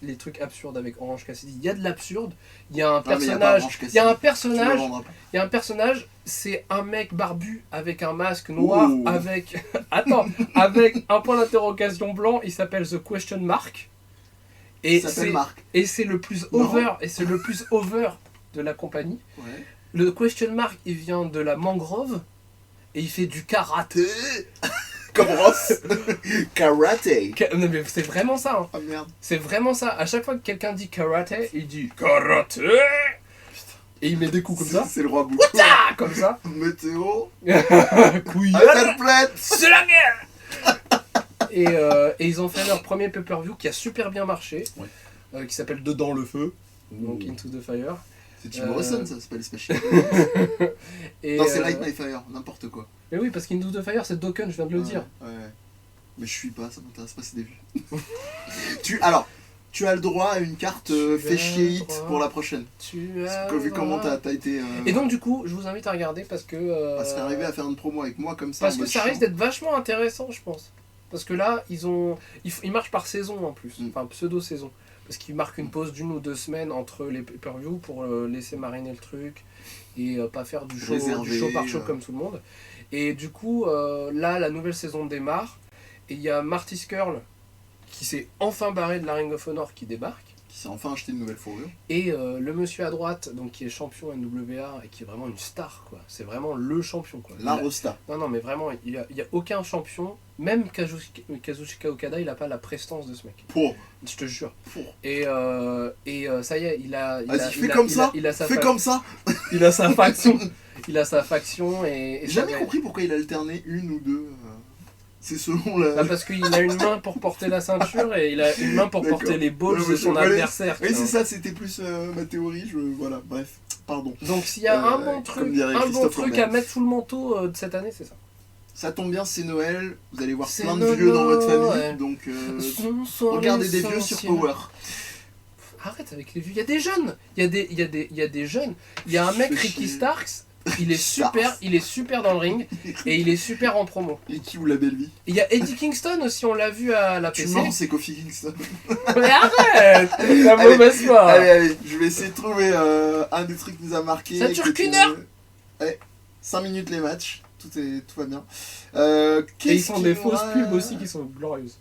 Speaker 6: les trucs absurdes avec Orange Cassidy, il y a de l'absurde. Il y a un
Speaker 5: Ah, mais y a pas
Speaker 6: personnage.
Speaker 5: Orange
Speaker 6: Il y a un
Speaker 5: Cassidy. Tu me le
Speaker 6: personnage.
Speaker 5: vendras pas.
Speaker 6: Il y a un personnage, c'est un mec barbu avec un masque noir,
Speaker 5: Ouh.
Speaker 6: avec avec un point d'interrogation blanc. Il s'appelle The Question Mark. Et
Speaker 5: Il s'appelle Marc.
Speaker 6: c'est le plus
Speaker 5: Non.
Speaker 6: over de la compagnie.
Speaker 5: Ouais.
Speaker 6: Le Question Mark, il vient de la mangrove et il fait du karaté.
Speaker 5: Comme Ross. Karaté.
Speaker 6: Non, mais c'est vraiment ça. Hein.
Speaker 5: Ah merde.
Speaker 6: C'est vraiment ça. À chaque fois que quelqu'un dit karaté, il dit karaté. Et il met des coups comme ça.
Speaker 5: C'est le roi Bouc.
Speaker 6: Ah, comme ça.
Speaker 5: Météo.
Speaker 6: Couille.
Speaker 5: Interplate.
Speaker 6: C'est la guerre. Et ils ont fait leur premier pay-per-view qui a super bien marché,
Speaker 5: Ouais.
Speaker 6: qui s'appelle Dedans le feu, donc
Speaker 5: Ouh.
Speaker 6: Into the Fire.
Speaker 5: C'est Tim Morrison, ça, c'est pas les Special.
Speaker 6: Et,
Speaker 5: Non, c'est Light My Fire, n'importe quoi.
Speaker 6: Mais oui, parce qu'Into the Fire, c'est Dokken, je viens de le
Speaker 5: Ouais,
Speaker 6: dire.
Speaker 5: Ouais. Mais je suis pas, ça m'intéresse pas, c'est des vues. Alors, tu as le droit à une carte fait chier hit pour la prochaine. Vu comment t'as été.
Speaker 6: Et donc, du coup, je vous invite à regarder parce que.
Speaker 5: Parce qu'arriver à faire une promo avec moi comme ça.
Speaker 6: Parce
Speaker 5: en
Speaker 6: que
Speaker 5: mode
Speaker 6: ça risque
Speaker 5: chiant.
Speaker 6: d'être vachement intéressant, je pense. Parce que là, ils marchent par saison en plus,
Speaker 5: Mm.
Speaker 6: enfin pseudo-saison. Parce qu'ils marquent une pause d'1 ou 2 semaines entre les pay-per-views pour laisser mariner le truc et pas faire du show
Speaker 5: Réservé,
Speaker 6: par show comme tout le monde. Et du coup, là, la nouvelle saison démarre et il y a Marty Scurll qui s'est enfin barré de la Ring of Honor qui débarque.
Speaker 5: Qui s'est enfin acheté une nouvelle fourrure.
Speaker 6: Et le monsieur à droite, donc qui est champion NWA et qui est vraiment une star, quoi. C'est vraiment le champion, quoi.
Speaker 5: La
Speaker 6: Il a-
Speaker 5: Rosta.
Speaker 6: Non, mais vraiment, il y a aucun champion, même Kazuchika Okada, il a pas la prestance de ce mec.
Speaker 5: Pour.
Speaker 6: Je te jure.
Speaker 5: Pour.
Speaker 6: Et ça y est,
Speaker 5: Vas-y, fais comme ça. Fais comme ça.
Speaker 6: il a sa faction. Il a sa faction et
Speaker 5: J'ai
Speaker 6: ça
Speaker 5: jamais
Speaker 6: va-
Speaker 5: compris pourquoi il alternait une ou deux. C'est selon la.
Speaker 6: Bah, parce qu'il a une main pour porter la ceinture et il a une main pour
Speaker 5: D'accord.
Speaker 6: porter les balls
Speaker 5: Ouais,
Speaker 6: de
Speaker 5: je
Speaker 6: son
Speaker 5: connais.
Speaker 6: adversaire.
Speaker 5: Oui,
Speaker 6: tu
Speaker 5: c'est
Speaker 6: vois.
Speaker 5: ça, c'était plus ma théorie. Voilà, bref, pardon.
Speaker 6: Donc s'il y a un bon
Speaker 5: Comme
Speaker 6: truc,
Speaker 5: dirait
Speaker 6: un bon
Speaker 5: Christophe
Speaker 6: truc
Speaker 5: Lambert.
Speaker 6: à mettre sous le manteau de cette année, c'est ça.
Speaker 5: Ça tombe bien, c'est Noël. Vous allez voir
Speaker 6: C'est
Speaker 5: plein de vieux dans votre famille.
Speaker 6: Noël.
Speaker 5: Donc,
Speaker 6: Ce sont
Speaker 5: regardez
Speaker 6: les
Speaker 5: des vieux sur
Speaker 6: essentiels.
Speaker 5: Power.
Speaker 6: Arrête avec les vieux. Il y a des jeunes. Il y a des jeunes. Il y a un mec,
Speaker 5: Fais
Speaker 6: Ricky
Speaker 5: chier.
Speaker 6: Starks. Il est
Speaker 5: Starks.
Speaker 6: super dans le ring et il est super en promo.
Speaker 5: Et qui ou la belle vie?
Speaker 6: Il y a Eddie Kingston aussi, on l'a vu à la
Speaker 5: Tu
Speaker 6: PC.
Speaker 5: mens, c'est Kofi Kingston.
Speaker 6: Mais arrête. La
Speaker 5: Allez,
Speaker 6: mauvaise foi.
Speaker 5: Allez, je vais essayer de trouver un des trucs qui nous a marqué.
Speaker 6: Ça dure qu'une heure.
Speaker 5: 5 minutes les matchs, tout va bien.
Speaker 6: Et ils
Speaker 5: Qu'est-ce
Speaker 6: font
Speaker 5: qu'il
Speaker 6: des
Speaker 5: y
Speaker 6: fausses
Speaker 5: aura
Speaker 6: pubs aussi qui sont glorieuses.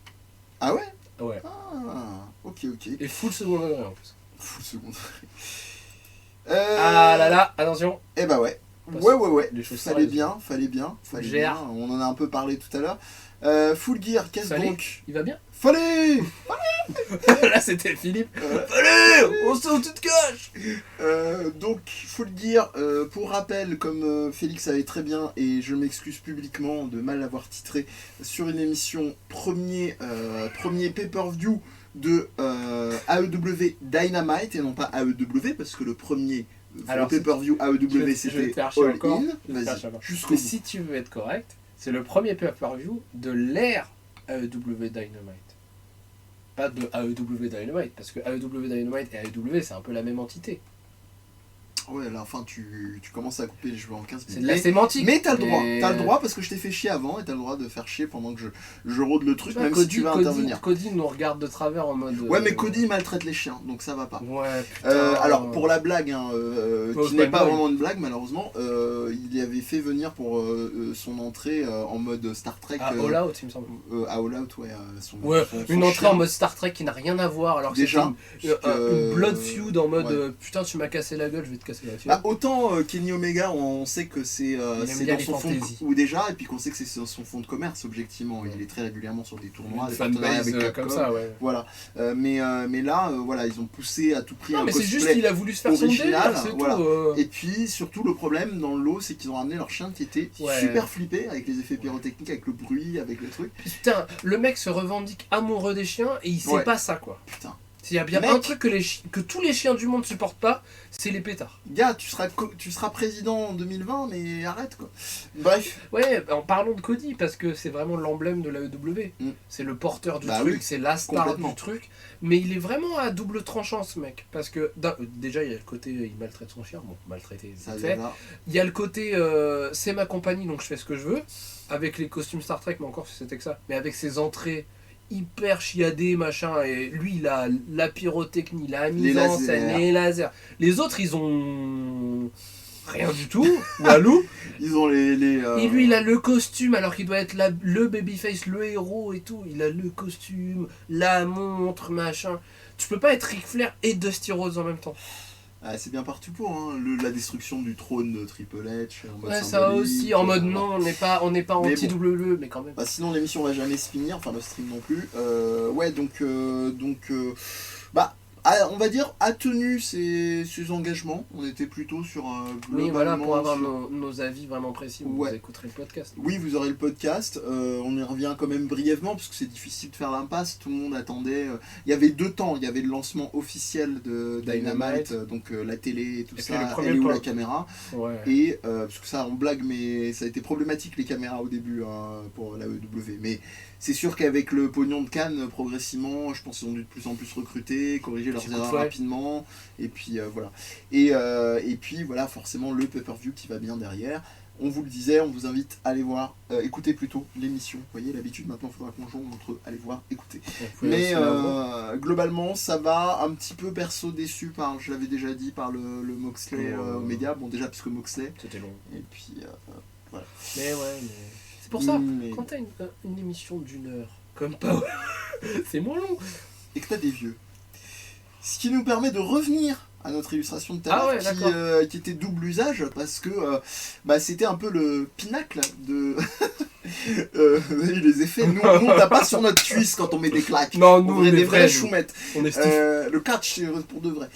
Speaker 5: Ah ouais?
Speaker 6: Ouais.
Speaker 5: Ah, ok.
Speaker 6: Et full second degré en plus.
Speaker 5: Full seconde.
Speaker 6: Ah là là, attention.
Speaker 5: Eh bah ouais.
Speaker 6: Parce
Speaker 5: Ouais.
Speaker 6: Les choses
Speaker 5: Fallait
Speaker 6: sérieuses.
Speaker 5: bien.
Speaker 6: Gère.
Speaker 5: On en a un peu parlé tout à l'heure. Full Gear, qu'est-ce
Speaker 6: Fallait.
Speaker 5: donc?
Speaker 6: Il va bien?
Speaker 5: Fallait.
Speaker 6: Là c'était Philippe. Allez, on saute toute cache.
Speaker 5: Donc Full Gear, pour rappel, comme Félix savait très bien, et je m'excuse publiquement de mal l'avoir titré, sur une émission premier pay-per-view de AEW Dynamite, et non pas AEW, parce que le premier
Speaker 6: Alors,
Speaker 5: pay-per-view AEW
Speaker 6: je vais te
Speaker 5: c'était
Speaker 6: faire chier
Speaker 5: All
Speaker 6: encore.
Speaker 5: In.
Speaker 6: Je vais te faire
Speaker 5: Vas-y,
Speaker 6: chier encore.
Speaker 5: jusqu'au
Speaker 6: Mais
Speaker 5: bout.
Speaker 6: si tu veux être correct, c'est le premier pay-per-view de l'ère AEW Dynamite. Pas de AEW Dynamite, parce que AEW Dynamite et AEW c'est un peu la même entité.
Speaker 5: Ouais, là, enfin, tu commences à couper les cheveux en 15
Speaker 6: C'est
Speaker 5: minutes.
Speaker 6: de la sémantique.
Speaker 5: Mais t'as le droit,
Speaker 6: Et-
Speaker 5: t'as le droit parce que je t'ai fait chier avant et t'as le droit de faire chier pendant que je rôde le truc, même si
Speaker 6: Cody,
Speaker 5: tu vas intervenir.
Speaker 6: Cody nous regarde de travers en mode.
Speaker 5: Ouais, mais Cody il maltraite les chiens, donc ça va pas.
Speaker 6: Ouais, putain.
Speaker 5: Alors pour la blague, hein,
Speaker 6: Oh,
Speaker 5: qui
Speaker 6: c'est
Speaker 5: n'est
Speaker 6: pas
Speaker 5: pas
Speaker 6: une
Speaker 5: vraiment une blague malheureusement, il avait fait venir pour son entrée en mode Star Trek
Speaker 6: À All Out, il me semble.
Speaker 5: à All Out, ouais,
Speaker 6: Ouais,
Speaker 5: son
Speaker 6: une entrée
Speaker 5: chien.
Speaker 6: en mode Star Trek qui n'a rien à voir, alors que
Speaker 5: Déjà,
Speaker 6: c'était une blood feud en mode
Speaker 5: ouais.
Speaker 6: putain, tu m'as cassé la gueule, je vais te casser la gueule.
Speaker 5: Bah, autant Kenny Omega, on sait que c'est
Speaker 6: aime
Speaker 5: c'est
Speaker 6: bien
Speaker 5: dans
Speaker 6: les
Speaker 5: son fond
Speaker 6: fantaisies.
Speaker 5: ou déjà, et puis qu'on sait que c'est son fond de commerce objectivement. Il est très régulièrement sur des tournois,
Speaker 6: Une
Speaker 5: des partenariats
Speaker 6: fanbase
Speaker 5: avec
Speaker 6: comme
Speaker 5: Capcom.
Speaker 6: ça, ouais.
Speaker 5: Voilà, mais là, voilà, ils ont poussé à tout prix
Speaker 6: Non,
Speaker 5: un
Speaker 6: mais c'est
Speaker 5: cosplay.
Speaker 6: juste qu'il a voulu se faire son
Speaker 5: original,
Speaker 6: délire, c'est
Speaker 5: voilà.
Speaker 6: tout.
Speaker 5: Et puis surtout le problème dans le lot, c'est qu'ils ont ramené leur chien qui était
Speaker 6: Ouais.
Speaker 5: super flippé avec les effets pyrotechniques, avec le bruit, avec le truc.
Speaker 6: Putain, le mec se revendique amoureux des chiens et il sait
Speaker 5: Ouais.
Speaker 6: pas ça, quoi.
Speaker 5: Putain.
Speaker 6: S'il y a bien
Speaker 5: Mec.
Speaker 6: un truc que tous les chiens du monde supportent pas, c'est les pétards.
Speaker 5: Gars, tu seras président en 2020, mais arrête quoi. Bref.
Speaker 6: Ouais, en parlant de Cody, parce que c'est vraiment l'emblème de l'AEW.
Speaker 5: Mm.
Speaker 6: C'est le porteur du
Speaker 5: Bah
Speaker 6: truc,
Speaker 5: oui,
Speaker 6: c'est la star
Speaker 5: complètement.
Speaker 6: du truc. Mais il est vraiment à double tranchant, ce mec. Parce que déjà, il y a le côté il maltraite son chien. Bon, maltraiter,
Speaker 5: Ça
Speaker 6: vite fait.
Speaker 5: va.
Speaker 6: Il y a le côté c'est ma compagnie, donc je fais ce que je veux. Avec les costumes Star Trek, mais encore si c'était que ça. Mais avec ses entrées hyper chiadées, machin. Et lui, il a la pyrotechnie, la mise en
Speaker 5: lasers.
Speaker 6: scène, les lasers. Les autres, ils ont rien du tout. Walou.
Speaker 5: Ils ont les
Speaker 6: Et lui, il a le costume, alors qu'il doit être le babyface, le héros et tout. Il a le costume, la montre, machin. Tu peux pas être Ric Flair et Dusty Rhodes en même temps.
Speaker 5: Ah, c'est bien partout pour hein. La destruction du trône de Triple H en mode
Speaker 6: Ouais, ça
Speaker 5: symbolique,
Speaker 6: aussi, en mode non, on n'est pas
Speaker 5: Mais
Speaker 6: anti-WWE, mais quand même.
Speaker 5: Bah, sinon l'émission va jamais se finir, enfin le stream non plus. Ouais, donc bah, on va dire a tenu ses engagements. On était plutôt sur
Speaker 6: Oui, voilà,
Speaker 5: globalement
Speaker 6: pour avoir
Speaker 5: sur-
Speaker 6: nos avis vraiment précis,
Speaker 5: Ouais.
Speaker 6: vous écouterez le podcast.
Speaker 5: Oui, vous aurez le podcast. On y revient quand même brièvement parce que c'est difficile de faire l'impasse. Tout le monde attendait. Il y avait 2 temps. Il y avait le lancement officiel de Dynamite, donc la télé et tout
Speaker 6: Et puis
Speaker 5: ça,
Speaker 6: le premier
Speaker 5: elle est où
Speaker 6: point.
Speaker 5: la caméra.
Speaker 6: Ouais.
Speaker 5: Et parce que ça, on blague, mais ça a été problématique les caméras au début hein, pour la EW. Mais c'est sûr qu'avec le pognon de Cannes, progressivement, je pense qu'ils ont dû de plus en plus recruter, corriger leurs
Speaker 6: Petit coup de
Speaker 5: erreurs
Speaker 6: fouet.
Speaker 5: rapidement. Et puis voilà. Et puis voilà, forcément le pay-per-view qui va bien derrière. On vous le disait, on vous invite à aller voir, écouter plutôt l'émission. Vous voyez, l'habitude maintenant, il faudra qu'on jongle entre aller voir, écouter.
Speaker 6: Vous pouvez
Speaker 5: Mais
Speaker 6: aussi la voir.
Speaker 5: globalement, ça va un petit peu perso déçu par, je l'avais déjà dit, par le Moxley
Speaker 6: Ouais.
Speaker 5: Média. Bon, déjà, puisque Moxley.
Speaker 6: C'était long.
Speaker 5: Et puis,
Speaker 6: Mais ouais, mais... C'est pour ça,
Speaker 5: Mais-
Speaker 6: quand t'as une émission d'1 heure, comme Power, c'est moins long.
Speaker 5: et que t'as des vieux. Ce qui nous permet de revenir à notre illustration de tout à
Speaker 6: Ah
Speaker 5: l'heure,
Speaker 6: ouais, d'accord.
Speaker 5: qui était double usage, parce que bah, c'était un peu le pinacle de... vous avez vu les effets, nous on tape pas sur notre cuisse quand on met des claques.
Speaker 6: Non,
Speaker 5: On
Speaker 6: nous,
Speaker 5: dirait
Speaker 6: on est
Speaker 5: des vrais
Speaker 6: vrais,
Speaker 5: choumettes.
Speaker 6: On est stiff.
Speaker 5: Le catch, c'est pour de vrai.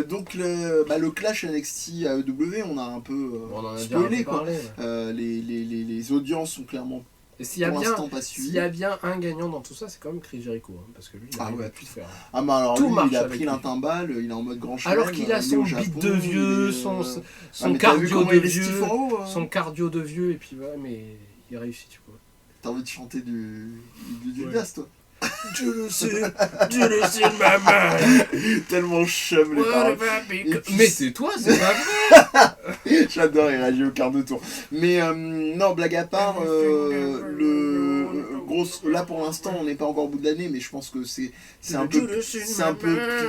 Speaker 5: Donc le clash NXT AEW, on a un peu
Speaker 6: On en a déjà
Speaker 5: spoilé
Speaker 6: un peu
Speaker 5: quoi.
Speaker 6: parlé. Ouais.
Speaker 5: Les audiences sont clairement
Speaker 6: Et s'il y a
Speaker 5: pour
Speaker 6: bien...
Speaker 5: l'instant pas
Speaker 6: S'il
Speaker 5: suivies.
Speaker 6: y a bien un gagnant dans tout ça, c'est quand même Chris Jericho, hein, parce que lui, il
Speaker 5: Ah
Speaker 6: arrive
Speaker 5: ouais,
Speaker 6: à tout faire.
Speaker 5: Ah bah alors
Speaker 6: Tout
Speaker 5: lui,
Speaker 6: marche
Speaker 5: il a
Speaker 6: avec
Speaker 5: pris
Speaker 6: lui.
Speaker 5: l'intimbale, il est en mode grand chelem.
Speaker 6: Alors qu'il a
Speaker 5: il est
Speaker 6: son
Speaker 5: au
Speaker 6: beat
Speaker 5: Japon,
Speaker 6: de vieux,
Speaker 5: il est,
Speaker 6: son
Speaker 5: mais t'as vu
Speaker 6: cardio
Speaker 5: comment
Speaker 6: de
Speaker 5: il est stiff
Speaker 6: vieux,
Speaker 5: en haut, hein
Speaker 6: son cardio de vieux, et puis ouais, mais il réussit, tu vois.
Speaker 5: T'as envie de chanter du
Speaker 6: Ouais.
Speaker 5: jazz toi.
Speaker 6: Je le sais ma main.
Speaker 5: Tellement chum les paroles. Et puis-
Speaker 6: Mais c'est toi, c'est pas vrai.
Speaker 5: J'adore, il réagit au quart de tour. Mais non, blague à part, là pour l'instant on n'est pas encore au bout de l'année, mais je pense que c'est un peu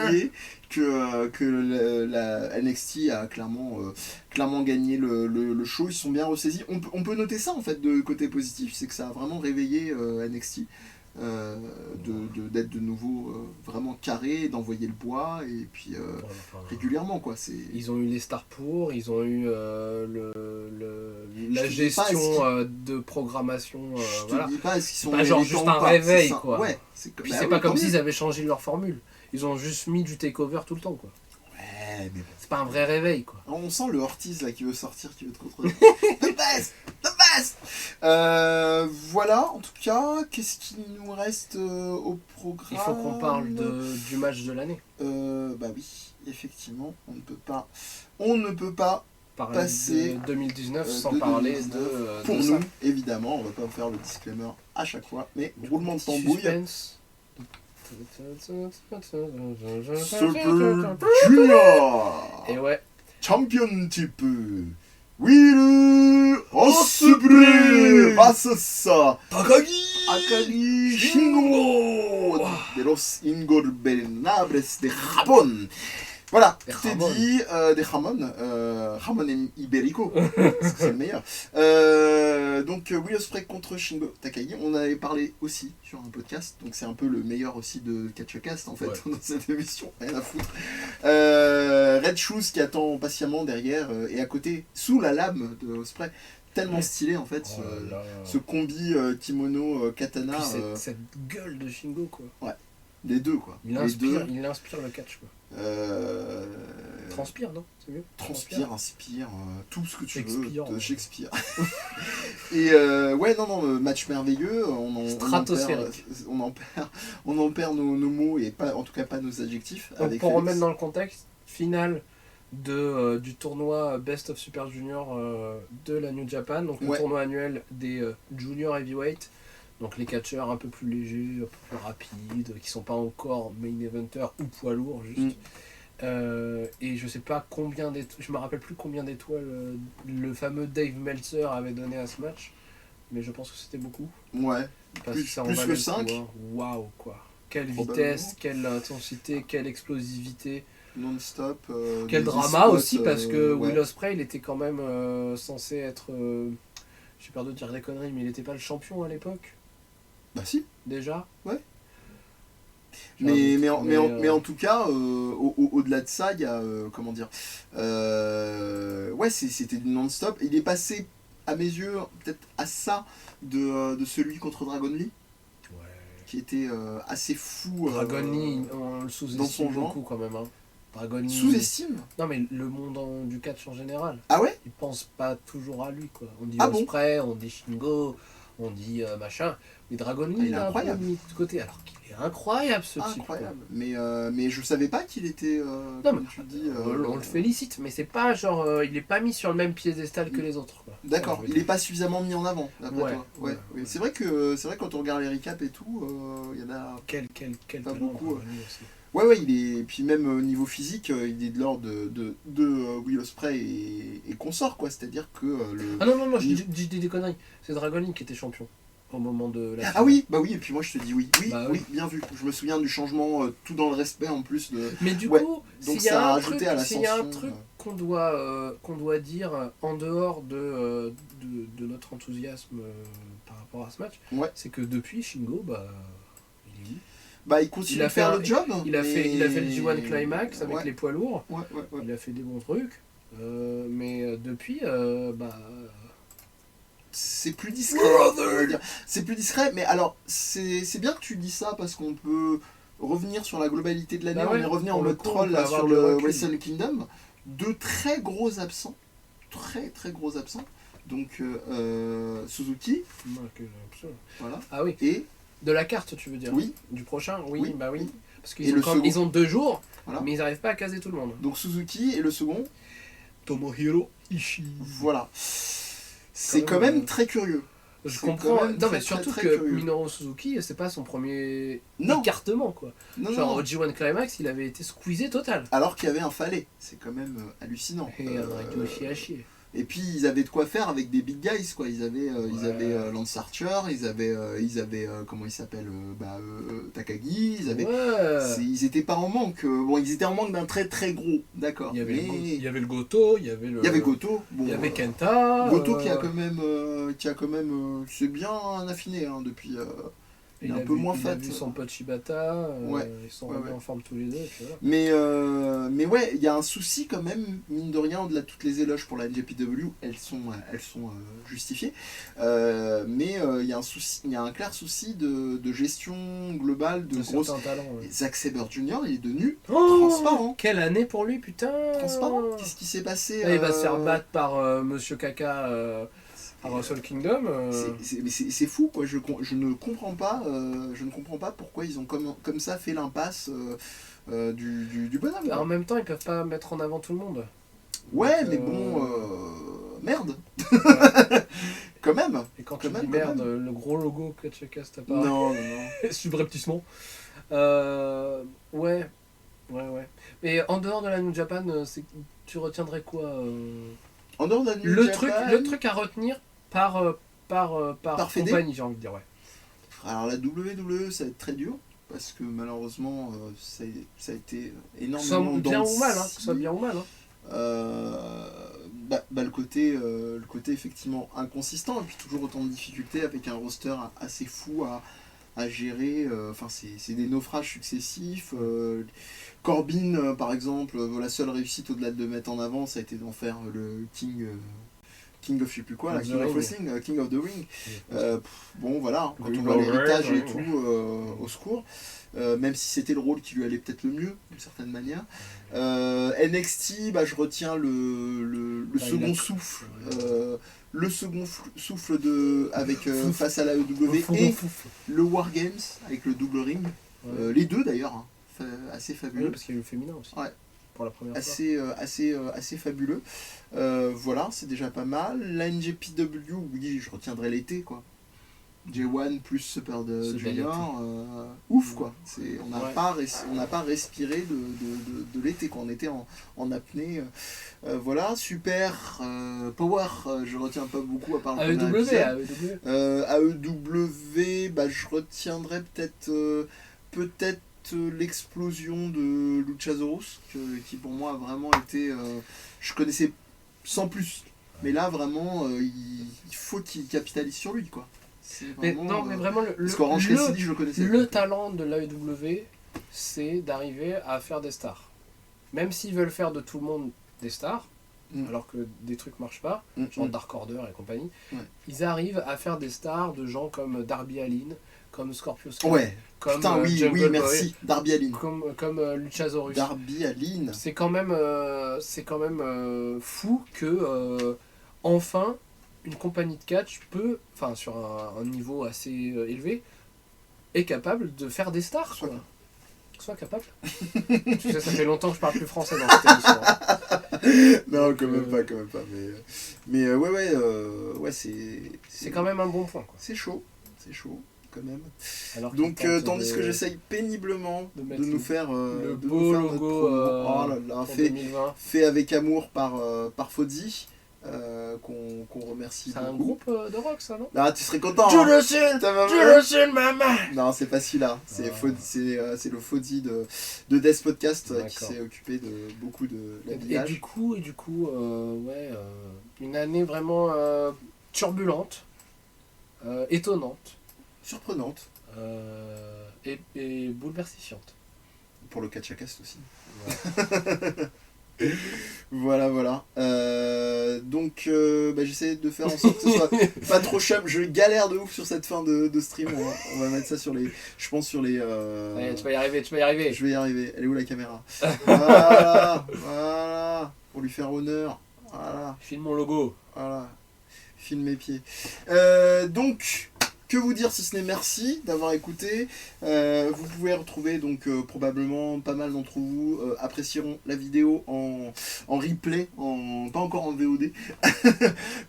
Speaker 5: plié que la NXT a clairement gagné le show. Ils sont bien ressaisis. On peut noter ça en fait de côté positif, c'est que ça a vraiment réveillé NXT. d'être de nouveau vraiment carré, d'envoyer le bois, et puis régulièrement, quoi.
Speaker 6: Ils ont eu les stars pour, ils ont eu la
Speaker 5: te dis pas,
Speaker 6: gestion de programmation.
Speaker 5: Je te
Speaker 6: Voilà.
Speaker 5: dis pas est-ce qu'ils sont
Speaker 6: Pas genre
Speaker 5: méritants
Speaker 6: juste
Speaker 5: ou
Speaker 6: un
Speaker 5: pas,
Speaker 6: réveil,
Speaker 5: c'est ça.
Speaker 6: quoi.
Speaker 5: Ouais,
Speaker 6: Puis
Speaker 5: bah
Speaker 6: c'est
Speaker 5: oui,
Speaker 6: pas comme
Speaker 5: tant mieux.
Speaker 6: s'ils avaient changé leur formule. Ils ont juste mis du takeover tout le temps, quoi.
Speaker 5: Ouais, mais bon.
Speaker 6: C'est pas un vrai réveil, quoi.
Speaker 5: On sent le Ortiz là qui veut sortir, qui veut te contredire. The best! The best! Voilà, en tout cas, qu'est-ce qu'il nous reste au programme?
Speaker 6: Il faut qu'on parle du match de l'année.
Speaker 5: Bah oui, effectivement, on ne peut pas
Speaker 6: Parler
Speaker 5: passer
Speaker 6: de 2019 sans
Speaker 5: de
Speaker 6: parler
Speaker 5: 2019.
Speaker 6: de
Speaker 5: Pour
Speaker 6: ça.
Speaker 5: nous, évidemment, on va pas faire le disclaimer à chaque fois, mais roulement de tambouille.
Speaker 6: Suspense.
Speaker 5: Super Junior
Speaker 6: Et ouais,
Speaker 5: Championship Will Ospreay versus Takagi Shingo de los Ingobernables de Japón. Voilà,
Speaker 6: Des
Speaker 5: tout est
Speaker 6: Ramon.
Speaker 5: dit, des Ramon, Ramon Iberico, c'est le meilleur. Donc Will Ospreay contre Shingo Takagi, on en avait parlé aussi sur un podcast, donc c'est un peu le meilleur aussi de Catchcast en fait,
Speaker 6: Ouais.
Speaker 5: dans cette émission, rien à foutre. Red Shoes qui attend patiemment derrière, et à côté, sous la lame de Ospreay, tellement stylé en fait,
Speaker 6: Oh là là.
Speaker 5: ce combi kimono katana,
Speaker 6: Puis cette gueule de Shingo, quoi.
Speaker 5: les deux quoi.
Speaker 6: Il
Speaker 5: Les deux,
Speaker 6: inspire le catch, quoi.
Speaker 5: euh,
Speaker 6: Transpire, non? C'est mieux?
Speaker 5: transpire, inspire, tout ce que tu veux
Speaker 6: Shakespeare,
Speaker 5: de
Speaker 6: ouais.
Speaker 5: Shakespeare. Et ouais, non, match merveilleux,
Speaker 6: Stratosphérique.
Speaker 5: on en perd nos mots et pas, en tout cas pas nos adjectifs.
Speaker 6: Donc
Speaker 5: avec
Speaker 6: pour
Speaker 5: Félix.
Speaker 6: remettre dans le contexte, finale du tournoi Best of Super Junior de la New Japan, donc le
Speaker 5: Ouais.
Speaker 6: tournoi annuel des Junior Heavyweight, donc les catcheurs un peu plus légers, un peu plus rapides, qui sont pas encore main eventers ou poids lourds juste. Et je sais pas combien d'étoiles, je me rappelle plus combien d'étoiles le fameux Dave Meltzer avait donné à ce match, mais je pense que c'était beaucoup.
Speaker 5: Ouais,
Speaker 6: Parce
Speaker 5: Plus-
Speaker 6: que ça en
Speaker 5: plus
Speaker 6: valait
Speaker 5: que
Speaker 6: le coup,
Speaker 5: 5.
Speaker 6: hein. Waouh, quoi. Quelle
Speaker 5: Probablement.
Speaker 6: vitesse, quelle intensité, quelle explosivité.
Speaker 5: non-stop.
Speaker 6: Quel
Speaker 5: des
Speaker 6: drama
Speaker 5: spots,
Speaker 6: aussi, parce que
Speaker 5: ouais.
Speaker 6: Will Ospreay, il était quand même censé être. J'ai peur de dire des conneries, mais il n'était pas le champion à l'époque,
Speaker 5: Bah si.
Speaker 6: déjà.
Speaker 5: Ouais.
Speaker 6: J'ai un doute,
Speaker 5: Mais en tout cas, au-delà de ça, il y a, comment dire, ouais, c'était du non-stop. Il est passé, à mes yeux, peut-être à ça de celui contre Dragon Lee,
Speaker 6: Ouais.
Speaker 5: qui était assez fou.
Speaker 6: Dragon Lee, on le
Speaker 5: dans
Speaker 6: sous-estime
Speaker 5: son genre.
Speaker 6: beaucoup quand même. Hein. Dragon Lee.
Speaker 5: Sous-estime.
Speaker 6: Non, mais le monde du catch en général,
Speaker 5: Ah ouais?
Speaker 6: il pense pas toujours à lui, quoi. On dit
Speaker 5: Ah bon
Speaker 6: Ospreay, on dit Shingo, on dit machin. Mais Dragon Lee,
Speaker 5: il est
Speaker 6: il est un peu
Speaker 5: incroyable.
Speaker 6: mis de côté, alors qu'il est incroyable ce type.
Speaker 5: Incroyable. Mais je savais pas qu'il était, comme
Speaker 6: mais
Speaker 5: tu dis.
Speaker 6: On le félicite, mais c'est pas genre. Il est pas mis sur le même piédestal que les autres, quoi.
Speaker 5: D'accord,
Speaker 6: Voilà, je
Speaker 5: il
Speaker 6: veux
Speaker 5: est pas suffisamment mis en avant, d'après
Speaker 6: Ouais,
Speaker 5: toi.
Speaker 6: ouais,
Speaker 5: Oui.
Speaker 6: ouais.
Speaker 5: C'est vrai que quand on regarde les recaps et tout, il y en a.
Speaker 6: Quel
Speaker 5: Pas
Speaker 6: talent,
Speaker 5: beaucoup,
Speaker 6: Dragon Lee aussi.
Speaker 5: Ouais, il est. Et puis même au niveau physique, il est de l'ordre de Will Ospreay et consort, quoi. C'est-à-dire que le.
Speaker 6: Ah non, je dis des conneries. C'est Dragon Lee qui était champion au moment de la.
Speaker 5: Ah oui, bah oui, et puis moi je te dis oui. Oui,
Speaker 6: Bah
Speaker 5: oui,
Speaker 6: oui.
Speaker 5: bien vu. Je me souviens du changement, tout dans le respect en plus de.
Speaker 6: Mais du
Speaker 5: Ouais,
Speaker 6: coup,
Speaker 5: donc
Speaker 6: s'il y
Speaker 5: ça
Speaker 6: a
Speaker 5: a
Speaker 6: un
Speaker 5: ajouté
Speaker 6: truc,
Speaker 5: à
Speaker 6: s'il y a un
Speaker 5: l'ascension,
Speaker 6: truc qu'on doit dire en dehors de notre enthousiasme par rapport à ce match,
Speaker 5: Ouais.
Speaker 6: c'est que depuis Shingo, bah, il est où?
Speaker 5: Bah il continue
Speaker 6: Il a
Speaker 5: de faire
Speaker 6: fait
Speaker 5: le job.
Speaker 6: Il a fait le G1
Speaker 5: mais-
Speaker 6: Climax avec
Speaker 5: ouais,
Speaker 6: les poids lourds.
Speaker 5: Ouais.
Speaker 6: Il a fait des bons trucs. Mais depuis, bah.
Speaker 5: C'est plus discret. on va dire. C'est plus discret, mais alors c'est bien que tu dis ça parce qu'on peut revenir sur la globalité de l'année.
Speaker 6: Bah ouais,
Speaker 5: on est revenu en
Speaker 6: pour le
Speaker 5: mode
Speaker 6: coup,
Speaker 5: troll
Speaker 6: on
Speaker 5: là,
Speaker 6: peut avoir
Speaker 5: sur
Speaker 6: du
Speaker 5: le
Speaker 6: recul.
Speaker 5: Wrestle Kingdom. Deux très gros absents. Très gros absents. Donc Suzuki, voilà.
Speaker 6: Ah oui,
Speaker 5: Et
Speaker 6: de la carte, tu veux dire?
Speaker 5: oui,
Speaker 6: Du prochain? Oui,
Speaker 5: Oui,
Speaker 6: bah oui.
Speaker 5: oui.
Speaker 6: Parce
Speaker 5: Et
Speaker 6: qu'ils
Speaker 5: le
Speaker 6: ont,
Speaker 5: second.
Speaker 6: ils ont 2 jours,
Speaker 5: voilà.
Speaker 6: mais ils n'arrivent pas à caser tout le monde.
Speaker 5: Donc Suzuki et le second,
Speaker 6: Tomohiro Ishii.
Speaker 5: voilà. C'est quand même très curieux.
Speaker 6: Je
Speaker 5: C'est
Speaker 6: comprends.
Speaker 5: quand même
Speaker 6: Non,
Speaker 5: très,
Speaker 6: mais
Speaker 5: très,
Speaker 6: surtout
Speaker 5: très
Speaker 6: que
Speaker 5: curieux.
Speaker 6: Minoru Suzuki, c'est pas son premier
Speaker 5: Non.
Speaker 6: écartement, quoi.
Speaker 5: Non,
Speaker 6: Genre
Speaker 5: non.
Speaker 6: au G1 Climax, il avait été squeezé total.
Speaker 5: Alors qu'il y avait un falais. C'est quand même hallucinant.
Speaker 6: Et un Ryoshi à chier.
Speaker 5: Et puis ils avaient de quoi faire avec des big guys quoi. Ils avaient
Speaker 6: Ouais.
Speaker 5: Lance Archer, ils avaient comment il s'appelle Takagi, ils avaient
Speaker 6: Ouais.
Speaker 5: ils étaient pas en manque. Bon, ils étaient en manque d'un très très gros, d'accord.
Speaker 6: Il y avait,
Speaker 5: Mais
Speaker 6: il y avait le Goto, il y avait le.
Speaker 5: il y avait Goto. Bon,
Speaker 6: Il y avait Kenta.
Speaker 5: Goto qui a quand même c'est bien affiné hein, depuis il est un peu moins
Speaker 6: Il
Speaker 5: fat.
Speaker 6: a vu son pote Shibata,
Speaker 5: Ouais.
Speaker 6: ils sont
Speaker 5: Ouais,
Speaker 6: remis
Speaker 5: ouais.
Speaker 6: en forme tous les deux. Et puis voilà.
Speaker 5: Mais ouais, il y a un souci quand même, mine de rien, au-delà de toutes les éloges pour la NJPW, elles sont justifiées. Mais il y a un souci, il y a un clair souci de gestion globale de
Speaker 6: De
Speaker 5: grosses.
Speaker 6: certains talents. Ouais.
Speaker 5: Zack Sabre Jr., il est devenu
Speaker 6: Oh,
Speaker 5: transparent.
Speaker 6: quelle année pour lui, putain.
Speaker 5: Transparent. Qu'est-ce qui s'est passé
Speaker 6: Là, il va se faire battre par Monsieur Kaka à Wrestle Kingdom.
Speaker 5: Mais c'est fou, quoi. Je ne comprends pas. Je ne comprends pas pourquoi ils ont comme ça fait l'impasse du bonhomme.
Speaker 6: En
Speaker 5: Quoi.
Speaker 6: même temps, ils peuvent pas mettre en avant tout le monde.
Speaker 5: Ouais,
Speaker 6: Donc,
Speaker 5: mais bon, merde. Quand même.
Speaker 6: Et quand
Speaker 5: Quand
Speaker 6: tu
Speaker 5: même,
Speaker 6: dis
Speaker 5: quand
Speaker 6: merde,
Speaker 5: même.
Speaker 6: le gros logo Catchcast apparaît.
Speaker 5: Non, non.
Speaker 6: Subrepticement. Ouais. Mais en dehors de la New Japan, tu retiendrais quoi
Speaker 5: En dehors de la New
Speaker 6: le
Speaker 5: Japan,
Speaker 6: truc à retenir par
Speaker 5: fédé
Speaker 6: compagnie, j'ai envie de dire, ouais.
Speaker 5: alors la WWE, ça va être très dur. Parce que malheureusement, ça a été
Speaker 6: Que ce
Speaker 5: énormément
Speaker 6: soit bien
Speaker 5: dans
Speaker 6: ou mal, hein. Que ce soit bien ou mal. Hein.
Speaker 5: Le côté effectivement inconsistant et puis toujours autant de difficultés avec un roster assez fou à gérer. Enfin, c'est des naufrages successifs. Corbin, par exemple, la seule réussite au-delà de le mettre en avant, ça a été d'en faire le King of je sais plus quoi, la
Speaker 6: The
Speaker 5: King of
Speaker 6: Ring.
Speaker 5: Wrestling, King of the Ring. Bon voilà, quand
Speaker 6: King
Speaker 5: on voit
Speaker 6: of
Speaker 5: l'héritage et
Speaker 6: Wrestling,
Speaker 5: tout, au secours. Même si c'était le rôle qui lui allait peut-être le mieux, d'une certaine manière. NXT, je retiens le second souffle. Le second souffle face à la EW et le War Games avec le double ring.
Speaker 6: Ouais.
Speaker 5: Les deux d'ailleurs, hein, assez
Speaker 6: Oui,
Speaker 5: fabuleux.
Speaker 6: parce qu'il y a eu le féminin aussi.
Speaker 5: Ouais.
Speaker 6: Pour la première fois.
Speaker 5: Assez fabuleux. Voilà, c'est déjà pas mal. La NJPW, oui, je retiendrai l'été, quoi. J1 plus Super
Speaker 6: Ce
Speaker 5: Junior, ouf, quoi. On n'a
Speaker 6: Ouais.
Speaker 5: pas respiré de l'été, quoi. On était en apnée. Voilà, Super Power, je retiens pas beaucoup à part le premier épisode. AEW, je retiendrai peut-être l'explosion de Luchasaurus, qui pour moi a vraiment été... je connaissais sans plus, mais là vraiment il faut qu'il capitalise sur lui, quoi.
Speaker 6: Mais vraiment,
Speaker 5: parce qu'Orange Cassidy, je le connaissais.
Speaker 6: le talent de l'AEW, c'est d'arriver à faire des stars. Même s'ils veulent faire de tout le monde des stars, alors que des trucs marchent pas, genre Dark Order et compagnie, ils arrivent à faire des stars de gens comme Darby Allin, comme Scorpio Sky,
Speaker 5: Ouais,
Speaker 6: comme
Speaker 5: putain, oui,
Speaker 6: Jungle
Speaker 5: merci, Darby Allin.
Speaker 6: Boy, comme Luchasaurus.
Speaker 5: Darby Allin.
Speaker 6: C'est quand même fou que enfin une compagnie de catch peut, enfin sur un niveau assez élevé, est capable de faire des stars. Soit capable. Tu sais, ça fait longtemps que je parle plus français dans cette émission. Hein.
Speaker 5: Non, quand même pas. Mais ouais,
Speaker 6: C'est quand même un bon point. Quoi.
Speaker 5: C'est chaud, quand même.
Speaker 6: Alors
Speaker 5: donc, tandis que j'essaye péniblement de nous faire
Speaker 6: le
Speaker 5: de
Speaker 6: beau
Speaker 5: nous faire
Speaker 6: logo
Speaker 5: oh là là,
Speaker 6: pour 2020.
Speaker 5: fait avec amour par Fodzi, qu'on remercie
Speaker 6: C'est
Speaker 5: beaucoup.
Speaker 6: un groupe de rock, ça, non?
Speaker 5: Ah, tu serais content.
Speaker 6: Tu
Speaker 5: hein.
Speaker 6: le sais, maman.
Speaker 5: Non, c'est pas celui-là. C'est
Speaker 6: Ah.
Speaker 5: c'est le Fodzi de Death Podcast qui
Speaker 6: D'accord.
Speaker 5: s'est occupé de beaucoup de
Speaker 6: Et
Speaker 5: l'habillage.
Speaker 6: du coup, une année vraiment turbulente, étonnante
Speaker 5: Surprenante
Speaker 6: et bouleversifiante.
Speaker 5: pour le Catchacast aussi.
Speaker 6: Ouais.
Speaker 5: Voilà. Donc, j'essaie de faire en sorte que ce soit pas trop chum. Je galère de ouf sur cette fin de stream. On va mettre ça sur les. Je pense sur les.
Speaker 6: Allez, tu vas y arriver.
Speaker 5: Je vais y arriver. Elle est où la caméra? Voilà. Pour lui faire honneur. Voilà.
Speaker 6: Filme mon logo.
Speaker 5: Filme mes pieds. Donc. Que vous dire si ce n'est merci d'avoir écouté. Vous pouvez retrouver donc probablement pas mal d'entre vous apprécieront la vidéo en replay, pas encore en VOD,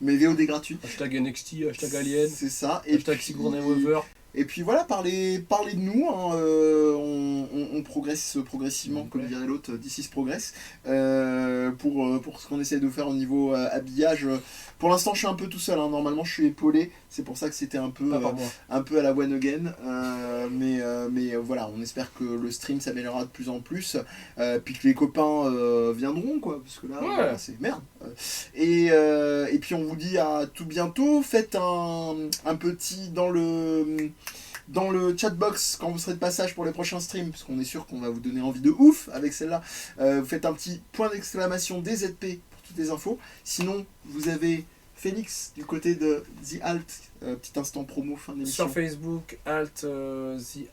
Speaker 5: mais VOD gratuit.
Speaker 6: Hashtag NXT, hashtag Alien,
Speaker 5: C'est ça.
Speaker 6: hashtag Sigourney Weaver.
Speaker 5: Et puis voilà, parlez de nous. Hein, on progresse progressivement, comme dirait l'autre, This is Progress. Pour ce qu'on essaie de faire au niveau habillage. Pour l'instant, je suis un peu tout seul. Hein. Normalement, je suis épaulé. C'est pour ça que c'était un peu à la one again. Mais voilà, on espère que le stream s'améliorera de plus en plus. Puis que les copains viendront, quoi. Parce que là, voilà, c'est merde. Et puis on vous dit à tout bientôt. Faites un petit dans le chatbox quand vous serez de passage pour les prochains streams, parce qu'on est sûr qu'on va vous donner envie de ouf avec celle-là. Vous faites un petit point d'exclamation DZP pour toutes les infos. Sinon, vous avez Félix du côté de The Alt, petit instant promo fin d'émission.
Speaker 6: Sur Facebook, The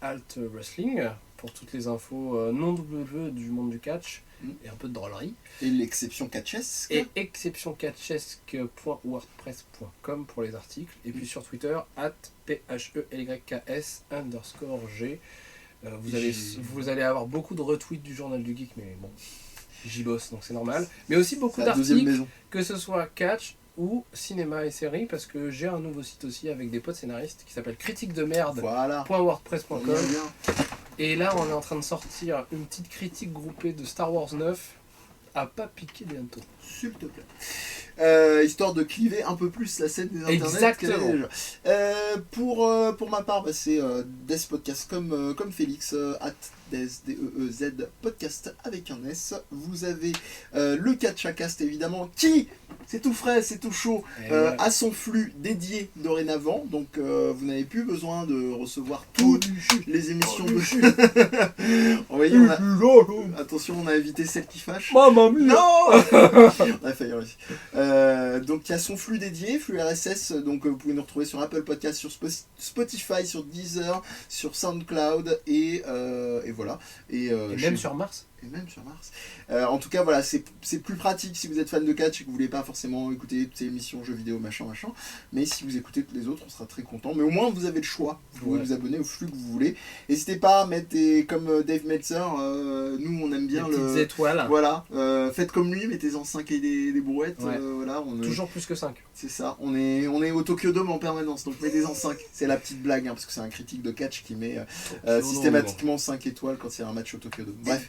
Speaker 6: Alt Wrestling, pour toutes les infos non W du monde du catch, et un peu de drôlerie.
Speaker 5: Et l'exception catchesque.
Speaker 6: Et exceptioncatchesque.wordpress.com pour les articles. Et puis sur Twitter, @PHELYKS_G. Vous allez avoir beaucoup de retweets du Journal du Geek, mais bon, j'y bosse, donc c'est normal. Mais aussi beaucoup d'articles, que ce soit catch ou cinéma et séries, parce que j'ai un nouveau site aussi avec des potes scénaristes qui s'appelle critiquedemerde.wordpress.com. Et là, on est en train de sortir une petite critique groupée de Star Wars 9 à pas piquer des hannetons.
Speaker 5: S'il te plaît. Histoire de cliver un peu plus la scène des internets.
Speaker 6: Exactement.
Speaker 5: Pour ma part, c'est Des Podcast comme Félix, Des DEEZ Podcast avec un S. Vous avez le Catchacast évidemment qui, c'est tout frais, c'est tout chaud, a son flux dédié dorénavant. Donc vous n'avez plus besoin de recevoir toutes les émissions de... Vous voyez, attention, on a évité celle qui fâche.
Speaker 6: Maman mia.
Speaker 5: Non. On a failli réussir. Donc il y a son flux dédié, flux RSS, donc vous pouvez nous retrouver sur Apple Podcast, sur Spotify, sur Deezer, sur SoundCloud et voilà. Et
Speaker 6: même sur Mars.
Speaker 5: Et même sur Mars. En tout cas, voilà, c'est plus pratique si vous êtes fan de catch et que vous voulez pas forcément écouter toutes ces émissions, jeux vidéo, machin. Mais si vous écoutez toutes les autres, on sera très content. Mais au moins, vous avez le choix. Vous pouvez vous abonner au flux que vous voulez. N'hésitez pas à mettre comme Dave Meltzer. Nous, on aime bien
Speaker 6: les petites étoiles.
Speaker 5: Voilà. Faites comme lui, mettez-en 5 et des brouettes.
Speaker 6: Ouais.
Speaker 5: Voilà,
Speaker 6: toujours plus que 5.
Speaker 5: C'est ça. On est au Tokyo Dome en permanence. Donc mettez-en 5. C'est la petite blague, parce que c'est un critique de catch qui met systématiquement 5 étoiles quand il y a un match au Tokyo Dome. Bref.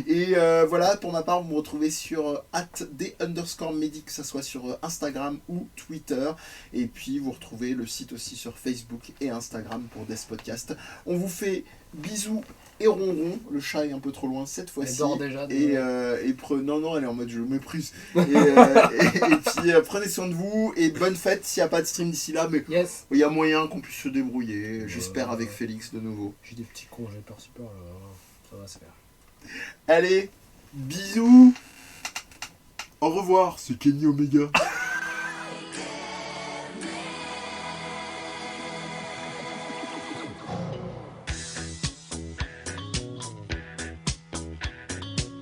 Speaker 5: Et voilà, pour ma part, vous me retrouvez sur @D_Medic, que ça soit sur Instagram ou Twitter. Et puis vous retrouvez le site aussi sur Facebook et Instagram pour Des Podcast. On vous fait bisous et ronron. Le chat est un peu trop loin cette fois-ci.
Speaker 6: Elle dort déjà.
Speaker 5: Non, elle est en mode je méprise. Et puis prenez soin de vous et bonne fête s'il n'y a pas de stream d'ici là. Mais il y a moyen qu'on puisse se débrouiller. J'espère avec Félix de nouveau.
Speaker 6: J'ai des petits congés par-ci par-là. Ça va se faire.
Speaker 5: Allez, bisous. Au revoir, c'est Kenny Omega.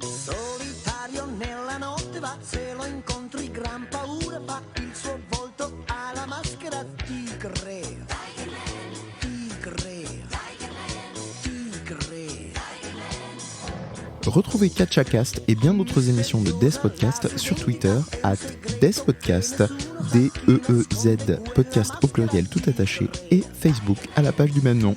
Speaker 7: Solitario nella notte va, se lo incontri gran paura fa, il suo volto ha la maschera tigre.
Speaker 1: Retrouvez Catchacast et bien d'autres émissions de Des Podcast sur Twitter @DesPodcast, DEEZ, podcast au pluriel tout attaché, et Facebook à la page du même nom.